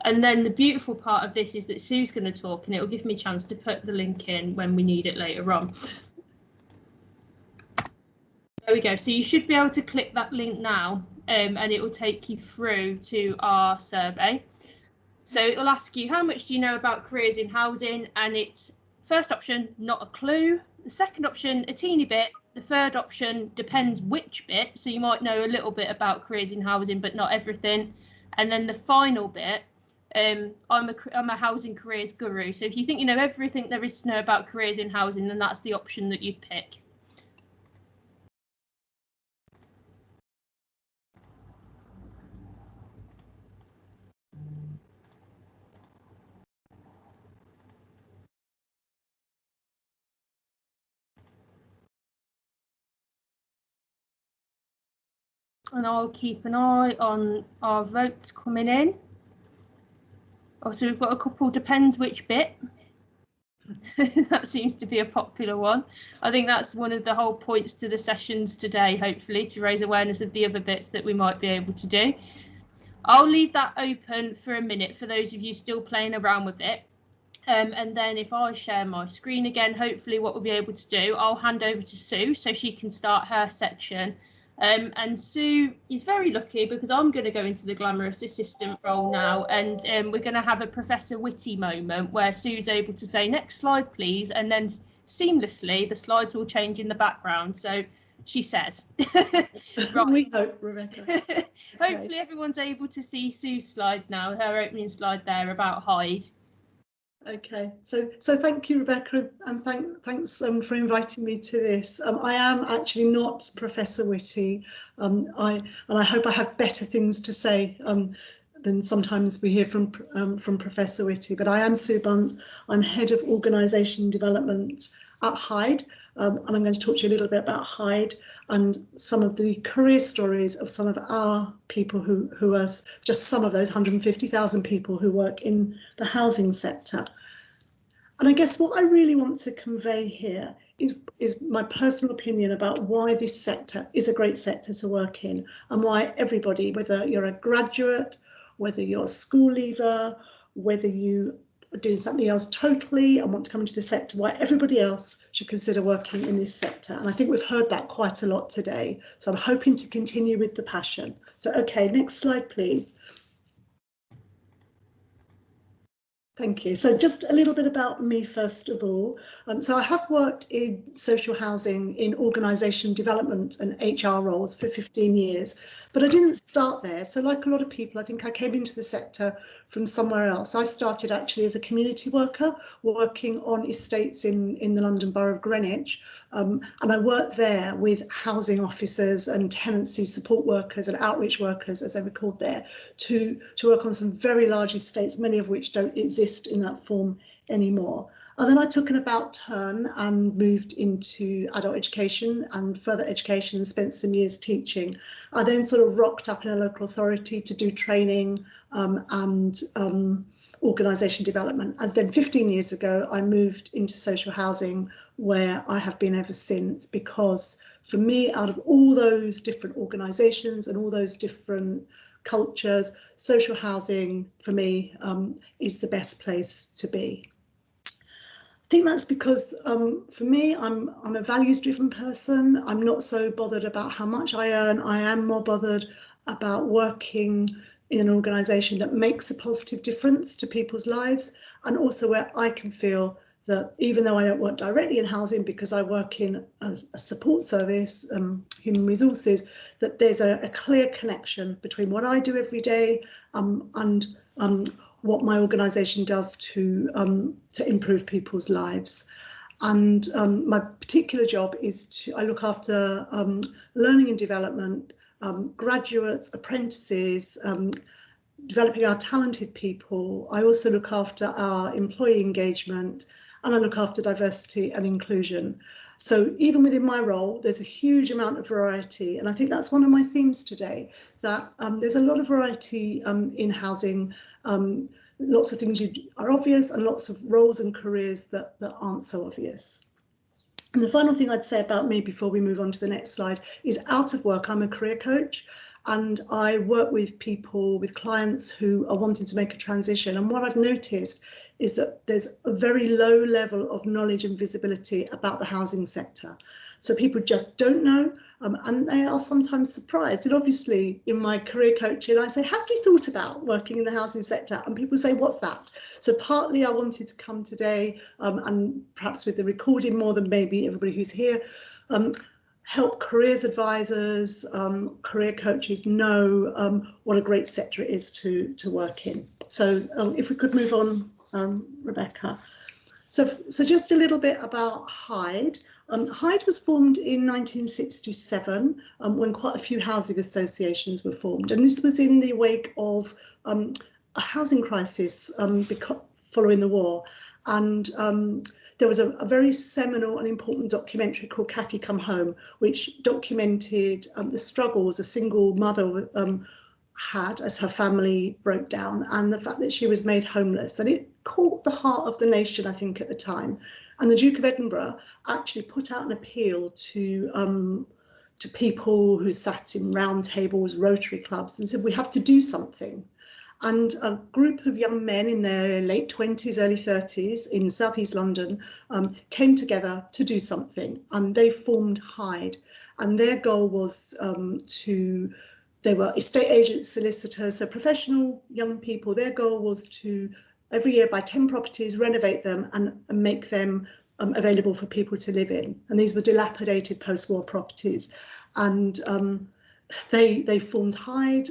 And then the beautiful part of this is that Sue's going to talk, and it will give me a chance to put the link in when we need it later on. There we go. So you should be able to click that link now, and it will take you through to our survey. So it will ask you, how much do you know about careers in housing? And it's first option, not a clue. The second option, a teeny bit. the third option depends which bit, so you might know a little bit about careers in housing but not everything. And then the final bit, I'm a housing careers guru, so if you think you know everything there is to know about careers in housing, then that's the option that you'd pick. And I'll keep an eye on our votes coming in. Oh, so we've got a couple, depends which bit. That seems to be a popular one. I think that's one of the whole points to the sessions today, hopefully, to raise awareness of the other bits that we might be able to do. I'll leave that open for a minute for those of you still playing around with it. And then if I share my screen again, hopefully what we'll be able to do, I'll hand over to Sue so she can start her section. And Sue is very lucky because I'm going to go into the glamorous assistant role now, and we're going to have a Professor Witty moment where Sue's able to say next slide please, and then seamlessly the slides will change in the background. So she says. Right. We hope, Rebecca. Hopefully everyone's able to see Sue's slide now, her opening slide there about Hyde. Okay, so thank you, Rebecca, and thanks for inviting me to this. I am actually not Professor Witty. I hope I have better things to say than sometimes we hear from Professor Witty. But I am Sue Bunt. I'm Head of Organisation Development at Hyde, and I'm going to talk to you a little bit about Hyde and some of the career stories of some of our people who are just some of those 150,000 people who work in the housing sector. And I guess what I really want to convey here is my personal opinion about why this sector is a great sector to work in, and why everybody, whether you're a graduate, whether you're a school leaver, whether you are doing something else totally and want to come into the sector, why everybody else should consider working in this sector. And I think we've heard that quite a lot today. So I'm hoping to continue with the passion. So, okay, next slide, please. Thank you. So just a little bit about me, first of all. So I have worked in social housing in organisation development and HR roles for 15 years, but I didn't start there. So like a lot of people, I think I came into the sector from somewhere else. I started actually as a community worker working on estates in the London Borough of Greenwich. And I worked there with housing officers and tenancy support workers and outreach workers, as they were called there, to work on some very large estates, many of which don't exist in that form anymore. And then I took an about turn and moved into adult education and further education and spent some years teaching. I then sort of rocked up in a local authority to do training and organisation development. And then 15 years ago, I moved into social housing, where I have been ever since, because for me, out of all those different organisations and all those different cultures, social housing for me is the best place to be. I think that's because for me, I'm a values-driven person. I'm not so bothered about how much I earn. I am more bothered about working in an organisation that makes a positive difference to people's lives, and also where I can feel that even though I don't work directly in housing because I work in a support service, human resources, that there's a clear connection between what I do every day and what my organisation does to improve people's lives. And my particular job is I look after learning and development, graduates, apprentices, developing our talented people. I also look after our employee engagement, and I look after diversity and inclusion. So even within my role, there's a huge amount of variety. And I think that's one of my themes today, that there's a lot of variety in housing, lots of things are obvious and lots of roles and careers that aren't so obvious. And the final thing I'd say about me before we move on to the next slide is out of work, I'm a career coach. And I work with people, with clients who are wanting to make a transition. And what I've noticed is that there's a very low level of knowledge and visibility about the housing sector. So people just don't know, and they are sometimes surprised. And obviously in my career coaching, I say, have you thought about working in the housing sector? And people say, what's that? So partly I wanted to come today, and perhaps with the recording more than maybe everybody who's here, help careers advisors, career coaches know what a great sector it is to work in. So if we could move on, Rebecca. So just a little bit about Hyde. Hyde was formed in 1967 when quite a few housing associations were formed, and this was in the wake of a housing crisis following the war. And there was a very seminal and important documentary called Cathy Come Home, which documented the struggles a single mother had as her family broke down, and the fact that she was made homeless. And it caught the heart of the nation, I think, at the time. And the Duke of Edinburgh actually put out an appeal to people who sat in round tables, Rotary clubs, and said, we have to do something. And a group of young men in their late 20s, early 30s in southeast London came together to do something, and they formed Hyde. And their goal was they were estate agents, solicitors, so professional young people. Their goal was to every year buy 10 properties, renovate them and make them available for people to live in. And these were dilapidated post-war properties. And they formed Hyde.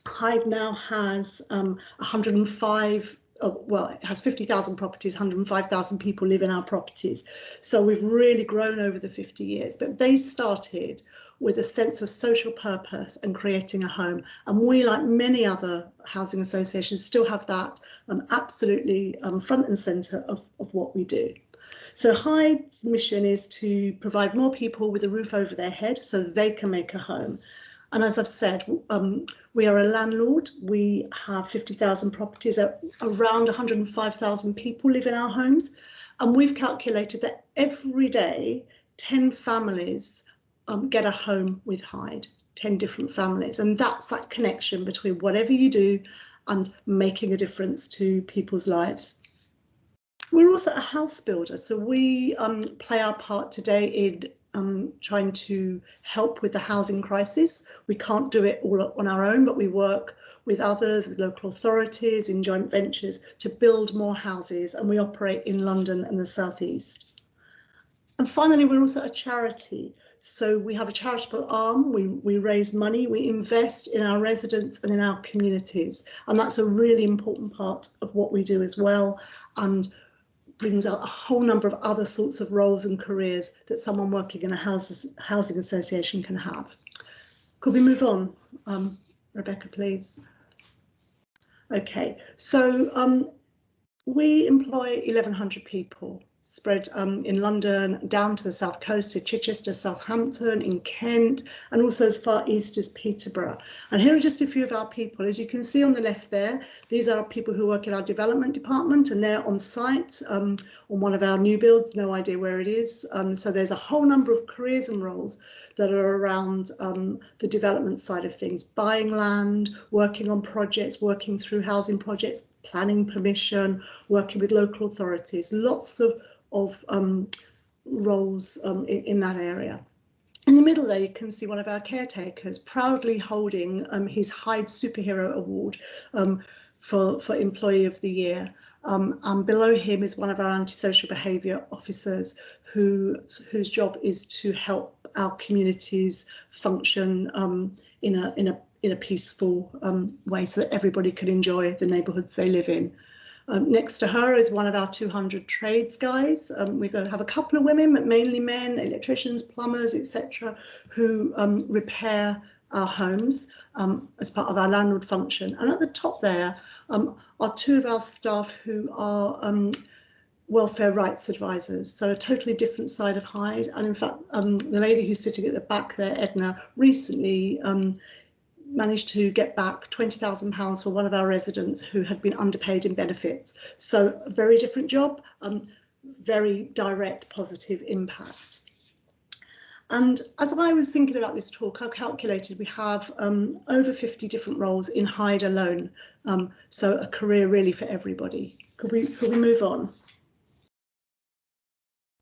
Hyde now has 105, well, it has 50,000 properties, 105,000 people live in our properties. So we've really grown over the 50 years, but they started with a sense of social purpose and creating a home. And we, like many other housing associations, still have that absolutely front and centre of what we do. So Hyde's mission is to provide more people with a roof over their head so they can make a home. And as I've said, we are a landlord. We have 50,000 properties. Around 105,000 people live in our homes. And we've calculated that every day, 10 families get a home with Hyde, 10 different families. And that's that connection between whatever you do and making a difference to people's lives. We're also a house builder. So we play our part today in trying to help with the housing crisis. We can't do it all on our own, but we work with others, with local authorities, in joint ventures to build more houses, and we operate in London and the South East. And finally, we're also a charity. So we have a charitable arm, we raise money, we invest in our residents and in our communities. And that's a really important part of what we do as well, and brings out a whole number of other sorts of roles and careers that someone working in a housing association can have. Could we move on? Rebecca, please. Okay, so we employ 1,100 people spread in London, down to the south coast, to Chichester, Southampton, in Kent, and also as far east as Peterborough. And here are just a few of our people. As you can see on the left there, these are people who work in our development department, and they're on site on one of our new builds, no idea where it is. So there's a whole number of careers and roles that are around the development side of things, buying land, working on projects, working through housing projects, planning permission, working with local authorities, lots of roles in that area. In the middle there, you can see one of our caretakers proudly holding his Hyde Superhero Award for Employee of the Year. And below him is one of our antisocial behaviour officers whose job is to help our communities function in a peaceful way so that everybody can enjoy the neighbourhoods they live in. Next to her is one of our 200 trades guys. We're going to have a couple of women, but mainly men, electricians, plumbers, etc., who repair our homes as part of our landlord function. And at the top there are two of our staff who are welfare rights advisors, so a totally different side of Hyde. And in fact, the lady who's sitting at the back there, Edna, recently managed to get back £20,000 for one of our residents who had been underpaid in benefits. So a very different job, very direct positive impact. And as I was thinking about this talk, I calculated we have over 50 different roles in Hyde alone. So a career really for everybody. Could we move on?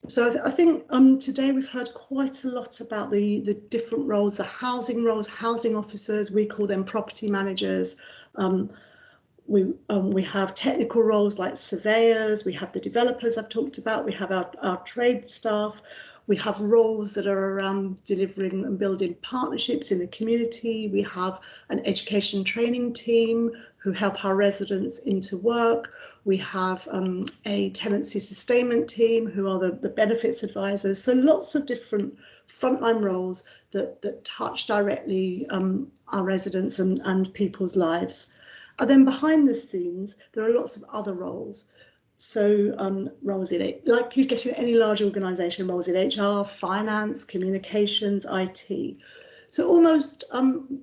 So I think today we've heard quite a lot about the different roles, the housing roles, housing officers, we call them property managers. We have technical roles like surveyors, we have the developers I've talked about, we have our trade staff, We have roles that are around delivering and building partnerships in the community. We have an education training team who help our residents into work. We have a tenancy sustainment team who are the benefits advisors. So lots of different frontline roles that touch directly our residents and people's lives. And then behind the scenes, there are lots of other roles. So roles in it, like you'd get in any large organisation, roles in HR, finance, communications, IT. So almost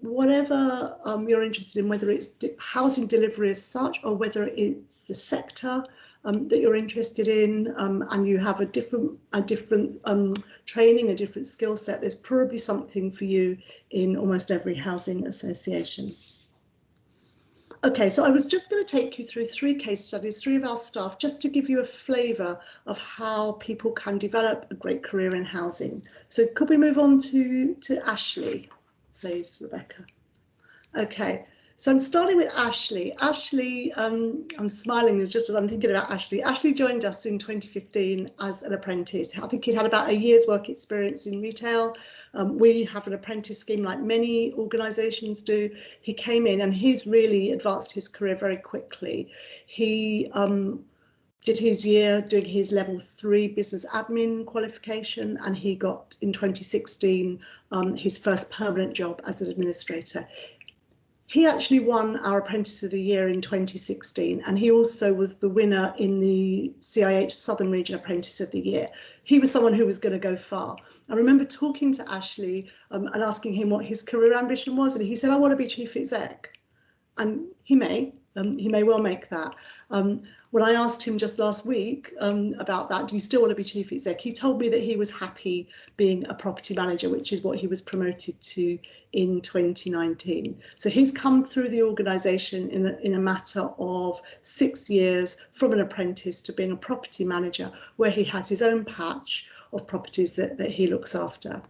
whatever you're interested in, whether it's housing delivery as such, or whether it's the sector that you're interested in, and you have a different training, a different skill set, there's probably something for you in almost every housing association. Okay, so I was just going to take you through 3 case studies, 3 of our staff, just to give you a flavour of how people can develop a great career in housing. So could we move on to Ashley, please, Rebecca? Okay, so I'm starting with Ashley. Ashley, I'm smiling just as I'm thinking about Ashley. Ashley joined us in 2015 as an apprentice. I think he'd had about a year's work experience in retail. We have an apprentice scheme like many organisations do. He came in and he's really advanced his career very quickly. He did his year doing his level 3 business admin qualification, and he got in 2016 his first permanent job as an administrator. He actually won our Apprentice of the Year in 2016, and he also was the winner in the CIH Southern Region Apprentice of the Year. He was someone who was going to go far. I remember talking to Ashley and asking him what his career ambition was, and he said, I want to be chief exec. And he may well make that. When I asked him just last week about that, do you still want to be chief exec? He told me that he was happy being a property manager, which is what he was promoted to in 2019. So he's come through the organisation in a matter of 6 years from an apprentice to being a property manager, where he has his own patch of properties that he looks after.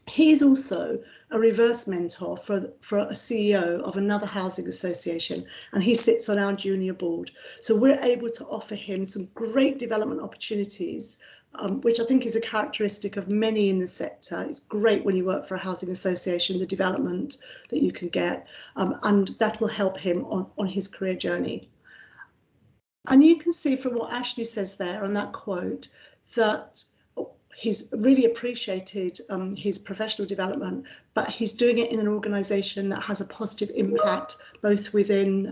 He's also a reverse mentor for a CEO of another housing association, and he sits on our junior board. So we're able to offer him some great development opportunities, which I think is a characteristic of many in the sector. It's great when you work for a housing association, the development that you can get, and that will help him on his career journey. And you can see from what Ashley says there on that quote that he's really appreciated his professional development, but he's doing it in an organisation that has a positive impact both within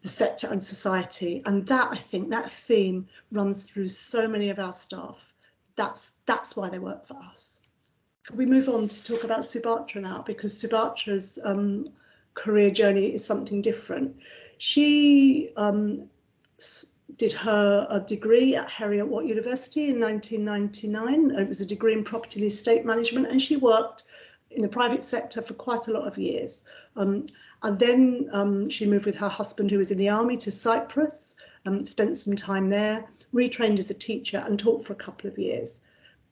the sector and society. And that, I think, that theme runs through so many of our staff. That's why they work for us. Can we move on to talk about Subhatra now? Because Subhatra's career journey is something different. She did her degree at Heriot-Watt University in 1999. It was a degree in property and estate management, and she worked in the private sector for quite a lot of years. And then she moved with her husband, who was in the army, to Cyprus, spent some time there, retrained as a teacher and taught for a couple of years.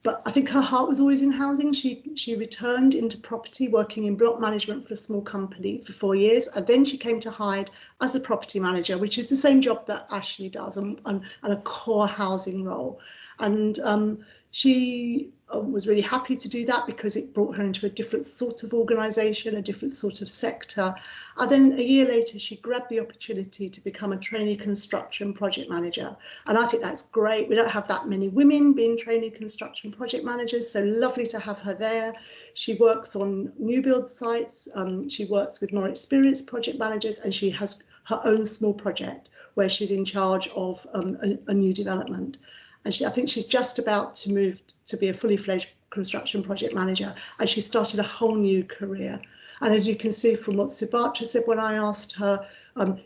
But I think her heart was always in housing. She returned into property, working in block management for a small company for 4 years. And then she came to Hyde as a property manager, which is the same job that Ashley does, and a core housing role. And she was really happy to do that because it brought her into a different sort of organisation, a different sort of sector. And then a year later, she grabbed the opportunity to become a trainee construction project manager. And I think that's great. We don't have that many women being trainee construction project managers, so lovely to have her there. She works on new build sites. She works with more experienced project managers, and she has her own small project where she's in charge of a new development. And I think she's just about to move to be a fully fledged construction project manager, and she started a whole new career. And as you can see from what Subhatra said when I asked her,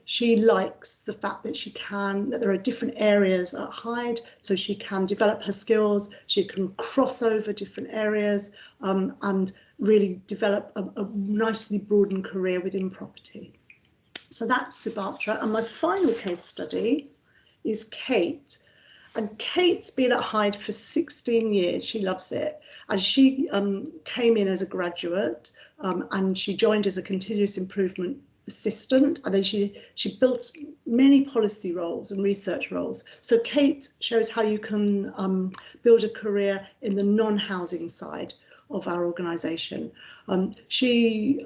she likes the fact that there are different areas at Hyde, so she can develop her skills, she can cross over different areas, and really develop a nicely broadened career within property. So that's Subhatra. And my final case study is Kate. And Kate's been at Hyde for 16 years. She loves it. And she came in as a graduate, and she joined as a continuous improvement assistant, and then she built many policy roles and research roles. So Kate shows how you can build a career in the non-housing side of our organisation. She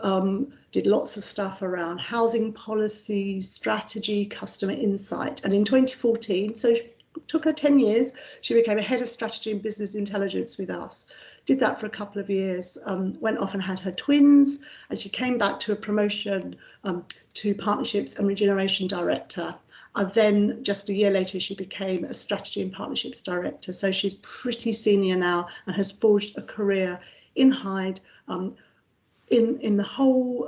did lots of stuff around housing policy, strategy, customer insight, and in 2014, so it took her 10 years, she became a head of strategy and business intelligence with us. Did that for a couple of years, went off and had her twins, and she came back to a promotion to partnerships and regeneration director. And then just a year later, she became a strategy and partnerships director. So she's pretty senior now and has forged a career in Hyde in the whole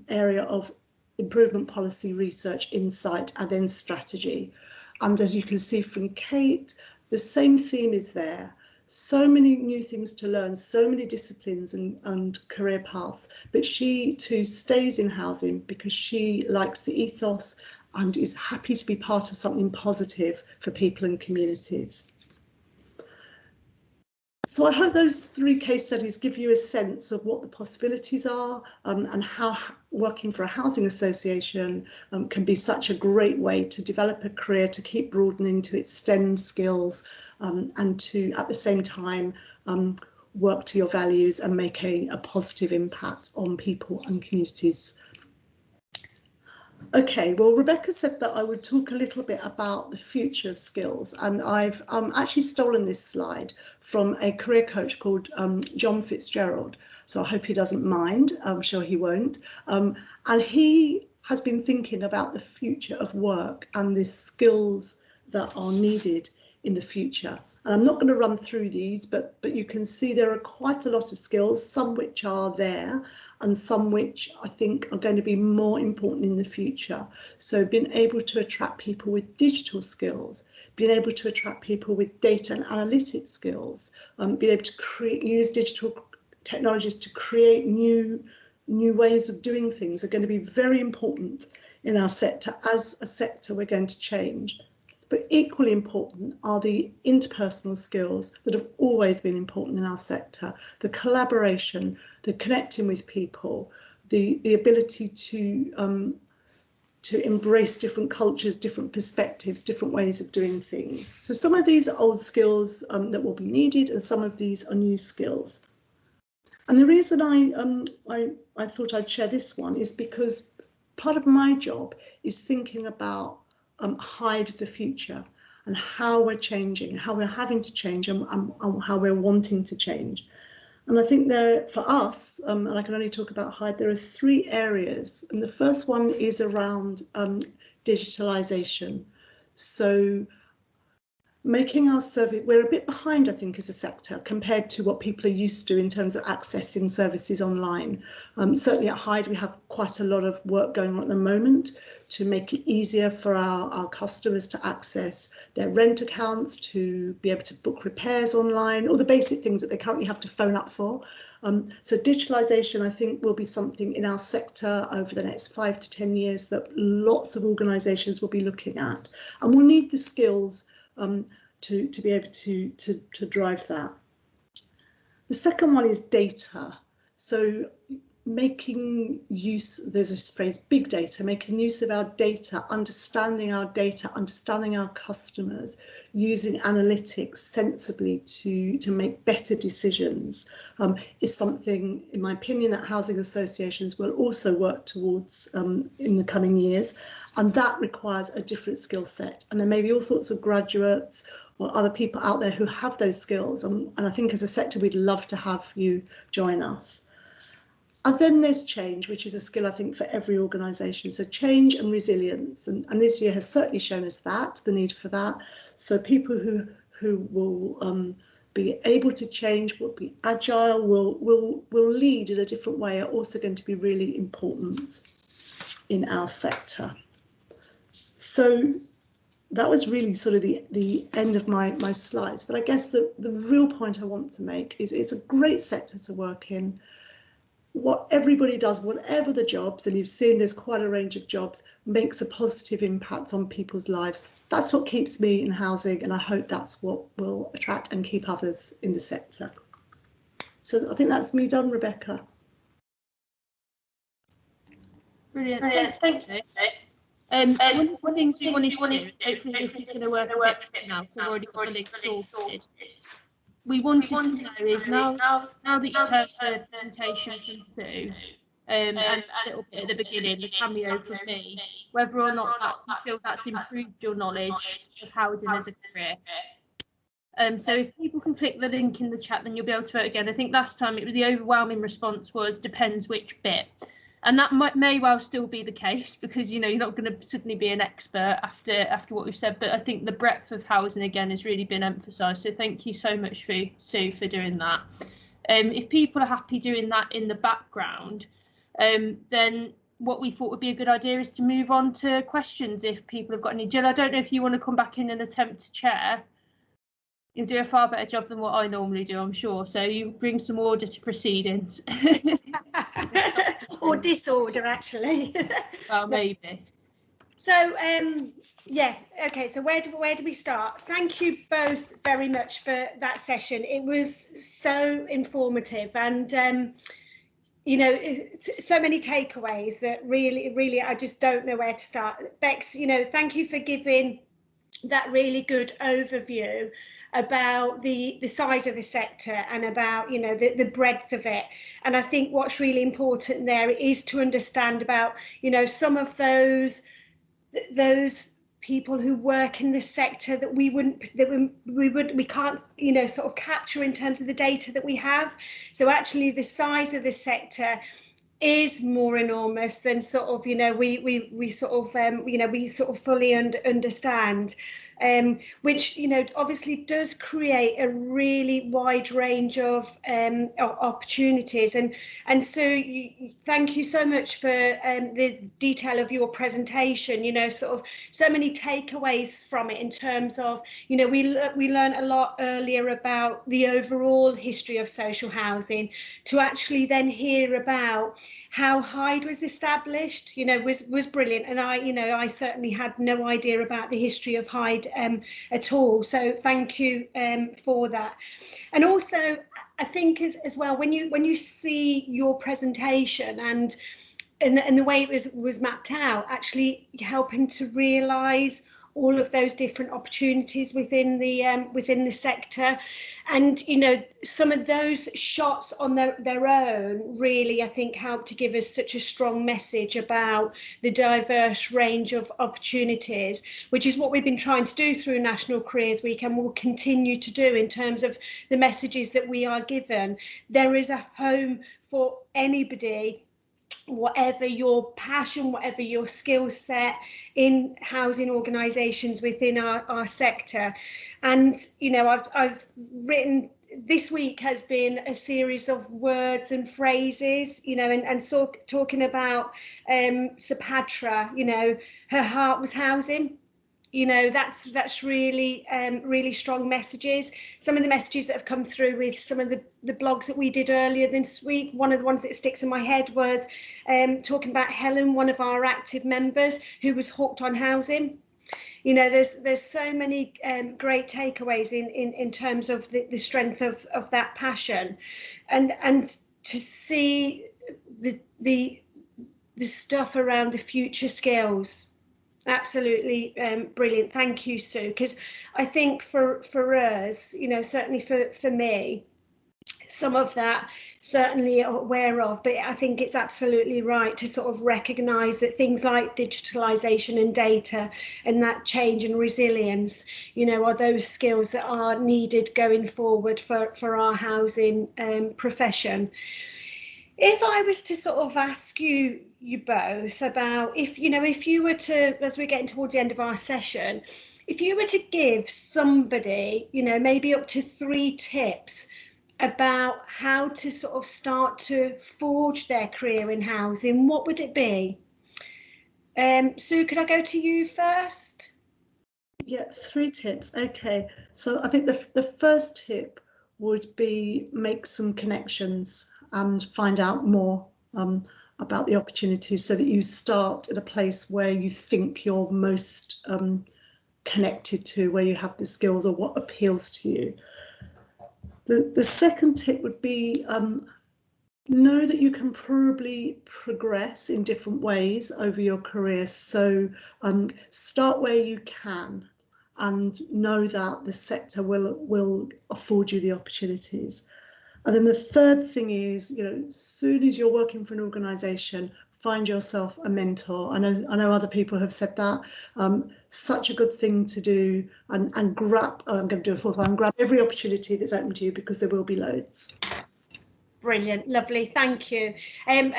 area of improvement policy, research, insight, and then strategy. And as you can see from Kate, the same theme is there. So many new things to learn, so many disciplines and career paths, but she too stays in housing because she likes the ethos and is happy to be part of something positive for people and communities. So I hope those 3 case studies give you a sense of what the possibilities are and how working for a housing association can be such a great way to develop a career, to keep broadening, to extend skills, and to at the same time work to your values and make a positive impact on people and communities. Okay, well, Rebecca said that I would talk a little bit about the future of skills, and I've actually stolen this slide from a career coach called John Fitzgerald, so I hope he doesn't mind. I'm sure he won't. And he has been thinking about the future of work and the skills that are needed in the future. And I'm not going to run through these, but you can see there are quite a lot of skills, some which are there and some which I think are going to be more important in the future. So being able to attract people with digital skills, being able to attract people with data and analytics skills, being able to use digital technologies to create new ways of doing things are going to be very important in our sector. As a sector, we're going to change. But equally important are the interpersonal skills that have always been important in our sector. The collaboration, the connecting with people, the ability to embrace different cultures, different perspectives, different ways of doing things. So some of these are old skills that will be needed, and some of these are new skills. And the reason I thought I'd share this one is because part of my job is thinking about Hyde of the future and how we're changing, how we're having to change, and how we're wanting to change. And I think there, for us, and I can only talk about Hyde, there are 3 areas. And the first one is around digitalisation. So making our service, we're a bit behind, I think, as a sector compared to what people are used to in terms of accessing services online. Certainly at Hyde, we have quite a lot of work going on at the moment to make it easier for our customers to access their rent accounts, to be able to book repairs online, all the basic things that they currently have to phone up for. So digitalisation, I think, will be something in our sector over the next 5 to 10 years that lots of organisations will be looking at, and we'll need the skills to be able to drive that. The second one is data. So making use, there's this phrase, big data, making use of our data, understanding our customers, using analytics sensibly to make better decisions is something, in my opinion, that housing associations will also work towards in the coming years. And that requires a different skill set. And there may be all sorts of graduates or other people out there who have those skills. And I think as a sector, we'd love to have you join us. And then there's change, which is a skill, I think, for every organisation. So change and resilience. And this year has certainly shown us that, the need for that. So people who will be able to change, will be agile, will lead in a different way, are also going to be really important in our sector. So that was really sort of the end of my slides. But I guess the real point I want to make is it's a great sector to work in. What everybody does, whatever the jobs, and you've seen there's quite a range of jobs, makes a positive impact on people's lives. That's what keeps me in housing, and I hope that's what will attract and keep others in the sector. So I think that's me done, Rebecca. Brilliant. Thanks. One of the things we wanted to do, hopefully this is going to work a bit now, so we've already got the link sorted. We wanted to know is now that you've heard the presentation from Sue, and a little bit at the beginning, the cameo from me, whether or not you feel that's improved your knowledge of housing as a career. So if people can click the link in the chat, then you'll be able to vote again. I think last time the overwhelming response was depends which bit. And that may well still be the case, because you're not going to suddenly be an expert after what we've said. But I think the breadth of housing again has really been emphasised. So thank you so much, Sue, for doing that. If people are happy doing that in the background, then what we thought would be a good idea is to move on to questions if people have got any. Jill, I don't know if you want to come back in and attempt to chair. You'll do a far better job than what I normally do, I'm sure. So you bring some order to proceedings. Or disorder, actually. Well, maybe. So, yeah, OK, so where do we start? Thank you both very much for that session. It was so informative and, so many takeaways that really, I just don't know where to start. Bex, thank you for giving that really good overview about the size of the sector and about the breadth of it. And I think what's really important there is to understand about some of those people who work in this sector that we can't sort of capture in terms of the data that we have. So actually the size of the sector is more enormous than sort of we sort of fully understand, which obviously does create a really wide range of opportunities. And so thank you so much for the detail of your presentation. Sort of so many takeaways from it in terms of we learned a lot earlier about the overall history of social housing, to actually then hear about how Hyde was established, was brilliant. And I certainly had no idea about the history of Hyde at all. So thank you for that. And also, I think as well, when you see your presentation and the way it was mapped out, actually helping to realise all of those different opportunities within the sector, and some of those shots on their own really, I think, help to give us such a strong message about the diverse range of opportunities, which is what we've been trying to do through National Careers Week and will continue to do in terms of the messages that we are given. There is a home for anybody, whatever your passion, whatever your skill set, in housing organisations within our sector. And I've written, this week has been a series of words and phrases, and so talking about Sapatra, her heart was housing. That's really really strong messages. Some of the messages that have come through with some of the blogs that we did earlier this week, one of the ones that sticks in my head was talking about Helen, one of our active members, who was hooked on housing. There's so many great takeaways in terms of the strength of that passion, and to see the stuff around the future skills. Absolutely brilliant. Thank you, Sue, because I think for us, certainly for me, some of that certainly aware of, but I think it's absolutely right to sort of recognise that things like digitalisation and data and that change and resilience, are those skills that are needed going forward for our housing profession. If I was to sort of ask you both about if you were to, as we're getting towards the end of our session, if you were to give somebody, maybe up to 3 tips about how to sort of start to forge their career in housing, what would it be? Sue, could I go to you first? Yeah, 3 tips. Okay, so I think the first tip would be make some connections and find out more about the opportunities, so that you start at a place where you think you're most connected to, where you have the skills or what appeals to you. The second tip would be know that you can probably progress in different ways over your career. So start where you can and know that the sector will afford you the opportunities. And then the third thing is, as soon as you're working for an organisation, find yourself a mentor. I know other people have said that. Such a good thing to do, and grab. I'm going to do a fourth one. Grab every opportunity that's open to you, because there will be loads. Brilliant, lovely, thank you. And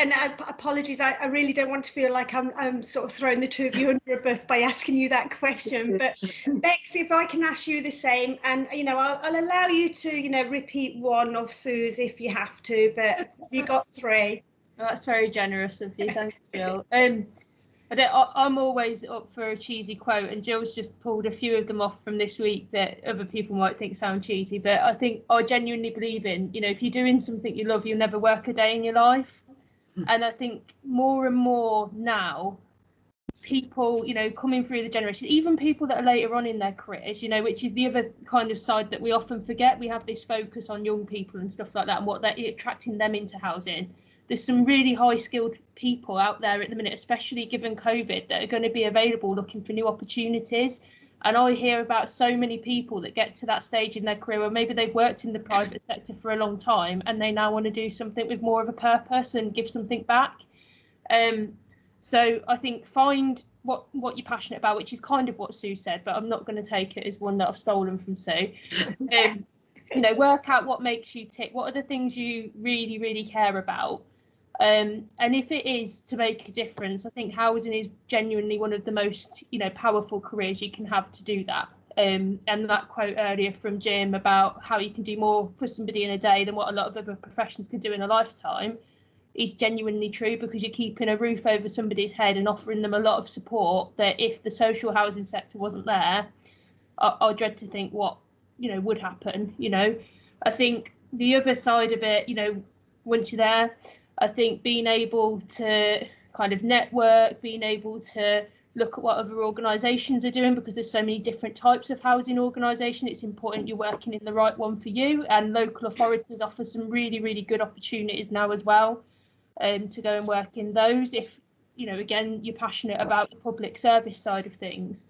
apologies, I really don't want to feel like I'm sort of throwing the two of you under a bus by asking you that question. But Bex, if I can ask you the same, and I'll allow you to repeat one of Sue's if you have to, but you got three. Well, that's very generous of you, thanks, Jill. I'm always up for a cheesy quote, and Jill's just pulled a few of them off from this week that other people might think sound cheesy, but I genuinely believe in, if you're doing something you love, you'll never work a day in your life. And I think more and more now, people, coming through the generations, even people that are later on in their careers, which is the other kind of side that we often forget. We have this focus on young people and stuff like that, and what they're attracting them into housing. There's some really high skilled people out there at the minute, especially given COVID, that are going to be available looking for new opportunities. And I hear about so many people that get to that stage in their career where maybe they've worked in the private sector for a long time and they now want to do something with more of a purpose and give something back. So I think find what you're passionate about, which is kind of what Sue said, but I'm not going to take it as one that I've stolen from Sue. Work out what makes you tick. What are the things you really, really care about? And if it is to make a difference, I think housing is genuinely one of the most, powerful careers you can have to do that. And that quote earlier from Jim about how you can do more for somebody in a day than what a lot of other professions can do in a lifetime is genuinely true, because you're keeping a roof over somebody's head and offering them a lot of support that if the social housing sector wasn't there, I dread to think what, would happen. I think the other side of it, once you're there, I think being able to kind of network, being able to look at what other organisations are doing, because there's so many different types of housing organisation, it's important you're working in the right one for you. And local authorities offer some really, really good opportunities now as well, to go and work in those if, again, you're passionate about the public service side of things.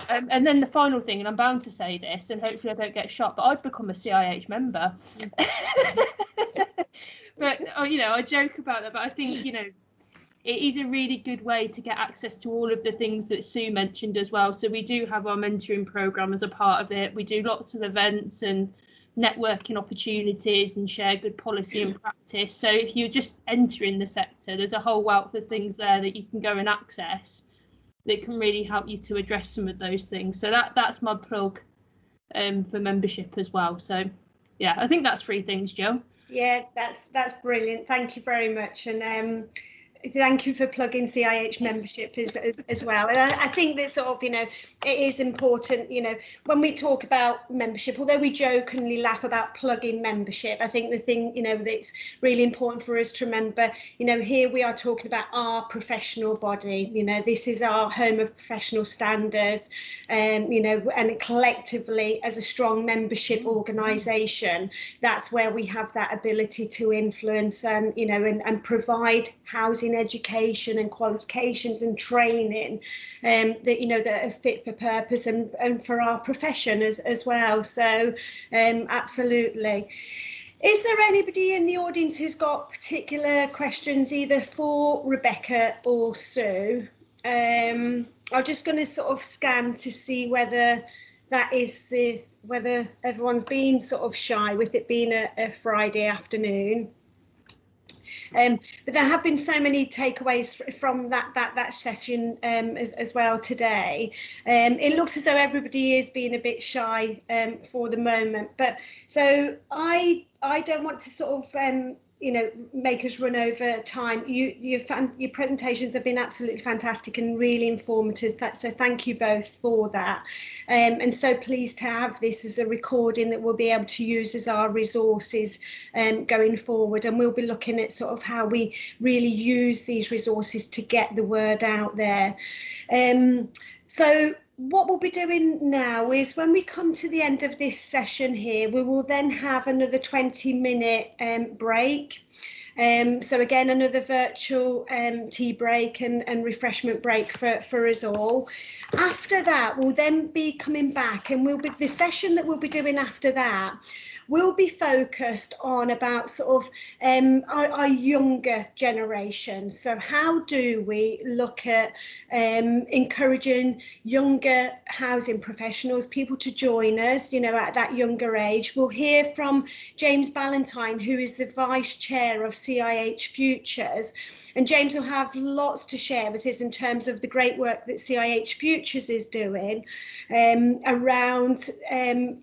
And then the final thing, and I'm bound to say this, and hopefully I don't get shot, but I'd become a CIH member. But, I joke about that, but I think, it is a really good way to get access to all of the things that Sue mentioned as well. So we do have our mentoring programme as a part of it. We do lots of events and networking opportunities and share good policy and practice. So if you're just entering the sector, there's a whole wealth of things there that you can go and access that can really help you to address some of those things. So that's my plug for membership as well. So, yeah, I think that's three things, Jill. Yeah, that's brilliant. Thank you very much. And thank you for plugging CIH membership as well. And I think that sort of, it is important, when we talk about membership, although we jokingly laugh about plugging membership, I think the thing, that's really important for us to remember, here we are talking about our professional body, this is our home of professional standards, and collectively as a strong membership organisation, that's where we have that ability to influence and, and provide housing education and qualifications and training that that are fit for purpose and for our profession as well. So absolutely. Is there anybody in the audience who's got particular questions either for Rebecca or Sue? I'm just going to sort of scan to see whether that is whether everyone's been sort of shy with it being a Friday afternoon. But there have been so many takeaways from that session as well today. It looks as though everybody is being a bit shy for the moment. But so I don't want to sort of make us run over time. Your presentations have been absolutely fantastic and really informative. So thank you both for that. And so pleased to have this as a recording that we'll be able to use as our resources going forward. And we'll be looking at sort of how we really use these resources to get the word out there. So what we'll be doing now is when we come to the end of this session here, we will then have another 20-minute break. So again, another virtual tea break and refreshment break for us all. After that, we'll then be coming back, and the session that we'll be doing after that will be focused on about sort of our younger generation. So how do we look at encouraging younger housing professionals, people to join us, you know, at that younger age. We'll hear from James Ballantyne, who is the Vice Chair of CIH Futures. And James will have lots to share with us in terms of the great work that CIH Futures is doing around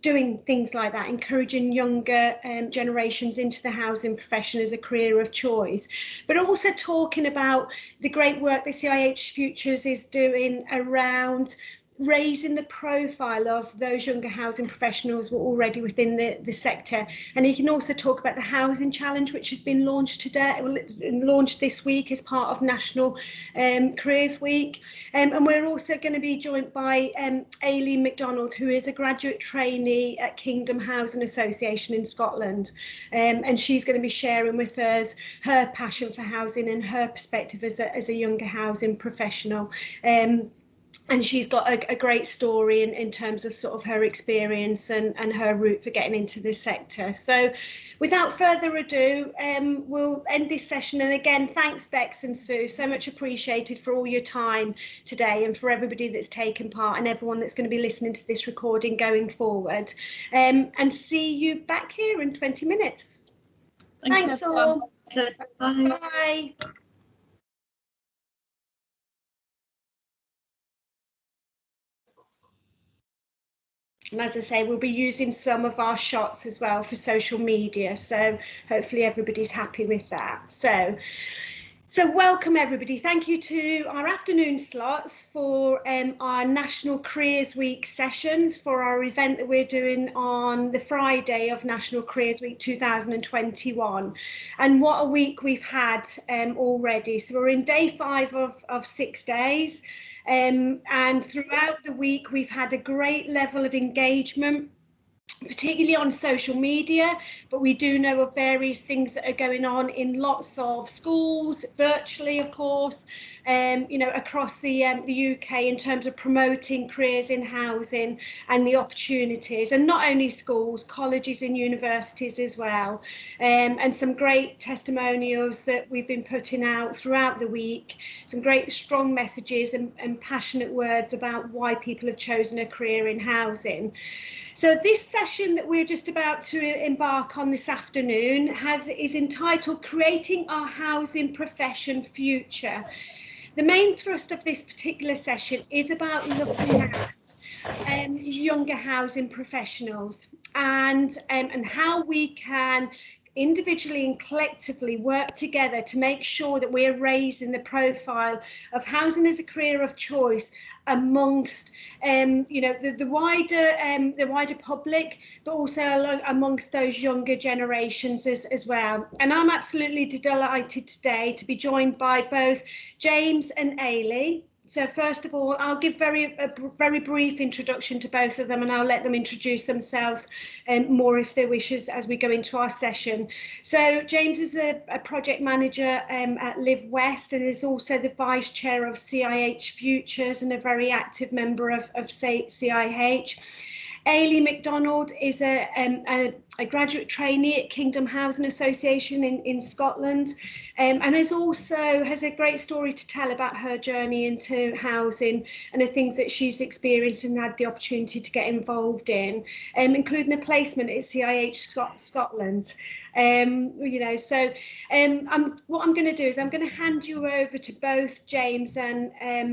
doing things like that, encouraging younger generations into the housing profession as a career of choice, but also talking about the great work that CIH Futures is doing around raising the profile of those younger housing professionals who are already within the sector. And he can also talk about the Housing Challenge, which has been launched this week as part of National Careers Week. And we're also going to be joined by Aileen McDonald, who is a graduate trainee at Kingdom Housing Association in Scotland. And she's going to be sharing with us her passion for housing and her perspective as a younger housing professional. And she's got a great story in terms of sort of her experience and her route for getting into this sector. So without further ado, we'll end this session. And again, thanks Bex and Sue, so much appreciated for all your time today and for everybody that's taken part and everyone that's going to be listening to this recording going forward. And see you back here in 20 minutes. Thanks all. Bye. Bye. And as I say, we'll be using some of our shots as well for social media. So hopefully everybody's happy with that. So welcome everybody. Thank you to our afternoon slots for our National Careers Week sessions for our event that we're doing on the Friday of National Careers Week 2021. And what a week we've had already. So we're in day 5 of 6 days. And throughout the week, we've had a great level of engagement, particularly on social media, but we do know of various things that are going on in lots of schools, virtually, of course, you know, across the UK in terms of promoting careers in housing and the opportunities, and not only schools, colleges and universities as well, and some great testimonials that we've been putting out throughout the week, some great strong messages and passionate words about why people have chosen a career in housing. So this session that we're just about to embark on this afternoon is entitled Creating Our Housing Profession Future. The main thrust of this particular session is about looking at younger housing professionals and how we can individually and collectively work together to make sure that we're raising the profile of housing as a career of choice amongst you know, the wider public, but also amongst those younger generations as well. And I'm absolutely delighted today to be joined by both James and Aileen. So first of all, I'll give a very brief introduction to both of them, and I'll let them introduce themselves more if they wish as we go into our session. So James is a project manager at Live West and is also the Vice Chair of CIH Futures and a very active member of CIH. Aileen McDonald is a graduate trainee at Kingdom Housing Association in Scotland, and has a great story to tell about her journey into housing and the things that she's experienced and had the opportunity to get involved in, including a placement at CIH Scotland. You know, so what I'm going to do is I'm going to hand you over to both James and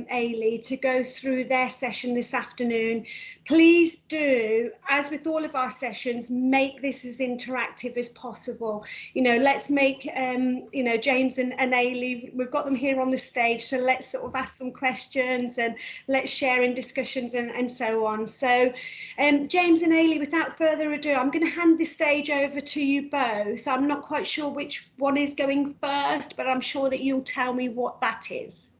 Aileen to go through their session this afternoon. Please do, as with all of our sessions, make this as interactive as possible. You know, let's make you know, James and Aileen, we've got them here on the stage, so let's sort of ask them questions and let's share in discussions and so on. So James and Aileen, without further ado, I'm going to hand the stage over to you both. I'm not quite sure which one is going first, but I'm sure that you'll tell me what that is.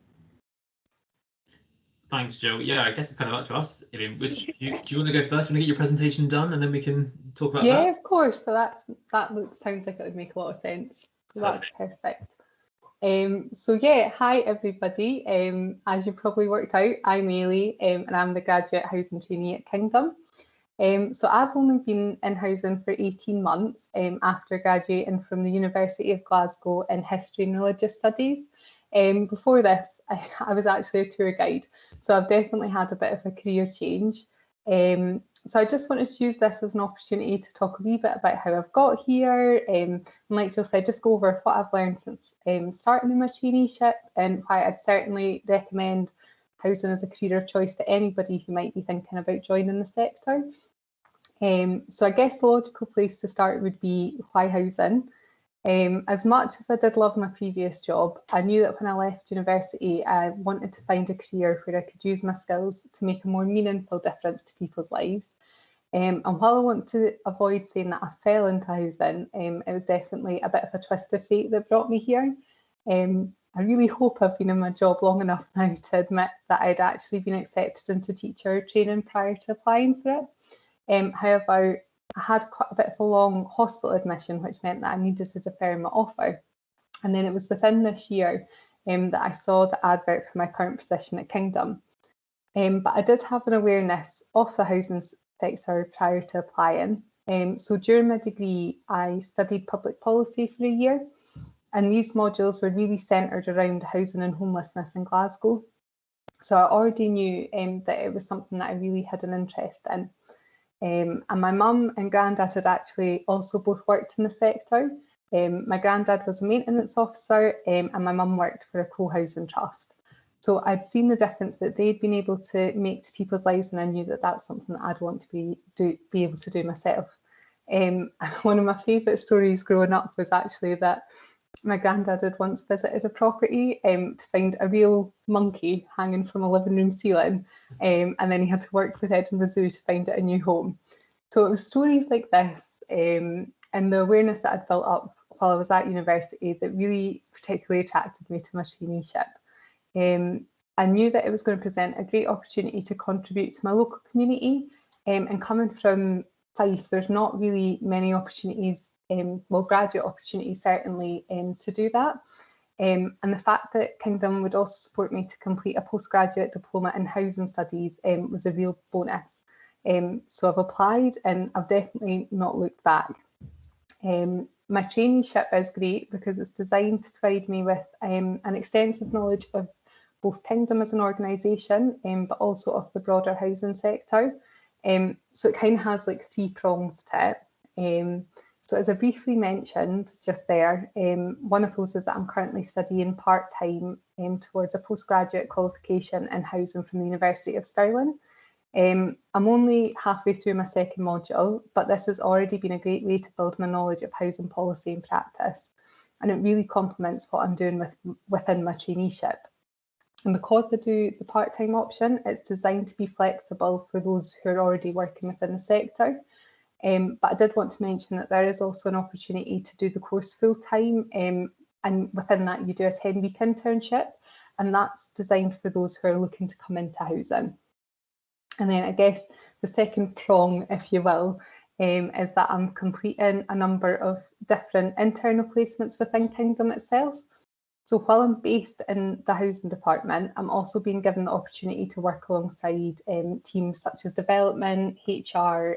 Thanks, Joe. Yeah, I guess it's kind of up to us. I mean, do you want to go first? Do you want to get your presentation done and then we can talk about that? Yeah, of course. So sounds like it would make a lot of sense. So that's perfect. So yeah, hi everybody. As you probably worked out, I'm Ailey, and I'm the graduate housing trainee at Kingdom. So I've only been in housing for 18 months after graduating from the University of Glasgow in History and Religious Studies. Before this, I was actually a tour guide, so I've definitely had a bit of a career change. So I just wanted to use this as an opportunity to talk a wee bit about how I've got here, and like Jill said, just go over what I've learned since starting in my traineeship and why I'd certainly recommend housing as a career of choice to anybody who might be thinking about joining the sector. So I guess the logical place to start would be why housing. As much as I did love my previous job, I knew that when I left university, I wanted to find a career where I could use my skills to make a more meaningful difference to people's lives. And while I want to avoid saying that I fell into housing, it was definitely a bit of a twist of fate that brought me here. I really hope I've been in my job long enough now to admit that I'd actually been accepted into teacher training prior to applying for it. However, I had quite a bit of a long hospital admission, which meant that I needed to defer my offer. And then it was within this year that I saw the advert for my current position at Kingdom. But I did have an awareness of the housing sector prior to applying. So during my degree, I studied public policy for a year, and these modules were really centred around housing and homelessness in Glasgow. So I already knew that it was something that I really had an interest in. And my mum and granddad had actually also both worked in the sector. My granddad was a maintenance officer, and my mum worked for a co-housing trust. So I'd seen the difference that they'd been able to make to people's lives, and I knew that that's something that I'd want to be able to do myself. One of my favourite stories growing up was actually that my granddad had once visited a property to find a real monkey hanging from a living room ceiling, and then he had to work with Edinburgh Zoo to find it a new home. So it was stories like this and the awareness that I'd built up while I was at university that really particularly attracted me to my traineeship. I knew that it was going to present a great opportunity to contribute to my local community, and coming from Fife, there's not really many opportunities, well, graduate opportunities certainly, to do that. And the fact that Kingdom would also support me to complete a postgraduate diploma in housing studies was a real bonus. So I've applied and I've definitely not looked back. My traineeship is great because it's designed to provide me with an extensive knowledge of both Kingdom as an organisation, but also of the broader housing sector. So it kind of has like 3 prongs to it. So as I briefly mentioned just there, one of those is that I'm currently studying part-time towards a postgraduate qualification in housing from the University of Stirling. I'm only halfway through my second module, but this has already been a great way to build my knowledge of housing policy and practice, and it really complements what I'm doing within my traineeship. And because I do the part-time option, it's designed to be flexible for those who are already working within the sector. But I did want to mention that there is also an opportunity to do the course full-time, and within that you do a 10-week internship, and that's designed for those who are looking to come into housing. And then I guess the second prong, if you will, is that I'm completing a number of different internal placements within Kingdom itself. So while I'm based in the housing department, I'm also being given the opportunity to work alongside teams such as development, HR,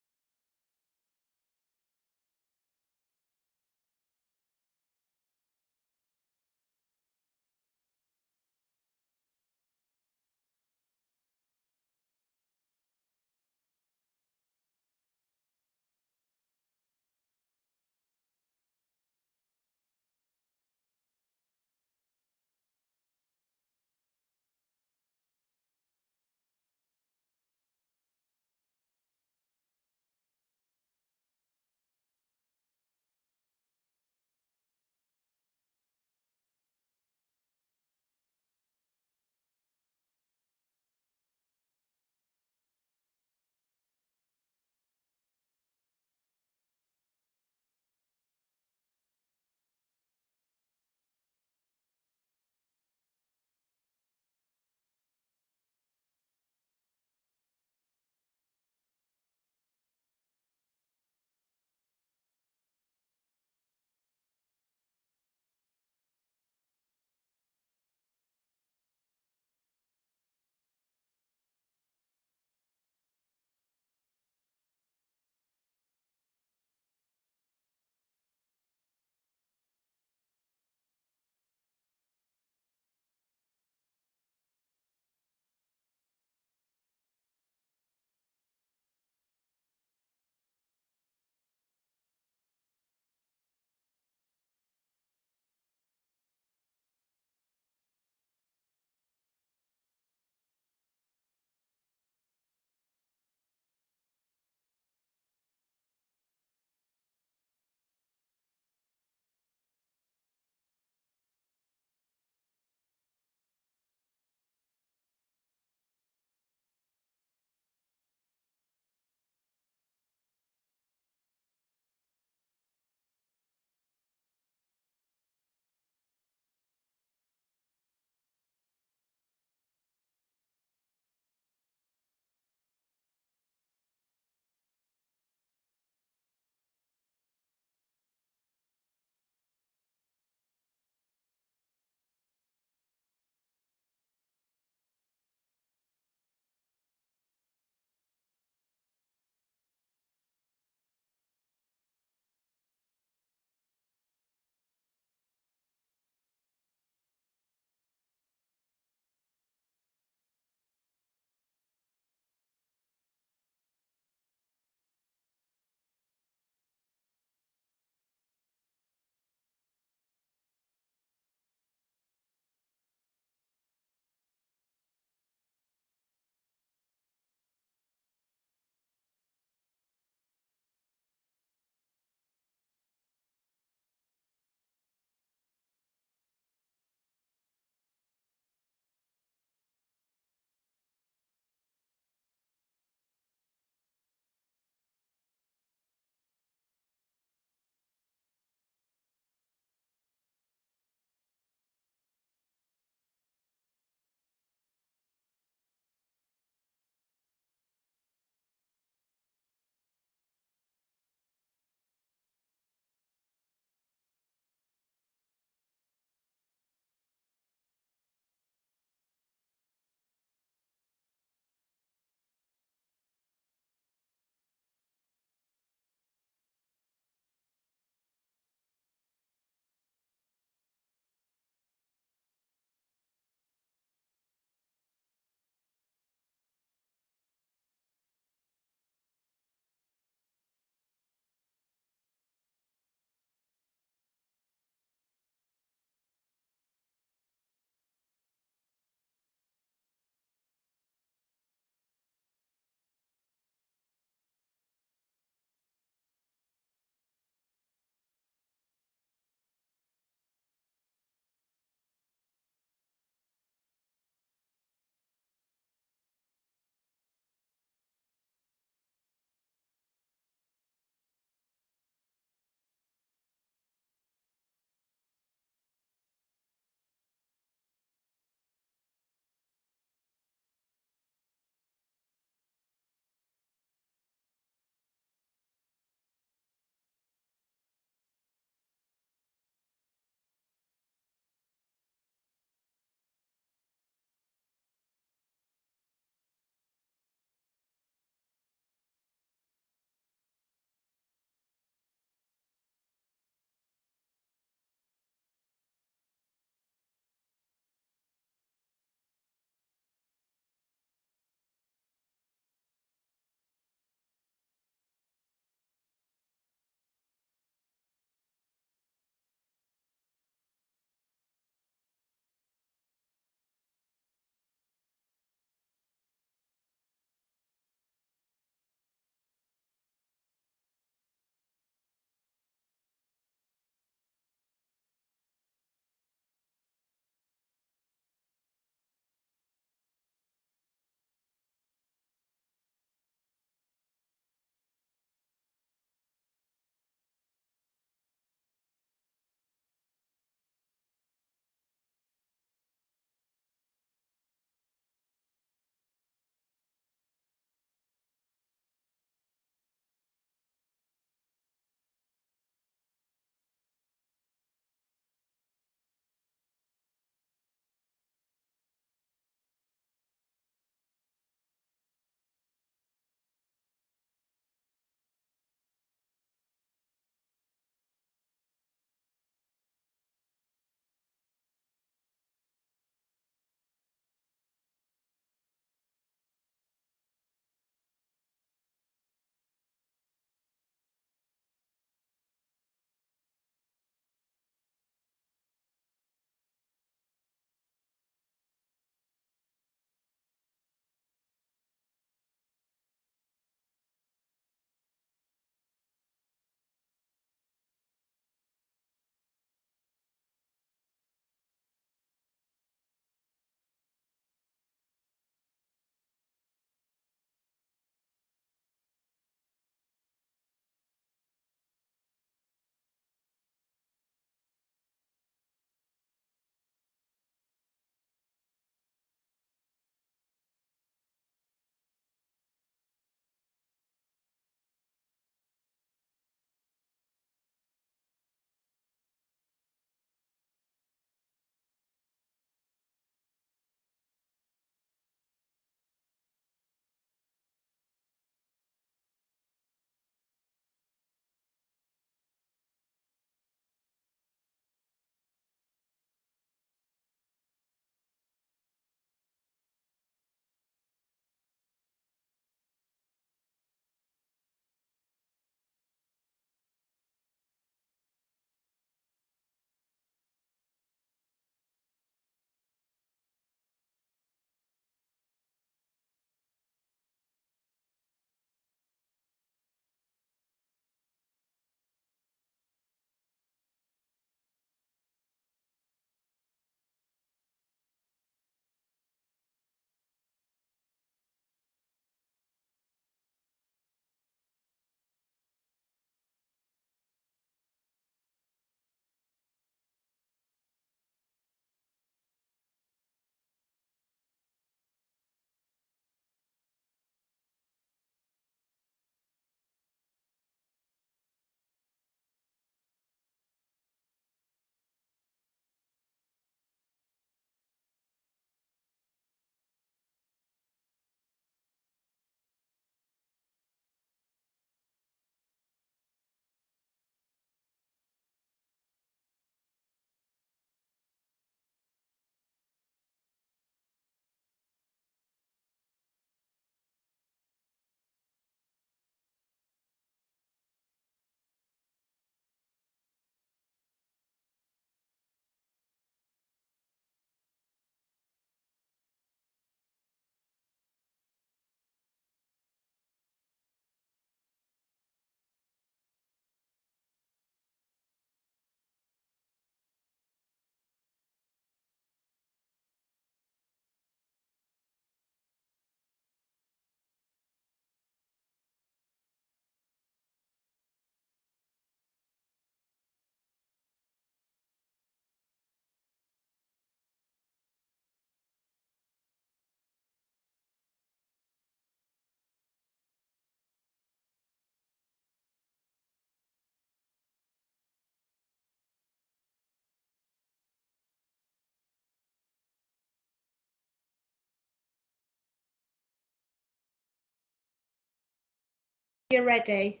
you're ready.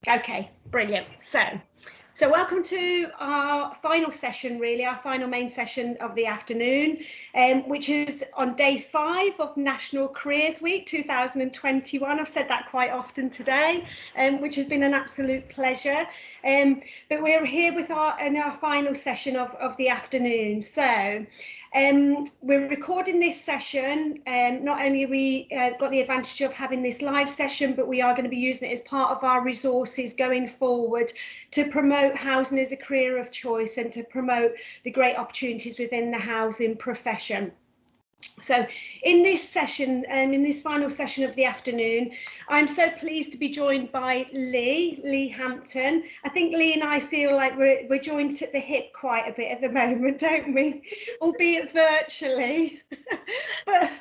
Okay, brilliant. So welcome to our final session, really, our final main session of the afternoon, which is on day 5 of National Careers Week 2021. I've said that quite often today, which has been an absolute pleasure. But we're here with in our final session of the afternoon. So we're recording this session. Not only have we got the advantage of having this live session, but we are going to be using it as part of our resources going forward to promote housing as a career of choice and to promote the great opportunities within the housing profession. So in this session, in this final session of the afternoon, I'm so pleased to be joined by Lee Hampton. I think Lee and I feel like we're joined at the hip quite a bit at the moment, don't we? Albeit virtually, but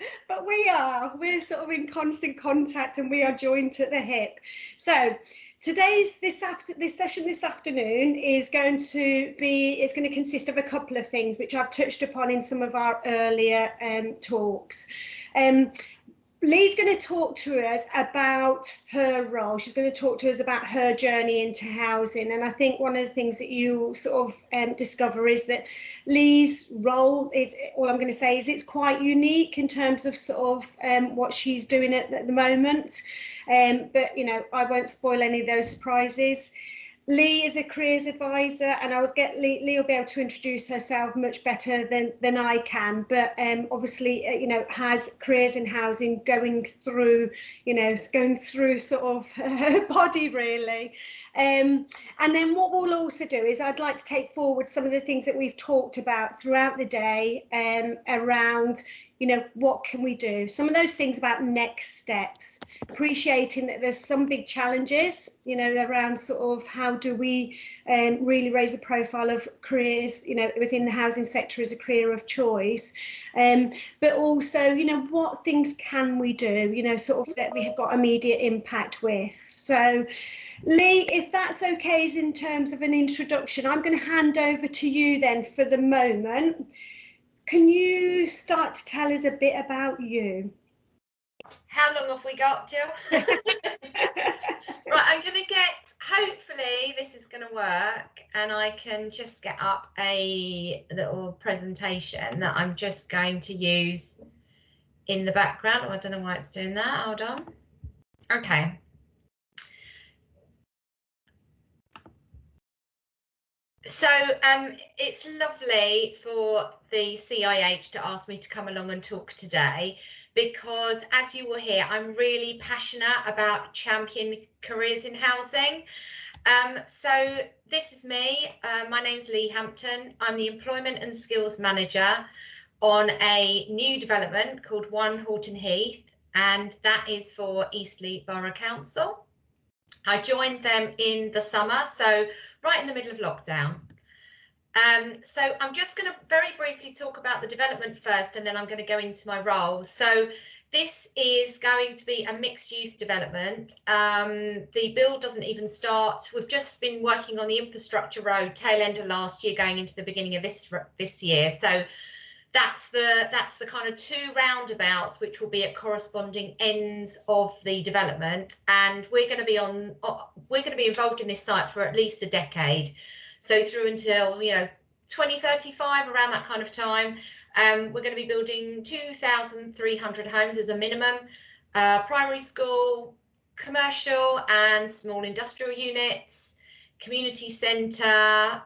we're sort of in constant contact and we are joined at the hip. So this session this afternoon is going to consist of a couple of things which I've touched upon in some of our earlier talks. Lee's going to talk to us about her role. She's going to talk to us about her journey into housing, and I think one of the things that you sort of discover is that Lee's role is, all I'm going to say is it's quite unique in terms of sort of what she's doing at the moment. But you know, I won't spoil any of those surprises. Lee is a careers advisor, and I would get Lee will be able to introduce herself much better than I can, but obviously you know, has careers in housing going through sort of her body really. And then what we'll also do is I'd like to take forward some of the things that we've talked about throughout the day around, you know, what can we do? Some of those things about next steps, appreciating that there's some big challenges, you know, around sort of how do we really raise the profile of careers, you know, within the housing sector as a career of choice. But also, you know, what things can we do, you know, sort of that we have got immediate impact with. So Lee, if that's okay, is in terms of an introduction, I'm going to hand over to you then for the moment. Can you start to tell us a bit about you? How long have we got, Jill? Right, I'm going to hopefully this is going to work, and I can just get up a little presentation that I'm just going to use in the background. Oh, I don't know why it's doing that. Hold on. Okay. So it's lovely for the CIH to ask me to come along and talk today, because as you will hear, I'm really passionate about championing careers in housing. So this is me. My name's Lee Hampton. I'm the Employment and Skills Manager on a new development called 1 Horton Heath, and that is for Eastleigh Borough Council. I joined them in the summer, so right in the middle of lockdown. So I'm just going to very briefly talk about the development first, and then I'm going to go into my role. So this is going to be a mixed-use development. The build doesn't even start. We've just been working on the infrastructure road tail end of last year, going into the beginning of this year. So that's the kind of 2 roundabouts which will be at corresponding ends of the development, and we're going to be involved in this site for at least a decade. So through until, you know, 2035, around that kind of time. We're going to be building 2,300 homes as a minimum, primary school, commercial and small industrial units, community centre,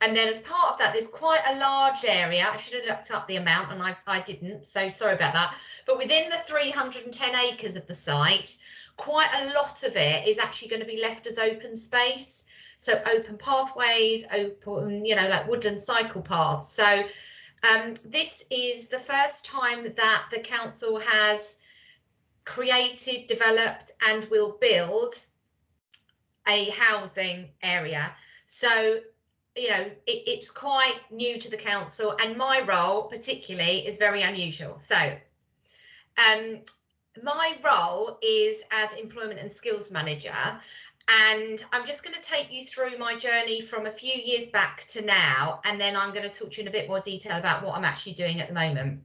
and then as part of that, there's quite a large area. I should have looked up the amount, and I didn't, so sorry about that. But within the 310 acres of the site, quite a lot of it is actually going to be left as open space. So open pathways, open, you know, like woodland cycle paths. So this is the first time that the council has created, developed and will build a housing area. So, you know, it's quite new to the council, and my role particularly is very unusual. So my role is as Employment and Skills Manager. And I'm just going to take you through my journey from a few years back to now, and then I'm going to talk to you in a bit more detail about what I'm actually doing at the moment.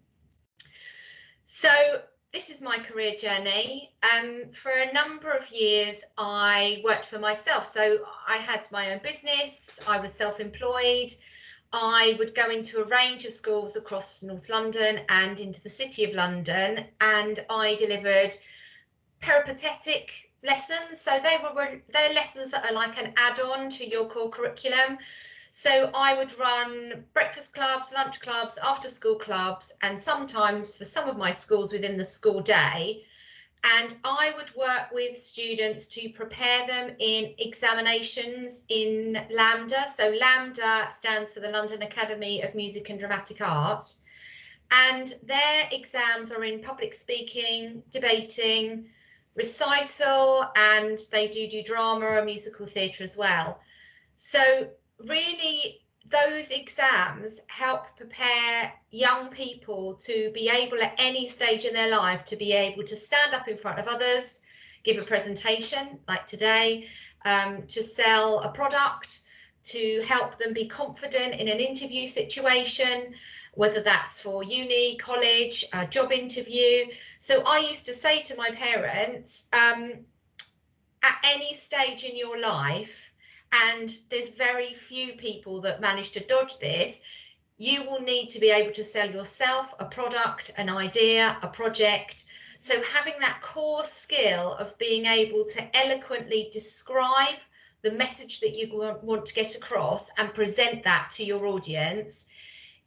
So this is my career journey. For a number of years, I worked for myself. So I had my own business. I was self-employed. I would go into a range of schools across North London and into the City of London, and I delivered peripatetic lessons. So they're lessons that are like an add-on to your core curriculum. So I would run breakfast clubs, lunch clubs, after school clubs, and sometimes for some of my schools within the school day. And I would work with students to prepare them in examinations in LAMDA. So LAMDA stands for the London Academy of Music and Dramatic Art. And their exams are in public speaking, debating, recital, and they do drama or musical theatre as well. So really, those exams help prepare young people to be able at any stage in their life to be able to stand up in front of others, give a presentation like today, to sell a product, to help them be confident in an interview situation, whether that's for uni, college, a job interview. So I used to say to my parents, at any stage in your life, and there's very few people that manage to dodge this, you will need to be able to sell yourself, a product, an idea, a project. So having that core skill of being able to eloquently describe the message that you want to get across and present that to your audience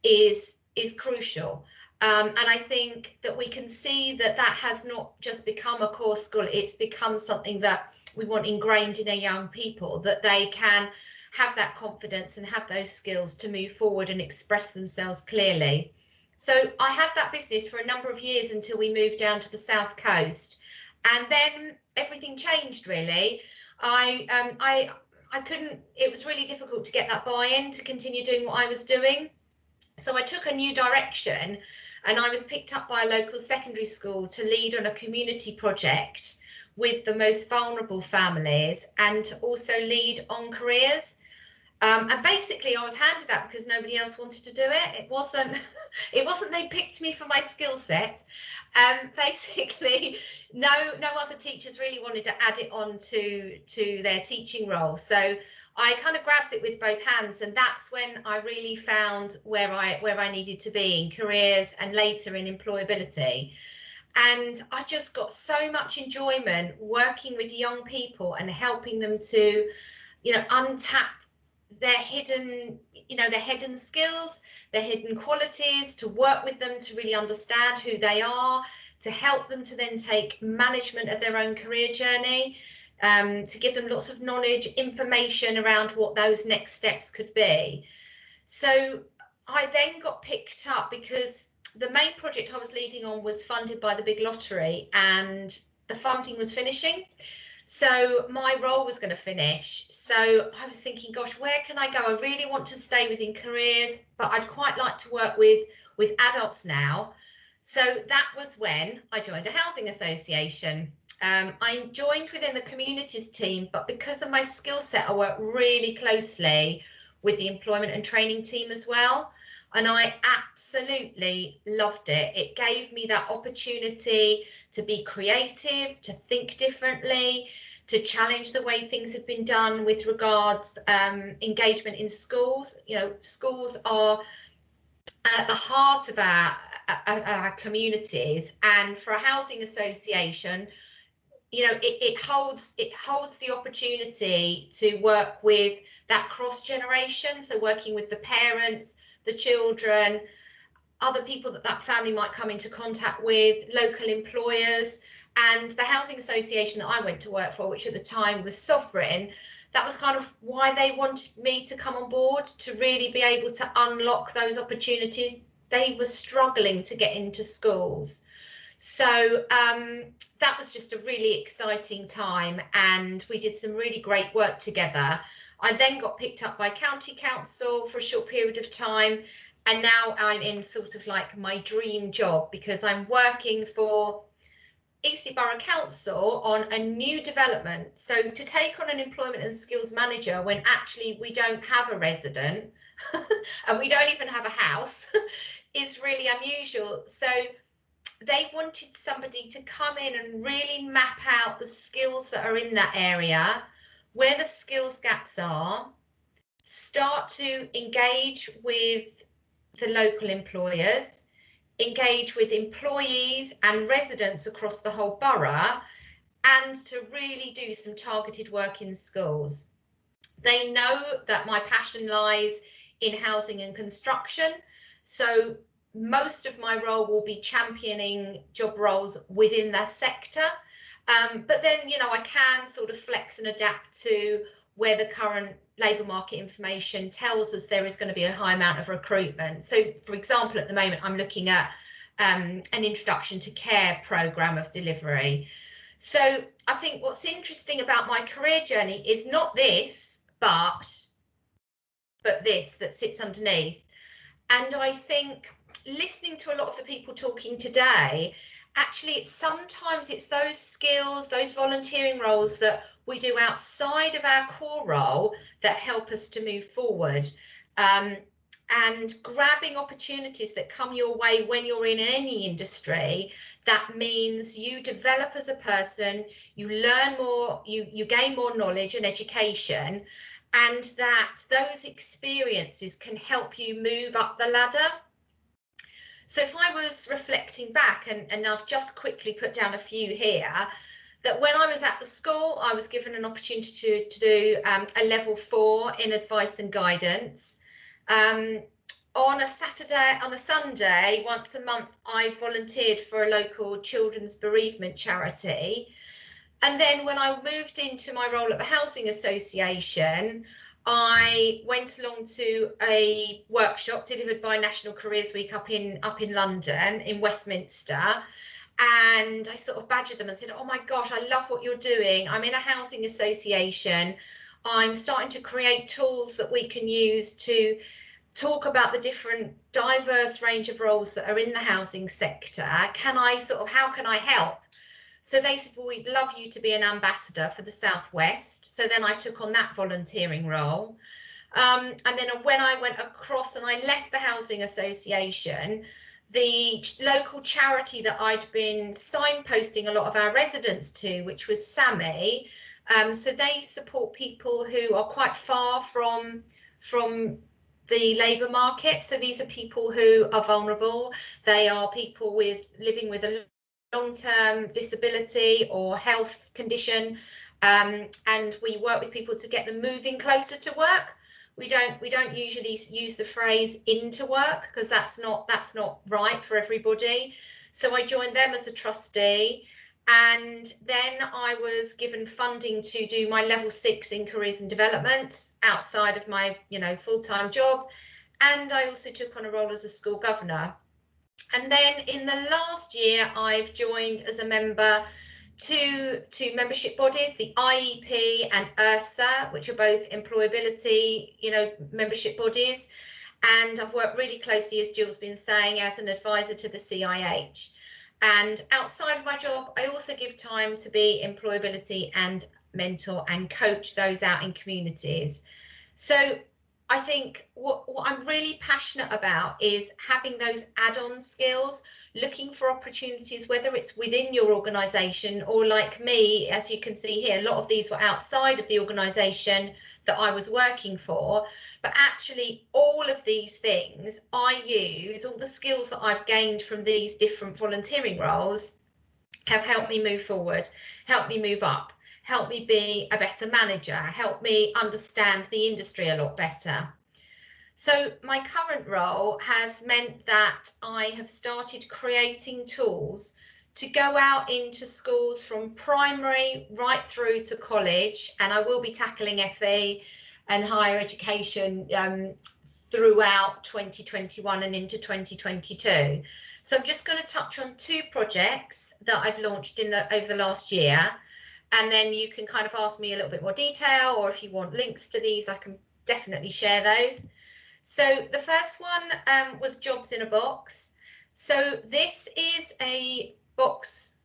is crucial. And I think that we can see that that has not just become a core skill, it's become something that we want ingrained in our young people, that they can have that confidence and have those skills to move forward and express themselves clearly. So I had that business for a number of years until we moved down to the South Coast, and then everything changed really. I couldn't, it was really difficult to get that buy-in to continue doing what I was doing. So I took a new direction, and I was picked up by a local secondary school to lead on a community project with the most vulnerable families and to also lead on careers. And basically I was handed that because nobody else wanted to do it. It wasn't they picked me for my skill set. Basically no other teachers really wanted to add it on to their teaching role. So I kind of grabbed it with both hands, and that's when I really found where I needed to be in careers and later in employability. And I just got so much enjoyment working with young people and helping them to, untap their hidden skills, their hidden qualities, to work with them to really understand who they are, to help them to then take management of their own career journey, to give them lots of knowledge, information around what those next steps could be. So I then got picked up because the main project I was leading on was funded by the big lottery, and the funding was finishing. So my role was going to finish. So I was thinking, gosh, where can I go? I really want to stay within careers, but I'd quite like to work with adults now. So that was when I joined a housing association. I joined within the communities team, but because of my skill set, I worked really closely with the employment and training team as well. And I absolutely loved it. It gave me that opportunity to be creative, to think differently, to challenge the way things have been done with regards engagement in schools. Schools are at the heart of our communities, and for a housing association, it holds the opportunity to work with that cross generation. So working with the parents, the children, other people that family might come into contact with, local employers, and the housing association that I went to work for, which at the time was Sovereign. That was kind of why they wanted me to come on board, to really be able to unlock those opportunities. They were struggling to get into schools. So that was just a really exciting time, and we did some really great work together. I then got picked up by County Council for a short period of time, and now I'm in sort of like my dream job, because I'm working for Eastleigh Borough Council on a new development. So to take on an employment and skills manager when actually we don't have a resident and we don't even have a house is really unusual. So they wanted somebody to come in and really map out the skills that are in that area, where the skills gaps are, start to engage with the local employers, engage with employees and residents across the whole borough, and to really do some targeted work in schools. They know that my passion lies in housing and construction, so most of my role will be championing job roles within that sector. But then, you know, I can sort of flex and adapt to where the current labour market information tells us there is going to be a high amount of recruitment. So, for example, at the moment, I'm looking at an introduction to care programme of delivery. So I think what's interesting about my career journey is not this, but this that sits underneath. And I think listening to a lot of the people talking today, actually sometimes it's those skills, those volunteering roles that we do outside of our core role that help us to move forward, and grabbing opportunities that come your way when you're in any industry. That means you develop as a person, you learn more, you gain more knowledge and education, and that those experiences can help you move up the ladder. So if I was reflecting back, and I've just quickly put down a few here, that when I was at the school, I was given an opportunity to do a level 4 in advice and guidance. On a Sunday, once a month, I volunteered for a local children's bereavement charity. And then when I moved into my role at the Housing Association, I went along to a workshop delivered by National Careers Week up in London, in Westminster, and I sort of badgered them and said, oh my gosh, I love what you're doing. I'm in a housing association. I'm starting to create tools that we can use to talk about the different diverse range of roles that are in the housing sector. How can I help? So they said, well, we'd love you to be an ambassador for the Southwest. So then I took on that volunteering role. And then when I went across and I left the Housing Association, the local charity that I'd been signposting a lot of our residents to, which was SAMI, so they support people who are quite far from the labour market. So these are people who are vulnerable. They are people living with a long-term disability or health condition, and we work with people to get them moving closer to work. We don't usually use the phrase into work, because that's not right for everybody. So I joined them as a trustee, and then I was given funding to do my level 6 in careers and development outside of my full-time job, and I also took on a role as a school governor. And then in the last year, I've joined as a member to membership bodies, the IEP and URSA, which are both employability, membership bodies. And I've worked really closely, as Jill's been saying, as an advisor to the CIH. And outside of my job, I also give time to be employability and mentor and coach those out in communities. So I think what I'm really passionate about is having those add-on skills, looking for opportunities, whether it's within your organisation or, like me, as you can see here, a lot of these were outside of the organisation that I was working for. But actually, all of these things I use, all the skills that I've gained from these different volunteering roles have helped me move forward, helped me move up, help me be a better manager, help me understand the industry a lot better. So my current role has meant that I have started creating tools to go out into schools from primary right through to college, and I will be tackling FE and higher education throughout 2021 and into 2022. So I'm just going to touch on 2 projects that I've launched over the last year. And then you can kind of ask me a little bit more detail, or if you want links to these, I can definitely share those. So the first one was Jobs in a Box. So this is a box.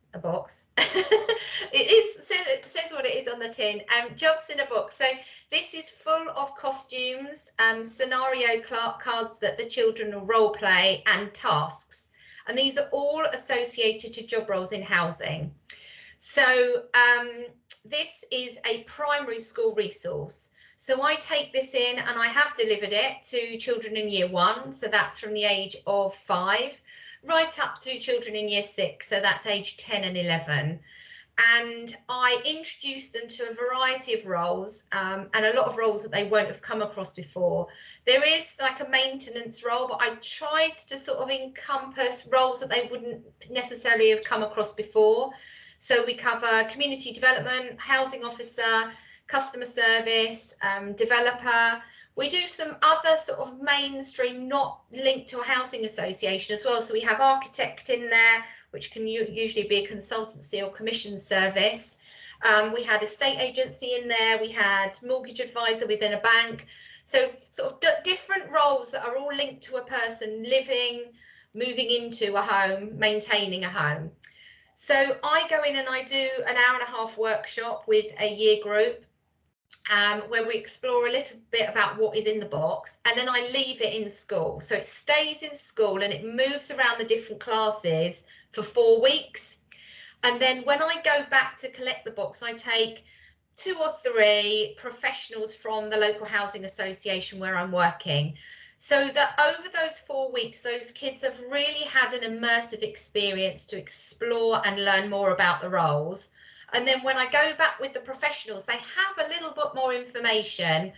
It says what it is on the tin. Jobs in a Box. So this is full of costumes, scenario cards that the children will role play, and tasks. and these are all associated to job roles in housing. So this is a primary school resource. So I take this in and I have delivered it to children in year 1, so that's from the age of 5, right up to children in year 6, so that's age 10 and 11. And I introduce them to a variety of roles and a lot of roles that they won't have come across before. There is like a maintenance role, but I tried to sort of encompass roles that they wouldn't necessarily have come across before. So we cover community development, housing officer, customer service, developer. We do some other sort of mainstream, not linked to a housing association as well. So we have architect in there, which can usually be a consultancy or commission service. We had estate agency in there. We had mortgage advisor within a bank. So sort of different roles that are all linked to a person living, moving into a home, maintaining a home. So I go in and I do an hour-and-a-half workshop with a year group where we explore a little bit about what is in the box, and then I leave it in school. So it stays in school and it moves around the different classes for 4 weeks. And then when I go back to collect the box, I take 2 or 3 professionals from the local housing association where I'm working, so that over those 4 weeks, those kids have really had an immersive experience to explore and learn more about the roles. And then when I go back with the professionals, they have a little bit more information,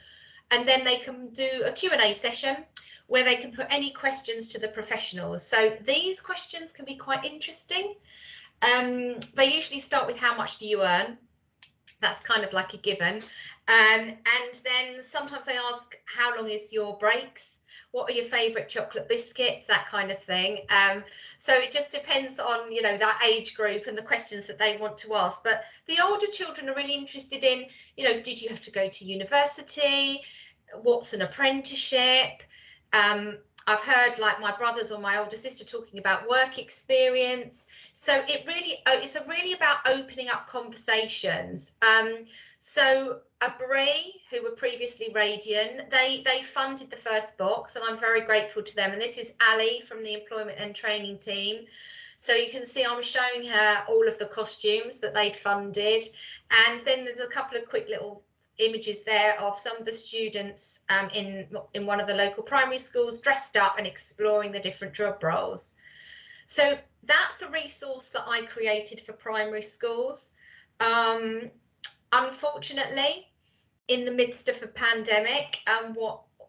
and then they can do a Q&A session where they can put any questions to the professionals. So these questions can be quite interesting. They usually start with how much do you earn? That's kind of like a given. And then sometimes they ask, how long is your breaks? What are your favourite chocolate biscuits? That kind of thing. So it just depends on, you know, that age group and the questions that they want to ask. But the older children are really interested in, you know, did you have to go to university? What's an apprenticeship? I've heard like my brothers or my older sister talking about work experience. So it's really about opening up conversations. So Brie, who were previously Radian, they funded the first box, and I'm very grateful to them. And this is Ali from the employment and training team. So you can see I'm showing her all of the costumes that they'd funded. And then there's a couple of quick little images there of some of the students in one of the local primary schools dressed up and exploring the different job roles. So that's a resource that I created for primary schools. Unfortunately, in the midst of a pandemic,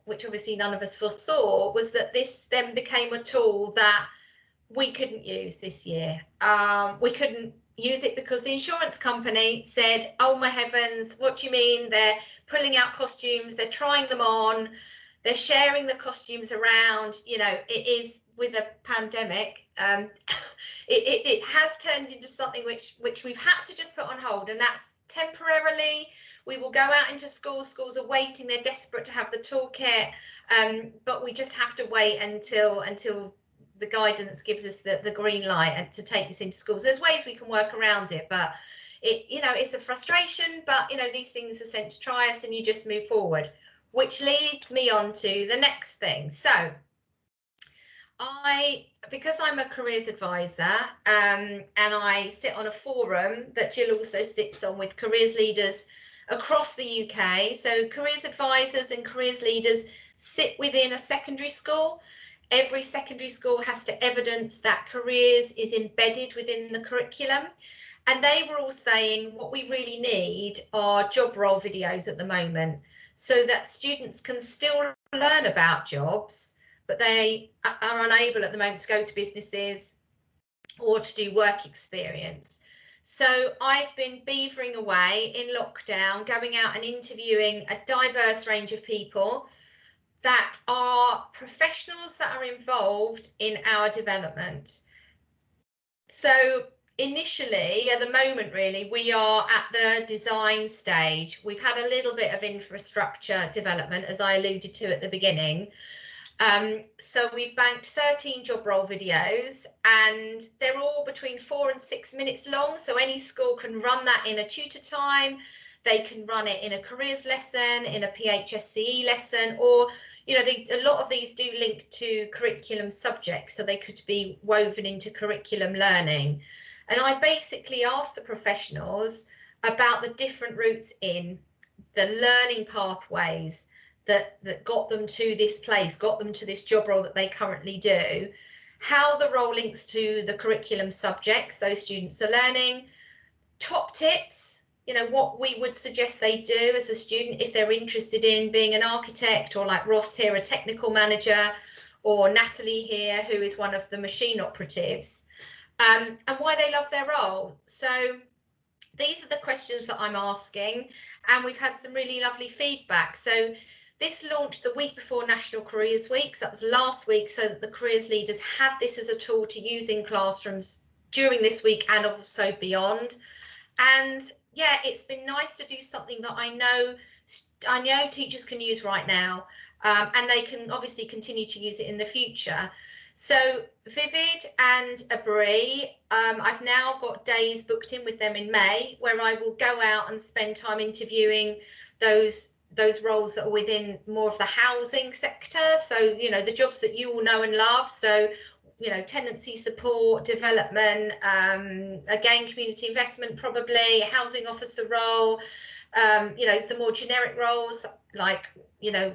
which obviously none of us foresaw, was that this then became a tool that we couldn't use this year. We couldn't use it because the insurance company said, oh my heavens, what do you mean? They're pulling out costumes, they're trying them on, they're sharing the costumes around. You know, it is with a pandemic, it has turned into something which we've had to just put on hold, and that's temporarily. We will go out into schools are waiting, they're desperate to have the toolkit, but we just have to wait until the guidance gives us the green light and to take this into schools. There's ways we can work around it, but it's a frustration, but these things are sent to try us, and you just move forward, which leads me on to the next thing. So because I'm a careers advisor, and I sit on a forum that Jill also sits on with careers leaders across the UK. So careers advisors and careers leaders sit within a secondary school. Every secondary school has to evidence that careers is embedded within the curriculum. And they were all saying what we really need are job role videos at the moment, so that students can still learn about jobs, but they are unable at the moment to go to businesses or to do work experience. So I've been beavering away in lockdown, going out and interviewing a diverse range of people that are professionals that are involved in our development. So initially, at the moment, really, we are at the design stage. We've had a little bit of infrastructure development, as I alluded to at the beginning. So we've banked 13 job role videos, and they're all between 4 and 6 minutes long. So any school can run that in a tutor time. They can run it in a careers lesson, in a PHSCE lesson, or you know, a lot of these do link to curriculum subjects, so they could be woven into curriculum learning. And I basically asked the professionals about the different routes in the learning pathways that got them to this place, got them to this job role that they currently do, how the role links to the curriculum subjects those students are learning, top tips, you know, what we would suggest they do as a student if they're interested in being an architect, or like Ross here, a technical manager, or Natalie here, who is one of the machine operatives, and why they love their role. So these are the questions that I'm asking, and we've had some really lovely feedback. So this launched the week before National Careers Week, so that was last week, so that the careers leaders had this as a tool to use in classrooms during this week and also beyond. And yeah, it's been nice to do something that I know teachers can use right now, and they can obviously continue to use it in the future. So Vivid and Abri, I've now got days booked in with them in May, where I will go out and spend time interviewing those roles that are within more of the housing sector. So, you know, the jobs that you all know and love. So, you know, tenancy support, development, again, community investment, probably housing officer role, you know, the more generic roles like, you know,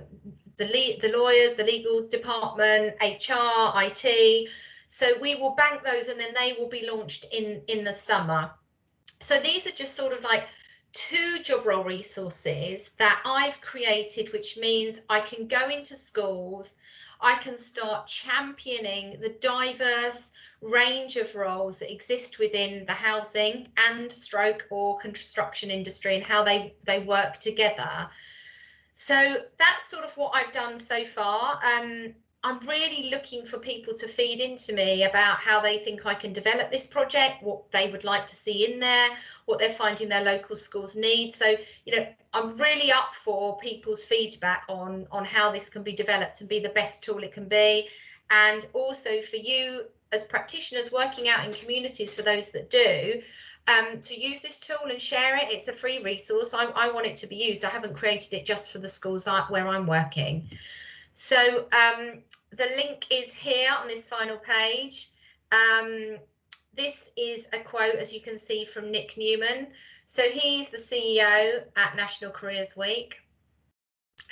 the lawyers, the legal department, HR, IT. So we will bank those, and then they will be launched in the summer. So these are just sort of like 2 job role resources that I've created, which means I can go into schools, I can start championing the diverse range of roles that exist within the housing and stroke or construction industry, and how they work together. So that's sort of what I've done so far. I'm really looking for people to feed into me about how they think I can develop this project, what they would like to see in there, what they're finding their local schools need. So, you know, I'm really up for people's feedback on how this can be developed and be the best tool it can be. And also for you as practitioners working out in communities, for those that do, to use this tool and share it. It's a free resource. I want it to be used. I haven't created it just for the schools where I'm working. So the link is here on this final page. This is a quote, as you can see, from Nick Newman. So he's the CEO at National Careers Week.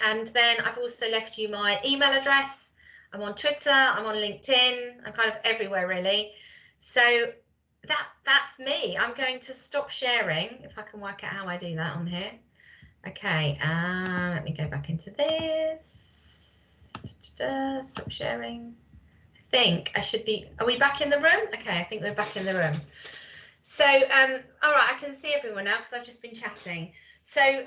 And then I've also left you my email address. I'm on Twitter, I'm on LinkedIn, I'm kind of everywhere really. So that's me. I'm going to stop sharing, if I can work out how I do that on here. Okay, let me go back into this. Stop sharing. I think I should be, are we back in the room? Okay, I think we're back in the room. So, all right, I can see everyone now because I've just been chatting. So, yeah,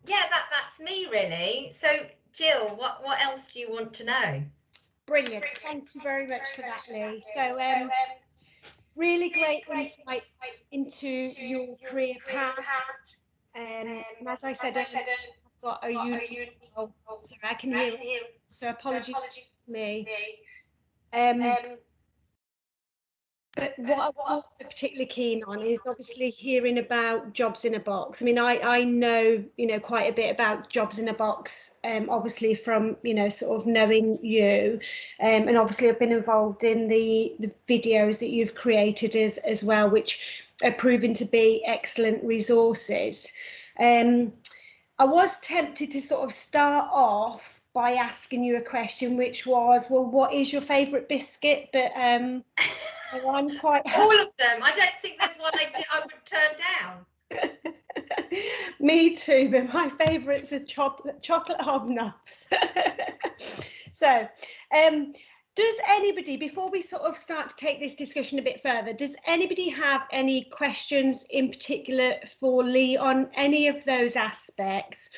that's me really. So, Jill, what else do you want to know? Brilliant. Thank you very much for that, Lee. So, really great insight into your career path. And as I said, I've got a unique role. Sorry, I can hear it. So apologies to me. But what I was also particularly keen on is obviously hearing about jobs in a box. I mean, I know, you know, quite a bit about jobs in a box, obviously from, you know, sort of knowing you, and obviously I've been involved in the videos that you've created as well, which are proven to be excellent resources. I was tempted to sort of start off by asking you a question, which was, well, what is your favourite biscuit? But I'm quite all of them. I don't think there's one I would turn down. Me too, but my favourites are chocolate hobnobs. So, does anybody, before we sort of start to take this discussion a bit further, does anybody have any questions in particular for Lee on any of those aspects,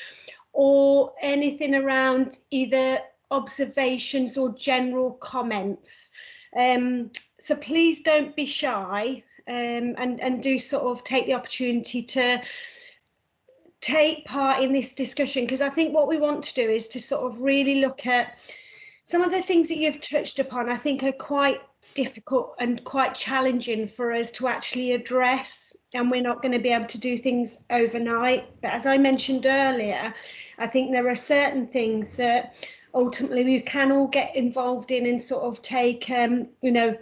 or anything around either observations or general comments? So please don't be shy, and do sort of take the opportunity to take part in this discussion, because I think what we want to do is to sort of really look at some of the things that you've touched upon. I think are quite difficult and quite challenging for us to actually address, and we're not going to be able to do things overnight. But as I mentioned earlier, I think there are certain things that ultimately we can all get involved in and sort of take, you know,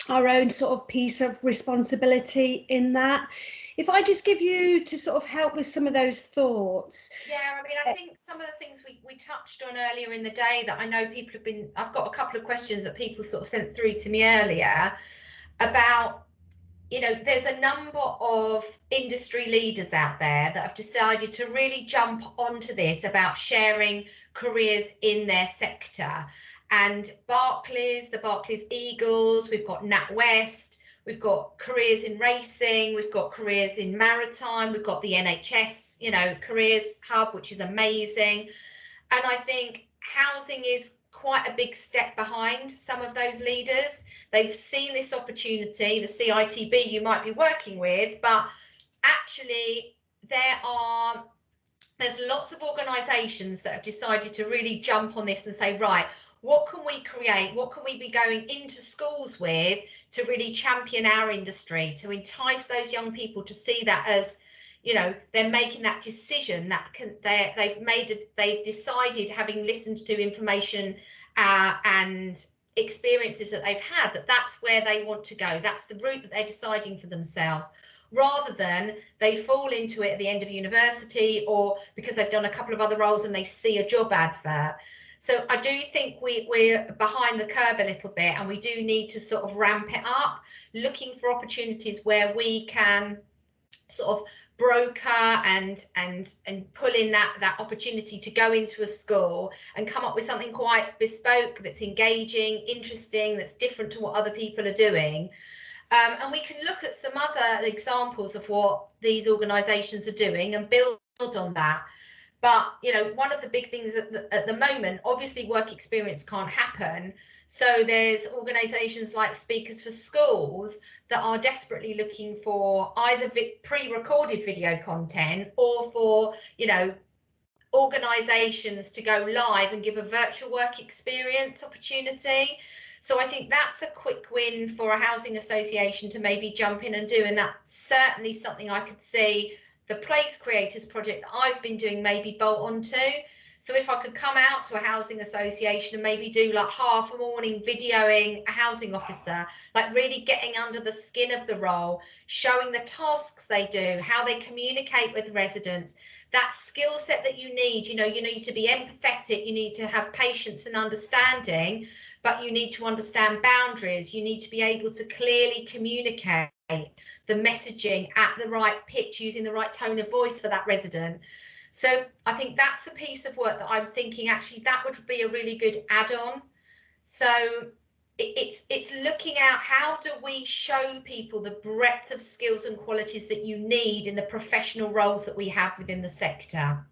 our own sort of piece of responsibility in that. If I just give you to sort of help with some of those thoughts. Yeah, I mean, I think some of the things we touched on earlier in the day that I know people have been, I've got a couple of questions that people sort of sent through to me earlier about, you know, there's a number of industry leaders out there that have decided to really jump onto this about sharing careers in their sector. And Barclays, the Barclays Eagles, we've got NatWest, we've got careers in racing, we've got careers in maritime, we've got the NHS, you know, careers hub, which is amazing. And I think housing is quite a big step behind some of those leaders. They've seen this opportunity, the CITB you might be working with, but actually there's lots of organisations that have decided to really jump on this and say, right, what can we create? What can we be going into schools with to really champion our industry, to entice those young people to see that as, you know, they're making that decision that they've decided, having listened to information and experiences that they've had, that's where they want to go. That's the route that they're deciding for themselves, rather than they fall into it at the end of university or because they've done a couple of other roles and they see a job advert. So I do think we're behind the curve a little bit, and we do need to sort of ramp it up, looking for opportunities where we can sort of broker and pull in that opportunity to go into a school and come up with something quite bespoke, that's engaging, interesting, that's different to what other people are doing. And we can look at some other examples of what these organisations are doing and build on that. But, you know, one of the big things at the moment, obviously work experience can't happen. So there's organisations like Speakers for Schools that are desperately looking for either pre-recorded video content or for, you know, organisations to go live and give a virtual work experience opportunity. So I think that's a quick win for a housing association to maybe jump in and do. And that's certainly something I could see the Place Creators project that I've been doing maybe bolt onto. So if I could come out to a housing association and maybe do like half a morning videoing a housing officer, like really getting under the skin of the role, showing the tasks they do, how they communicate with residents, that skill set that you need, you need to be empathetic, you need to have patience and understanding, but you need to understand boundaries, you need to be able to clearly communicate the messaging at the right pitch, using the right tone of voice for that resident. So I think that's a piece of work that I'm thinking actually that would be a really good add-on. So it's looking at how do we show people the breadth of skills and qualities that you need in the professional roles that we have within the sector.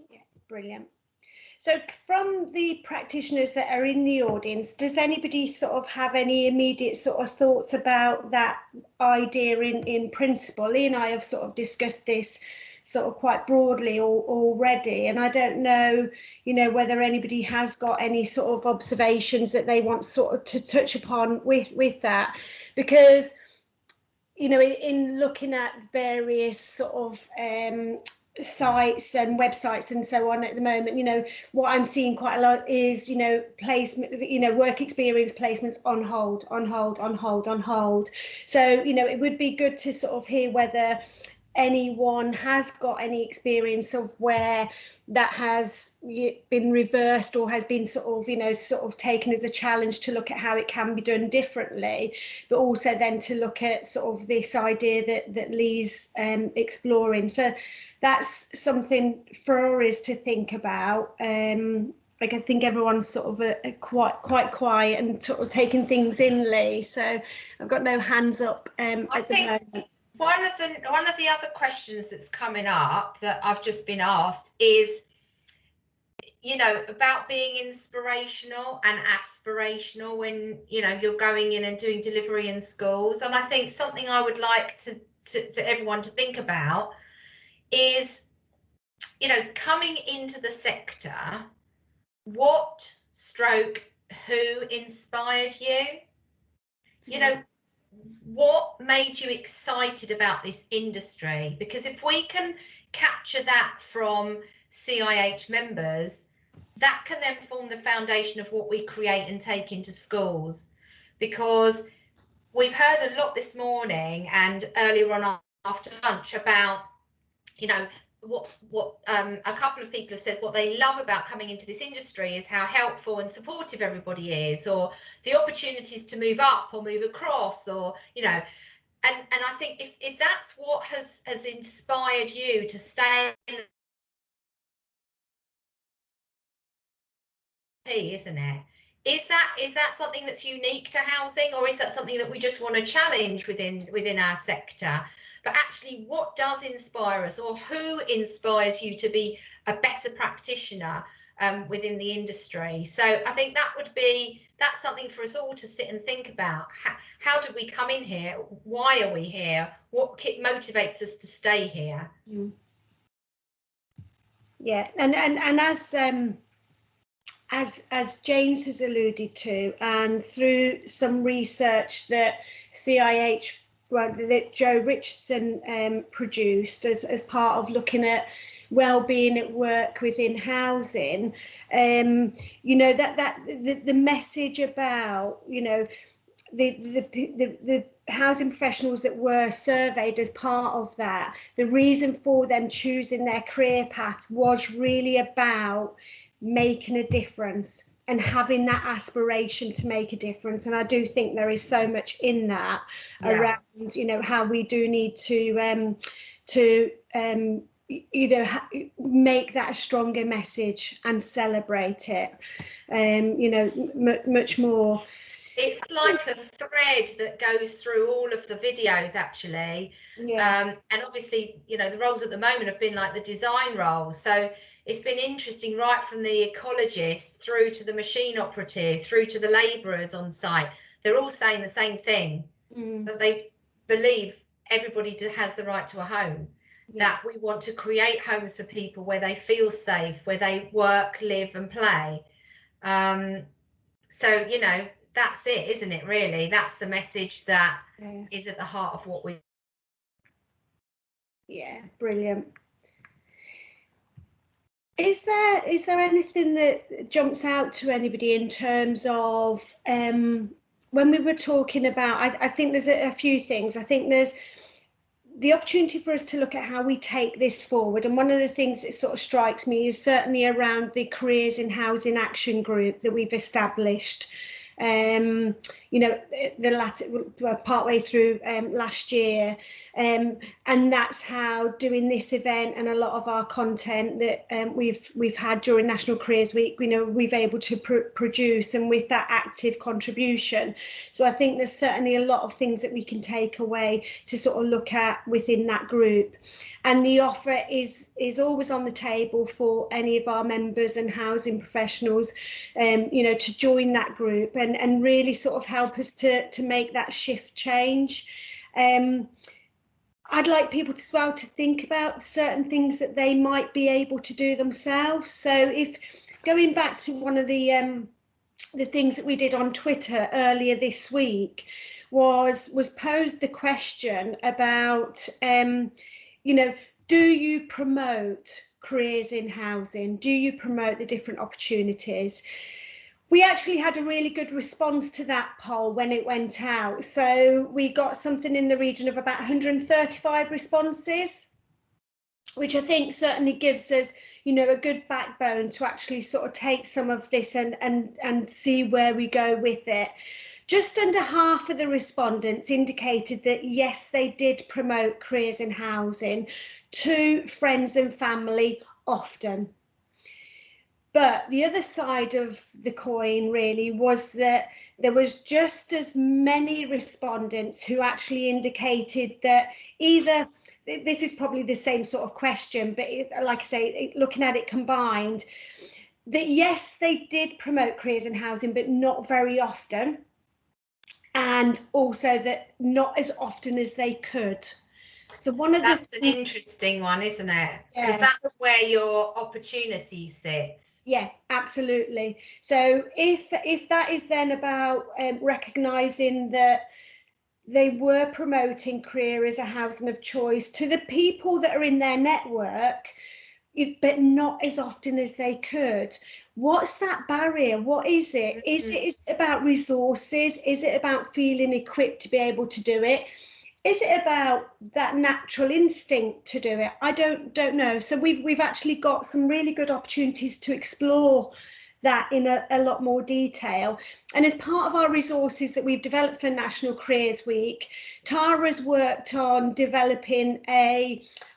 Yeah, brilliant. So from the practitioners that are in the audience, does anybody sort of have any immediate sort of thoughts about that idea in principle? Lee and I have sort of discussed this sort of quite broadly already, and I don't know, whether anybody has got any sort of observations that they want sort of to touch upon with that, because, in looking at various sort of sites and websites and so on at the moment, what I'm seeing quite a lot is, placement, work experience placements on hold. So, it would be good to sort of hear whether anyone has got any experience of where that has been reversed or has been sort of taken as a challenge to look at how it can be done differently, but also then to look at sort of this idea that Lee's exploring. So that's something for us to think about. I think everyone's sort of quite quiet and sort of taking things in, Lee. So I've got no hands up at the moment. One of the other questions that's coming up that I've just been asked is, about being inspirational and aspirational when, you're going in and doing delivery in schools. And I think something I would like to everyone to think about is, coming into the sector, who inspired you? What made you excited about this industry? Because if we can capture that from CIH members, that can then form the foundation of what we create and take into schools. Because we've heard a lot this morning and earlier on after lunch about, you know, what a couple of people have said what they love about coming into this industry is how helpful and supportive everybody is, or the opportunities to move up or move across, or, you know, and I think if that's what has inspired you to stay in the isn't it? Is that something that's unique to housing, or is that something that we just want to challenge within our sector? But actually, what does inspire us, or who inspires you to be a better practitioner within the industry? So I think that's something for us all to sit and think about. How did we come in here? Why are we here? What motivates us to stay here? Yeah, and as James has alluded to, and through some research that CIH, that Joe Richardson produced as part of looking at well-being at work within housing, you know, the message about, you know, the housing professionals that were surveyed as part of that, the reason for them choosing their career path was really about making a difference and having that aspiration to make a difference. And I do think there is so much in that around, you know, how we do need to you know, make that a stronger message and celebrate it, you know, much more. It's like a thread that goes through all of the videos, actually. And obviously, you know, the roles at the moment have been like the design roles. So it's been interesting, right from the ecologist through to the machine operative, through to the labourers on site. They're all saying the same thing, that they believe everybody has the right to a home, that we want to create homes for people where they feel safe, where they work, live and play. So, you know, that's it, isn't it, really? That's the message that is at the heart of what we... Yeah, brilliant. Is there anything that jumps out to anybody in terms of when we were talking about, I think there's a few things. I think there's the opportunity for us to look at how we take this forward, and one of the things that sort of strikes me is certainly around the Careers in Housing Action Group that we've established, you know, the latter partway through last year, and that's how doing this event and a lot of our content that we've had during National Careers Week, you know, we've able to produce, and with that active contribution. So I think there's certainly a lot of things that we can take away to sort of look at within that group. And the offer is always on the table for any of our members and housing professionals, you know, to join that group and really sort of help us to make that shift change. I'd like people as well to think about certain things that they might be able to do themselves. So if going back to one of the things that we did on Twitter earlier this week was posed the question about, you know, do you promote careers in housing? Do you promote the different opportunities? We actually had a really good response to that poll when it went out. So we got something in the region of about 135 responses, which I think certainly gives us, you know, a good backbone to actually sort of take some of this and see where we go with it. Just under half of the respondents indicated that yes, they did promote careers in housing to friends and family often. But the other side of the coin really was that there was just as many respondents who actually indicated that either, this is probably the same sort of question, but like I say, looking at it combined, that yes, they did promote careers in housing, but not very often. And also that not as often as they could. So that's an interesting one, isn't it? Because that's where your opportunity sits. Yeah, absolutely. So if that is then about recognising that they were promoting career as a housing of choice to the people that are in their network, but not as often as they could, what's that barrier? What is it? Is it about resources? Is it about feeling equipped to be able to do it? Is it about that natural instinct to do it? I don't know. So we've actually got some really good opportunities to explore that in a lot more detail. And as part of our resources that we've developed for National Careers Week, Tara's worked on developing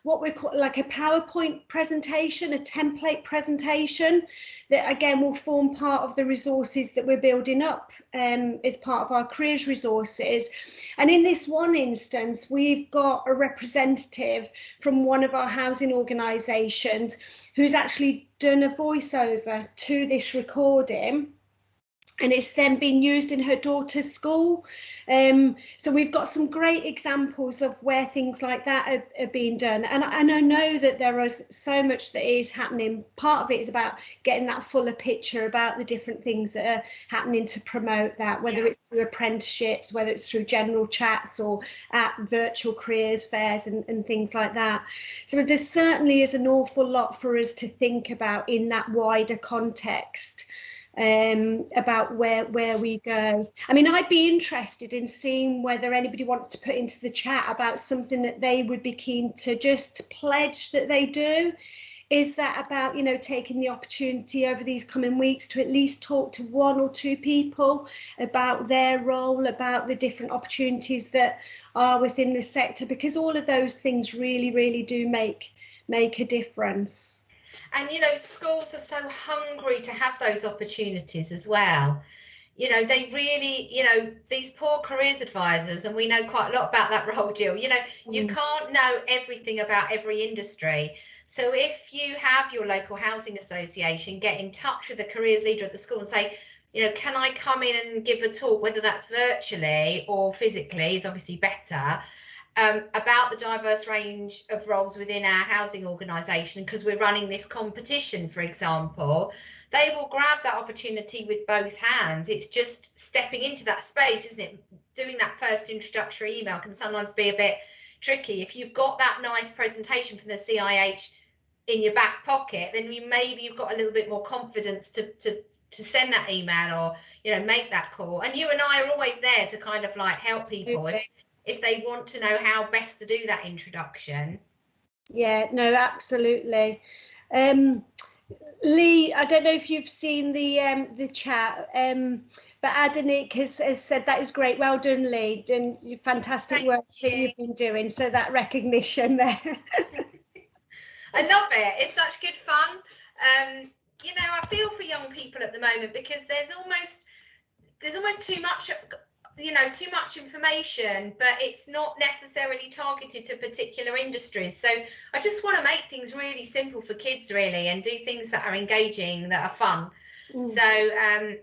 what we call like a PowerPoint presentation, a template presentation that again will form part of the resources that we're building up as part of our careers resources. And in this one instance, we've got a representative from one of our housing organisations who's actually done a voiceover to this recording, and it's then been used in her daughter's school. So we've got some great examples of where things like that are being done. And I know that there is so much that is happening. Part of it is about getting that fuller picture about the different things that are happening to promote that, whether it's through apprenticeships, whether it's through general chats or at virtual careers fairs and things like that. So there certainly is an awful lot for us to think about in that wider context. About where we go. I mean, I'd be interested in seeing whether anybody wants to put into the chat about something that they would be keen to just pledge that they do. Is that about, you know, taking the opportunity over these coming weeks to at least talk to one or two people about their role, about the different opportunities that are within the sector, because all of those things really, really do make a difference. And, you know, schools are so hungry to have those opportunities as well. You know, they really, you know, these poor careers advisors, and we know quite a lot about that role, Jill, you know, you can't know everything about every industry. So if you have your local housing association, get in touch with the careers leader at the school and say, you know, can I come in and give a talk, whether that's virtually or physically is obviously better, about the diverse range of roles within our housing organisation, because we're running this competition, for example. They will grab that opportunity with both hands. It's just stepping into that space, isn't it? Doing that first introductory email can sometimes be a bit tricky. If you've got that nice presentation from the CIH in your back pocket, then maybe you've got a little bit more confidence to send that email or, you know, make that call. And you and I are always there to kind of like help people if they want to know how best to do that introduction. Yeah, no, absolutely. Lee, I don't know if you've seen the chat, but Adanik has said that is great. Well done, Lee, and fantastic work that you've been doing. So that recognition there. I love it. It's such good fun. You know, I feel for young people at the moment because there's almost too much. You know, too much information, but it's not necessarily targeted to particular industries. So I just want to make things really simple for kids, really, and do things that are engaging, that are fun. So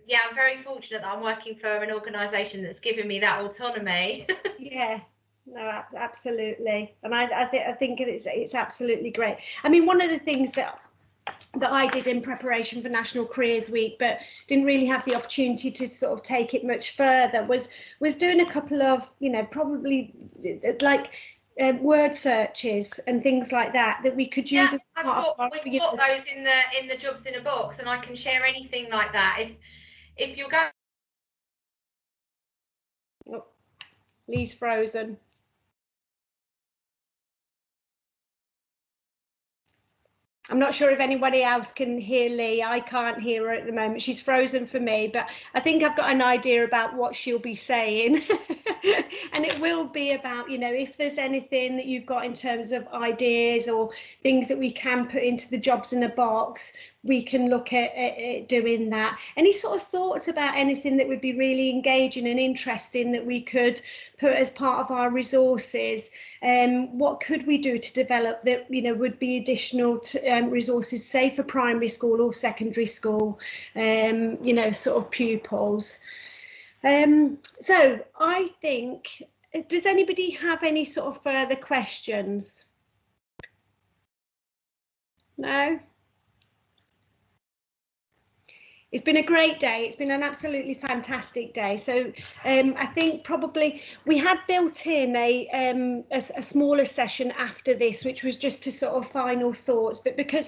yeah, I'm very fortunate that I'm working for an organisation that's given me that autonomy. Yeah, no, absolutely, and I think it's absolutely great. I mean, one of the things that I did in preparation for National Careers Week, but didn't really have the opportunity to sort of take it much further, was doing a couple of, you know, probably like word searches and things like that we could use as part of. We've got those in the jobs in a box, and I can share anything like that if you're going. Oh, Lee's frozen. I'm not sure if anybody else can hear Lee. I can't hear her at the moment. She's frozen for me, but I think I've got an idea about what she'll be saying. And it will be about, you know, if there's anything that you've got in terms of ideas or things that we can put into the jobs in a box, we can look at doing that. Any sort of thoughts about anything that would be really engaging and interesting that we could put as part of our resources? What could we do to develop that, you know, would be additional to, resources, say for primary school or secondary school, you know, sort of pupils? So I think, does anybody have any sort of further questions? No? It's been a great day. It's been an absolutely fantastic day. So I think probably we had built in a smaller session after this, which was just to sort of final thoughts. But because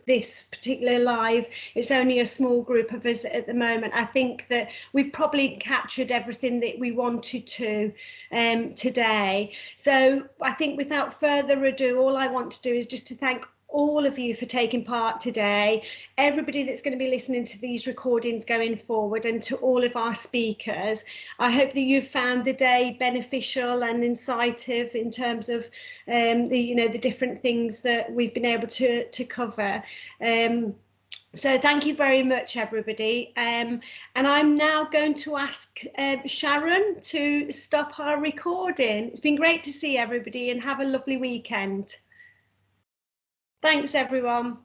this particular live, it's only a small group of us at the moment, I think that we've probably captured everything that we wanted to today. So I think without further ado, all I want to do is just to thank all of you for taking part today, everybody that's going to be listening to these recordings going forward, and to all of our speakers. I hope that you've found the day beneficial and insightful in terms of the different things that we've been able to cover. So thank you very much, everybody. And I'm now going to ask Sharon to stop our recording. It's been great to see everybody, and have a lovely weekend. Thanks, everyone.